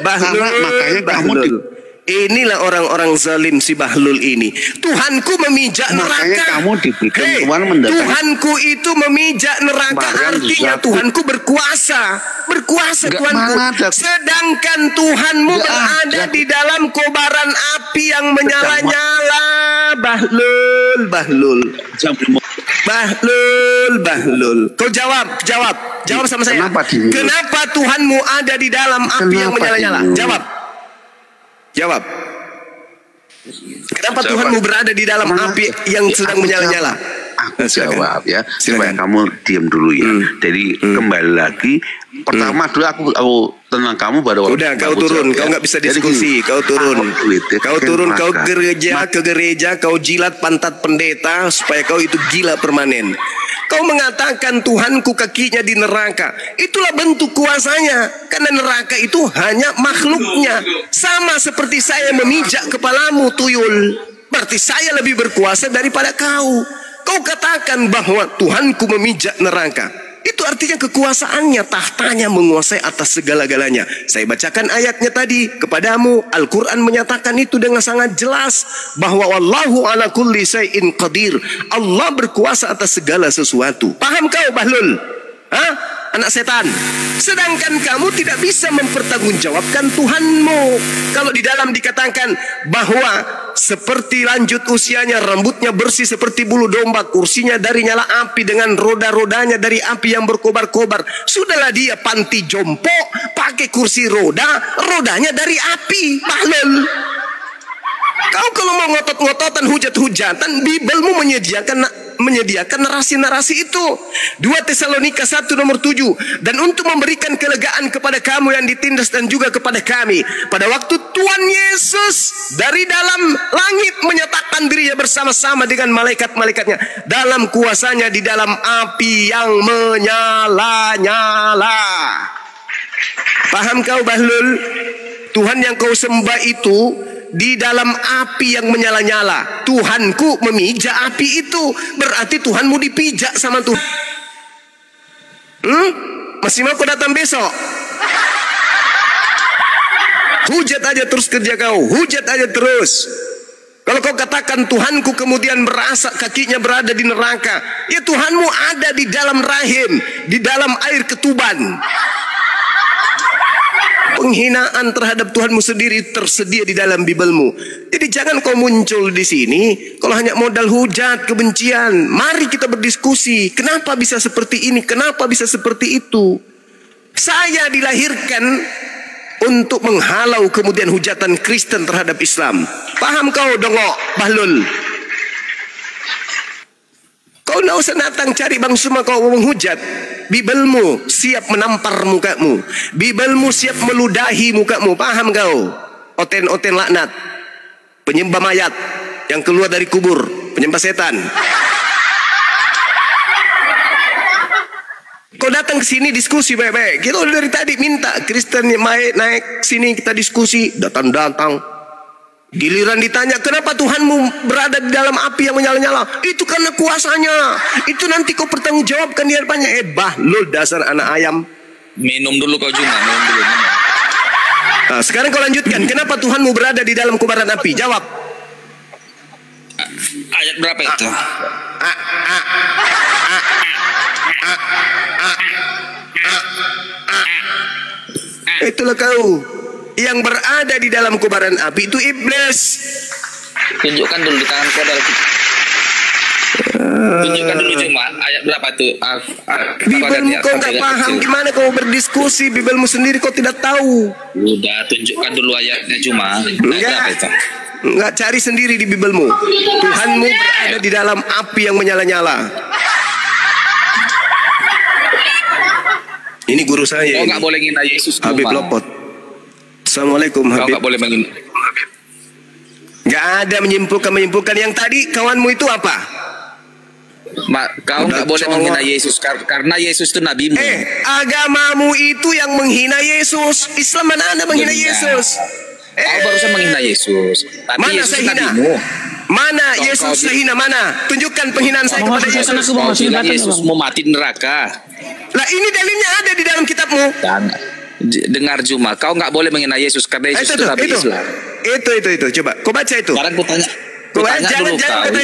Bahlul. Makanya kamu Inilah orang-orang zalim si Bahlul ini. Tuhanku memijak neraka. Makanya kamu diberikan Tuhan mendatangkan. Tuhanku itu memijak neraka. Artinya Tuhanku berkuasa. Berkuasa Tuhanku. Sedangkan Tuhanmu berada di dalam kobaran api yang menyala-nyala. Bahlul. Kau jawab sama saya. Kenapa Tuhanmu ada di dalam api yang menyala-nyala? Jawab. Kenapa Tuhanmu berada di dalam api yang sedang menyala-nyala? Aku jawab ya, supaya kamu diam dulu ya. Jadi kembali lagi, pertama dulu aku tenang kamu pada waktu. Udah, kau turun, kau nggak bisa diskusi. Kau turun, kau ke gereja, kau jilat pantat pendeta supaya kau itu gila permanen. Kau mengatakan Tuhanku kakinya di neraka. Itulah bentuk kuasanya. Karena neraka itu hanya makhluknya. Sama seperti saya memijak kepalamu, tuyul. Berarti saya lebih berkuasa daripada kau. Kau katakan bahwa Tuhanku memijak neraka. Itu artinya kekuasaannya, tahtanya menguasai atas segala-galanya. Saya bacakan ayatnya tadi kepadamu. Al-Quran menyatakan itu dengan sangat jelas. Bahwa wallahu ala kulli syai'in qadir. Allah berkuasa atas segala sesuatu. Paham kau, Bahlul? Hah? Anak setan. Sedangkan kamu tidak bisa mempertanggungjawabkan Tuhanmu. Kalau di dalam dikatakan bahwa seperti lanjut usianya, rambutnya bersih seperti bulu domba, kursinya dari nyala api dengan roda-rodanya dari api yang berkobar-kobar. Sudahlah dia panti jompo, pakai kursi rodanya dari api. Bahlul. Kau kalau mau ngotot-ngototan, hujat-hujatan, Bibelmu menyediakan menyediakan narasi-narasi itu. 2 Tesalonika 1 nomor 7. Dan untuk memberikan kelegaan kepada kamu yang ditindas dan juga kepada kami, pada waktu Tuhan Yesus dari dalam langit menyatakan dirinya bersama-sama dengan malaikat-malaikatnya dalam kuasanya di dalam api yang menyala-nyala. Paham kau Bahlul? Tuhan yang kau sembah itu di dalam api yang menyala-nyala. Tuhanku memijak api itu, berarti Tuhanmu dipijak sama Tuhan. Masih mau kau datang besok? Hujat aja terus kerja kau, hujat aja terus. Kalau kau katakan Tuhanku kemudian merasa kakinya berada di neraka, ya Tuhanmu ada di dalam rahim, di dalam air ketuban. Penghinaan terhadap Tuhanmu sendiri tersedia di dalam Bibelmu. Jadi jangan kau muncul di sini kalau hanya modal hujat, kebencian. Mari kita berdiskusi. Kenapa bisa seperti ini? Kenapa bisa seperti itu? Saya dilahirkan untuk menghalau kemudian hujatan Kristen terhadap Islam. Paham kau dongok Bahlul? Kau tidak usah datang cari Bang Suma kau menghujat. Bibelmu siap menampar mukamu. Bibelmu siap meludahi mukamu. Paham kau? Oten-oten laknat, penyembah mayat yang keluar dari kubur, penyembah setan. Kau datang ke sini diskusi baik-baik. Kita udah dari tadi minta Kristen naik sini kita diskusi, datang-datang. Giliran ditanya, kenapa Tuhanmu berada di dalam api yang menyala-nyala? Itu karena kuasanya. Itu nanti kau pertanggungjawabkan di hadapannya. Bahlul dasar anak ayam. Minum dulu kau Juma, minum dulu. Nah, sekarang kau lanjutkan. Kenapa Tuhanmu berada di dalam kobaran api? Jawab. Ayat berapa itu? Itulah kau. Yang berada di dalam kobaran api itu iblis. Tunjukkan dulu di tangan kau dalam. Tunjukkan dulu Juma ayat berapa tuh? Bibelmu kau nggak paham, gimana kau berdiskusi? Bibelmu sendiri kau tidak tahu. Udah tunjukkan dulu ayatnya Juma. Enggak, cari sendiri di Bibelmu. Tuhanmu berada di dalam api yang menyala-nyala. Ini guru saya. Kau nggak boleh ngina Yesus. Habib Lopot. Assalamualaikum Habib. Kau nggak boleh menghina. Nggak ada menyimpulkan yang tadi kawanmu itu apa? Kau nggak boleh menghina Yesus karena Yesus itu nabimu. Agamamu itu yang menghina Yesus. Islam mana ada menghina Yesus? Kau barusan menghina Yesus. Tapi Mana Yesus saya hina? nabimu. Mana Yesus saya hina? Mana? Tunjukkan penghinaan saya kepada Yesus. Kau bilang Yesus mau mati di neraka. Lah ini dalilnya ada di dalam kitabmu. Dengar Juma, kau nggak boleh menghina Yesus karena Yesus itu nabi Islam. Itu. Coba, kau baca itu. Sekarang kau tanya. Jangan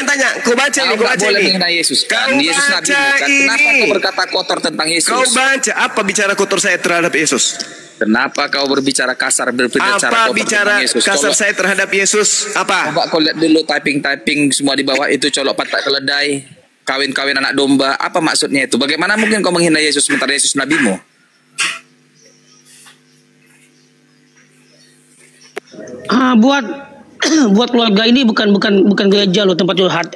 tanya. Kau baca ini, kau baca boleh ini. menghina Yesus kan? Yesus nabi kan? Kenapa kau berkata kotor tentang Yesus? Kau baca apa bicara kotor saya terhadap Yesus? Kenapa kau berbicara kasar Apa bicara kasar saya terhadap Yesus? Apa? Coba kau lihat dulu typing semua di bawah itu colok patak keledai, kawin-kawin anak domba. Apa maksudnya itu? Bagaimana mungkin kau menghina Yesus sementara Yesus nabimu? Buat keluarga ini bukan gereja loh, tempat curhat.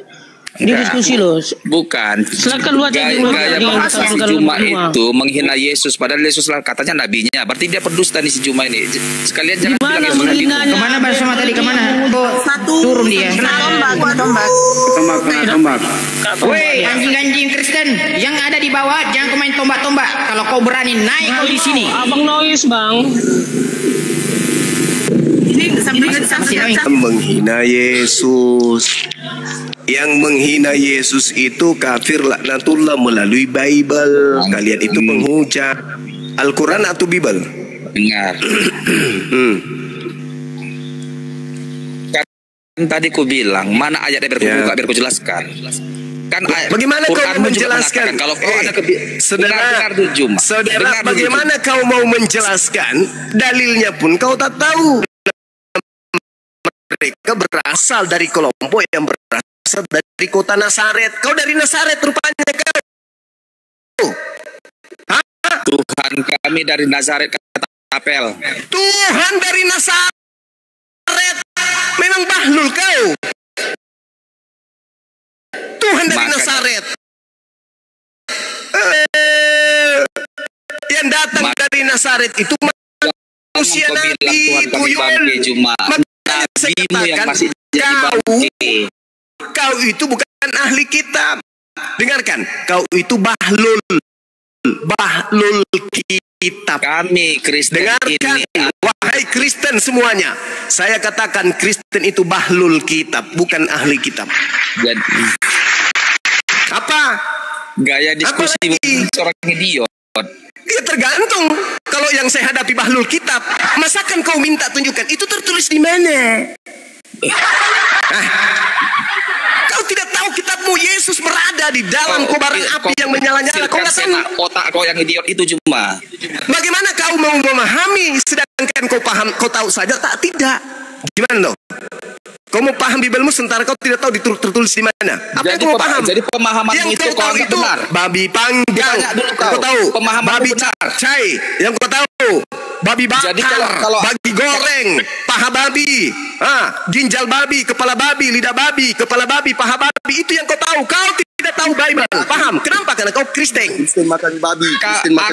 Ini diskusi loh. Bukan. Silakan baca gaya bahasa si Juma itu menghina Yesus padahal Yesus lah katanya nabinya. Berarti dia berdusta nih si Juma ini. Sekalian jangan bilang Yesus nabi. Kemana bersama tadi kemana? Turun dia. Tombak. Woi, anjing-anjing Kristen yang ada di bawah jangan main tombak-tombak. Kalau kau berani naik kau di sini. Abang noise, Bang. Menghina Yesus. Yang menghina Yesus itu kafir laknatullah melalui Bible. Kalian itu penghujat. Al-Quran atau Bible? Dengar. Kan tadi ku bilang mana ayatnya biar ku jelaskan. Kan bagaimana kau mau menjelaskan? Kalau kau ada saudara, bagaimana kau mau menjelaskan? Dalilnya pun kau tak tahu. Mereka berasal dari kelompok yang berasal dari kota Nazaret. Kau dari Nazaret rupanya kau. Tuhan kami dari Nazaret kata apel. Tuhan dari Nazaret. Memang bahlul kau. Tuhan dari Nazaret. Yang datang dari Nazaret itu manusia nabi, tuyul. Makanya saya katakan kau itu bukan ahli kitab. Dengarkan, kau itu bahlul kitab. Kami Kristen dengarkan, ini, wahai Kristen semuanya, saya katakan Kristen itu bahlul kitab, bukan ahli kitab. Jadi, apa? Gaya diskusi orang idiot. Ya tergantung. Kalau yang saya hadapi bahlul kitab, masakan kau minta tunjukkan itu tertulis di mana? Kau tidak tahu kitabmu Yesus berada di dalam kobaran api yang menyala-nyala. Kau nggak tahu. Otak kau yang idiot itu cuma. Bagaimana kau mau memahami sedangkan kau paham, kau tahu saja tak tidak? Gimana dong? Kau mau paham Bibelmu sementara kau tidak tahu tertulis di mana? Apa jadi, yang kau paham? Jadi pemahaman yang itu kau tahu itu benar. Babi panggang. Kau tahu babi cai. Yang kau tahu babi bakar. Jadi kalau babi goreng, paha babi, ginjal babi, kepala babi, lidah babi, kepala babi, paha babi, itu yang kau tahu. Kau tidak tahu Bible. Paham? Kenapa? Karena kau Kristen. Kristen makan babi.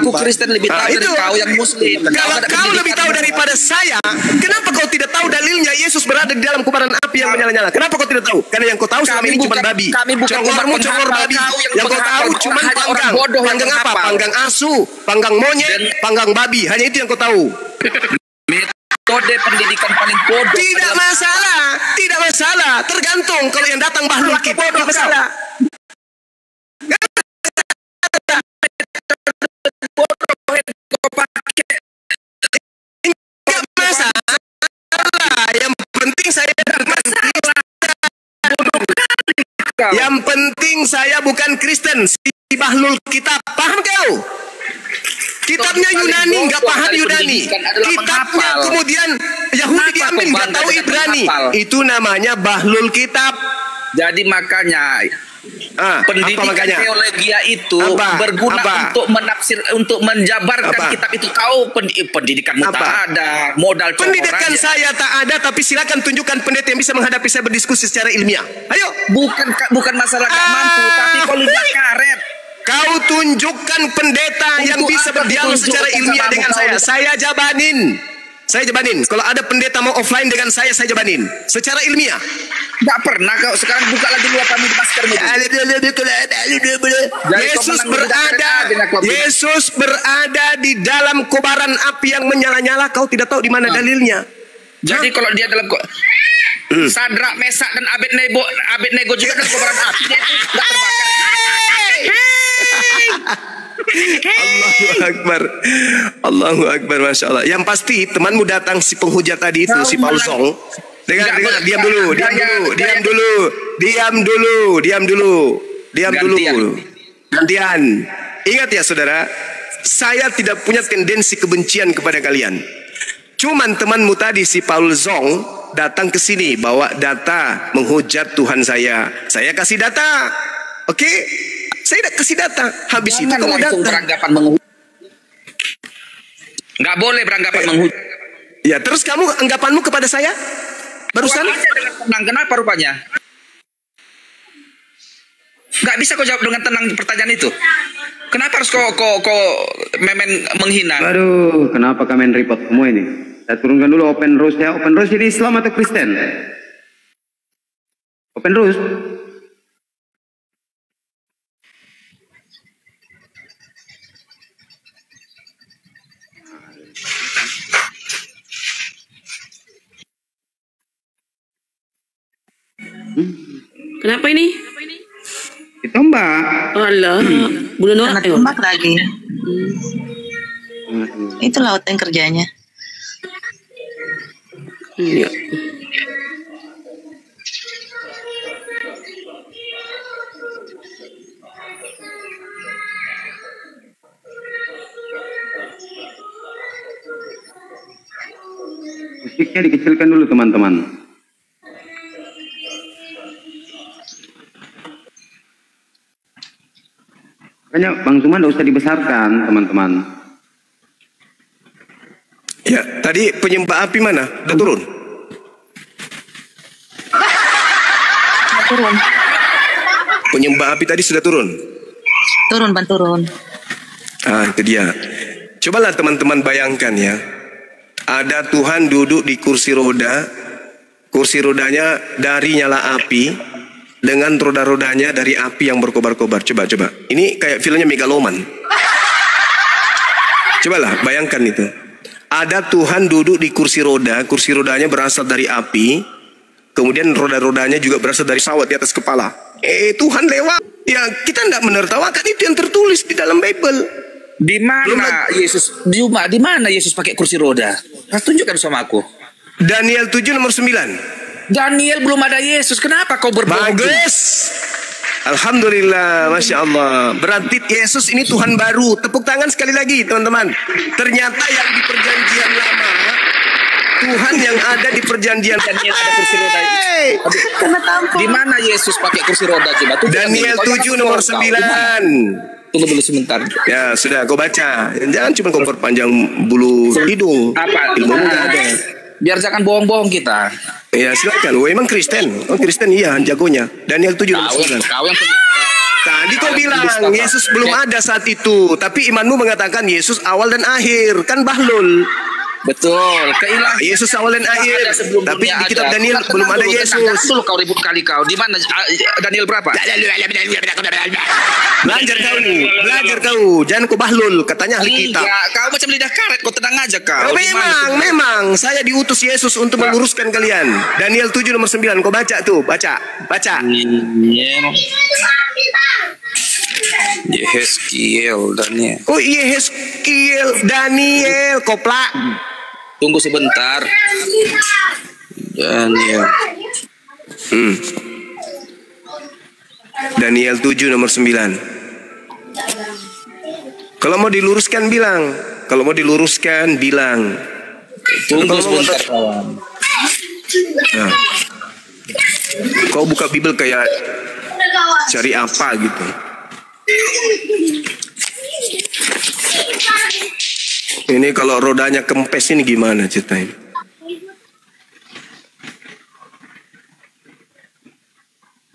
Aku Kristen lebih tahu dari kau yang Muslim. Kalau kau lebih tahu daripada saya, kenapa kau tidak tahu dalilnya Yesus berada di dalam kobaran api yang menyala-nyala? Kenapa kau tidak tahu? Karena yang kau tahu selama ini cuma babi. Congormu congor babi. Yang kau tahu cuma panggang. Panggang apa? Panggang asu, panggang monyet, panggang babi. Hanya itu yang kau tahu. Metode pendidikan paling bodoh. Tidak masalah, tidak masalah. Tergantung kalau yang datang bahlul kitab tidak masalah. Enggak masalah. Yang penting saya yang penting saya bukan Kristen. Si bahlul kitab. Paham kau? Kitabnya Yunani, nggak paham Yunani. Kitabnya kemudian Yahudi diambil, nggak tahu Ibrani. Itu namanya bahlul kitab. Jadi makanya pendidikan teologia itu berguna untuk menafsir, untuk menjabarkan kitab itu. Kau pendidikanmu tak ada, modal pendidikan saya tak ada, tapi silakan tunjukkan pendeta yang bisa menghadapi saya berdiskusi secara ilmiah. Ayo. Bukan masalah gak mampu, tapi kalau lidah karet. Kau tunjukkan pendeta yang bisa berdialog secara ilmiah dengan saya. Saya jabanin. Kalau ada pendeta mau offline dengan saya jabanin. Secara ilmiah. Gak pernah kau. Sekarang buka lagi dulu apa maskermu. Yesus berada di dalam kobaran api yang menyala-nyala. Kau tidak tahu di mana dalilnya. Jadi kalau dia dalam Sadrak, Mesak dan Abednego juga dalam kobaran api. Dia itu gak terbakar. Allahu Akbar, Masya Allah. Yang pasti temanmu datang si penghujat tadi itu, si Paul Zong. Dengar, diam dulu. Gantian. Ingat ya saudara, saya tidak punya tendensi kebencian kepada kalian. Cuman temanmu tadi si Paul Zong datang ke sini bawa data menghujat Tuhan saya. Saya kasih data. Oke? Saya kasih data. Habis itu kamu datang. Beranggapan menghujat. Nggak boleh beranggapan menghujat. Ya, terus kamu anggapanmu kepada saya? Barusan? Dengan tenang. Kenapa rupanya? Nggak bisa kau jawab dengan tenang pertanyaan itu. Kenapa harus kau menghina? Aduh, kenapa kalian report semua ini? Saya turunkan dulu open rose ya. Open rose ini Islam atau Kristen? Open rose. Kenapa ini? Itu Mbak. Alah, bulan orang tembak lagi. Itu laut yang kerjanya. Iya. Musiknya dikecilkan dulu teman-teman. Makanya Bang Zuma tidak usah dibesarkan teman-teman. Ya, tadi penyembah api mana? Udah turun? Turun. Penyembah api tadi sudah turun. Turun, Bang, turun. Itu dia. Cobalah teman-teman bayangkan ya. Ada Tuhan duduk di kursi roda. Kursi rodanya dari nyala api, dengan roda-rodanya dari api yang berkobar-kobar. Coba. Ini kayak filmnya Megaloman. Cobalah bayangkan itu. Ada Tuhan duduk di kursi rodanya berasal dari api, kemudian roda-rodanya juga berasal dari pesawat di atas kepala. Tuhan lewat. Ya, kita tidak menertawakan, itu yang tertulis di dalam Bible. Di mana Yesus? Di mana Yesus pakai kursi roda? Tunjukkan sama aku. Daniel 7 nomor 9. Daniel belum ada Yesus. Kenapa kau berbohong? Bagus. Alhamdulillah, Masya Allah. Berarti Yesus ini Tuhan baru. Tepuk tangan sekali lagi teman-teman. Ternyata yang di perjanjian lama, Tuhan yang ada di perjanjian Daniel ada kursi roda. Di mana Yesus pakai kursi roda? Coba Daniel 7 nomor 9. Tunggu dulu sebentar. Ya sudah, kau baca. Jangan cuma kau perpanjang bulu hidung. Apa? Ilmu nggak ada. Biar jangan bohong-bohong kita. Ya silakan. Emang Kristen? Oh Kristen iya, jagonya. Daniel 7 nomor 9. Tadi kau bilang Yesus belum ada saat itu, tapi imanmu mengatakan Yesus awal dan akhir. Kan bahlul. Betul, keilahian Yesus awal dan akhir. Tapi di kitab Daniel belum ada Yesus. Dulu kau ribut kali kau. Di mana Daniel berapa? Belajar kau. Jangan kau bahlul, katanya ahli kitab. Kau macam lidah karet, kau tenang aja kau. Memang saya diutus Yesus untuk meluruskan kalian. Daniel 7 nomor 9, kau baca tuh, baca. Yeheskiel Daniel. Oh Yeheskiel Daniel, koplak. Tunggu sebentar. Daniel. Daniel 7 nomor 9. Kalau mau diluruskan bilang. Tunggu sebentar kawan. Nah. Kau buka Bible kayak cari apa gitu. Ini kalau rodanya kempes ini gimana ceritanya?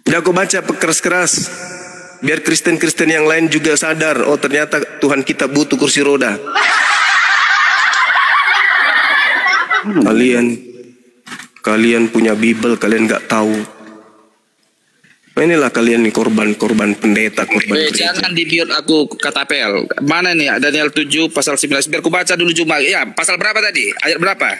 Udah aku baca keras-keras, biar Kristen-Kristen yang lain juga sadar. Oh ternyata Tuhan kita butuh kursi roda. Kalian punya Bible, kalian nggak tahu. Inilah kalian nih korban pendeta, Jangan di-mute aku kata PL. Mana nih Daniel 7 pasal 19. Biar aku baca dulu cuma. Ya, pasal berapa tadi? Ayat berapa?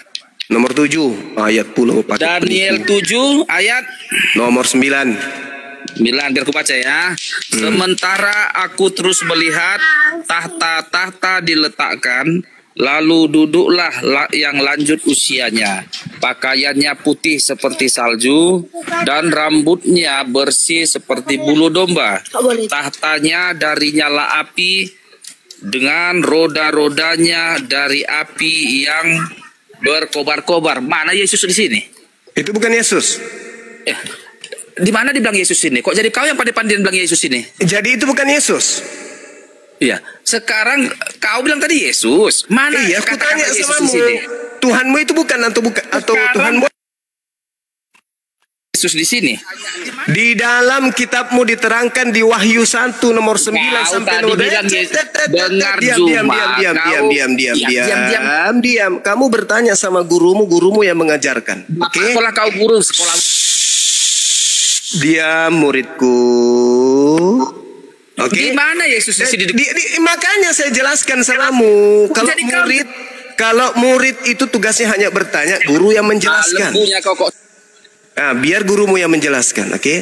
Nomor 7 ayat 10. Daniel 7 ayat nomor 9. Biar aku baca ya. Sementara aku terus melihat tahta-tahta diletakkan, lalu duduklah yang lanjut usianya. Pakaiannya putih seperti salju dan rambutnya bersih seperti bulu domba. Tahtanya dari nyala api dengan roda-rodanya dari api yang berkobar-kobar. Mana Yesus di sini? Itu bukan Yesus. Di mana dibilang Yesus ini? Kok jadi kau yang pandai-pandai bilang Yesus ini? Jadi itu bukan Yesus. Iya. Sekarang kau bilang tadi Yesus. Mana? Iya, aku tanya samamu. Tuhanmu itu bukan atau Tuhanmu? Yesus di sini. Di dalam kitabmu diterangkan di Wahyu 1 nomor 9 sampai nomor 10. Diam. Kamu bertanya sama gurumu yang mengajarkan. Oke? Sekolah kau guru sekolah. Diam muridku. Oke. Di mana Yesus di sini? Makanya saya jelaskan samamu. Kalau murid itu tugasnya hanya bertanya, guru yang menjelaskan. Nah, biar gurumu yang menjelaskan, oke?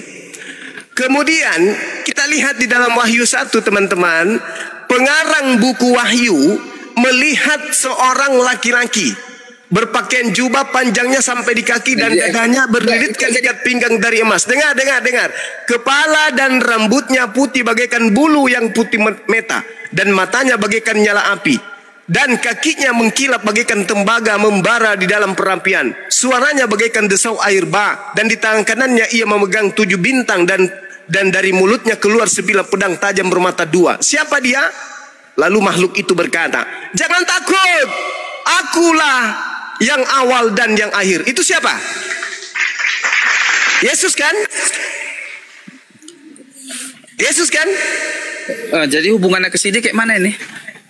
Kemudian kita lihat di dalam Wahyu 1 teman-teman, pengarang buku Wahyu melihat seorang laki-laki berpakaian jubah panjangnya sampai di kaki dan dadanya berlilitkan ikat pinggang dari emas. Dengar. Kepala dan rambutnya putih bagaikan bulu yang putih meta dan matanya bagaikan nyala api. Dan kakinya mengkilap bagaikan tembaga membara di dalam perapian. Suaranya bagaikan desau air bah. Dan di tangan kanannya ia memegang 7 bintang dan dari mulutnya keluar sebilah pedang tajam bermata 2. Siapa dia? Lalu makhluk itu berkata, jangan takut, akulah yang awal dan yang akhir. Itu siapa? Yesus kan? Yesus kan? Jadi hubungannya ke sini kayak mana ini?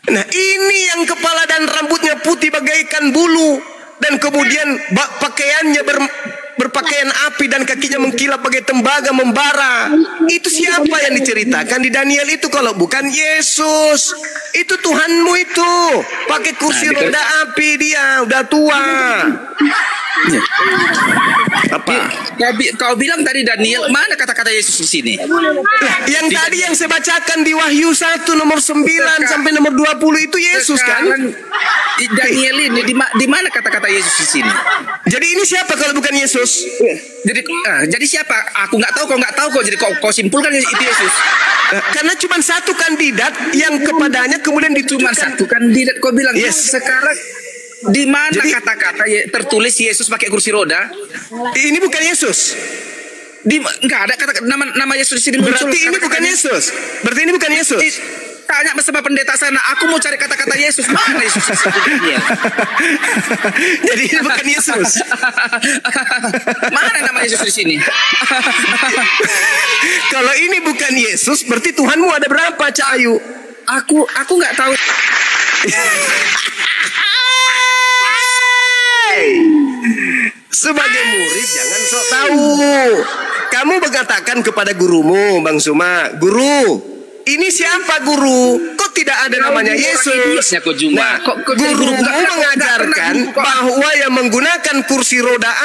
Nah, ini yang kepala dan rambutnya putih bagaikan bulu, dan kemudian pakaiannya berpakaian api dan kakinya mengkilap bagai tembaga membara. Itu siapa yang diceritakan di Daniel itu kalau bukan Yesus? Itu Tuhanmu itu. Pakai kursi roda api, dia udah tua. Apa? Kau bilang tadi Daniel, mana kata-kata Yesus di sini? Yang tadi yang saya bacakan di Wahyu 1 nomor 9 sampai nomor 20 itu Yesus kan? Daniel ini di mana kata-kata Yesus di sini? Jadi ini siapa kalau bukan Yesus? Jadi siapa? Aku nggak tahu, kau nggak tahu kok. Jadi kau simpulkan itu Yesus. Karena cuma satu kandidat yang kepadanya kemudian ditujukan. Cuma satu kandidat, kau bilang. Yes. Sekarang di mana kata-kata tertulis Yesus pakai kursi roda? Ini bukan Yesus. Enggak ada kata nama Yesus di sini. Berarti ini bukan Yesus. Berarti ini bukan Yesus. Tanya bersama pendeta sana. Aku mau cari kata-kata Yesus. Mana Yesus? Jadi ini bukan Yesus. Mana nama Yesus di sini? Kalau ini bukan Yesus, berarti Tuhanmu ada berapa, Cak Ayu? Aku nggak tahu. Sebagai murid jangan sok tahu. Kamu mengatakan kepada gurumu, Bang Suma, guru, ini siapa guru? Kok tidak ada namanya Yesus? Nah, gurumu mengajarkan bahwa yang menggunakan kursi roda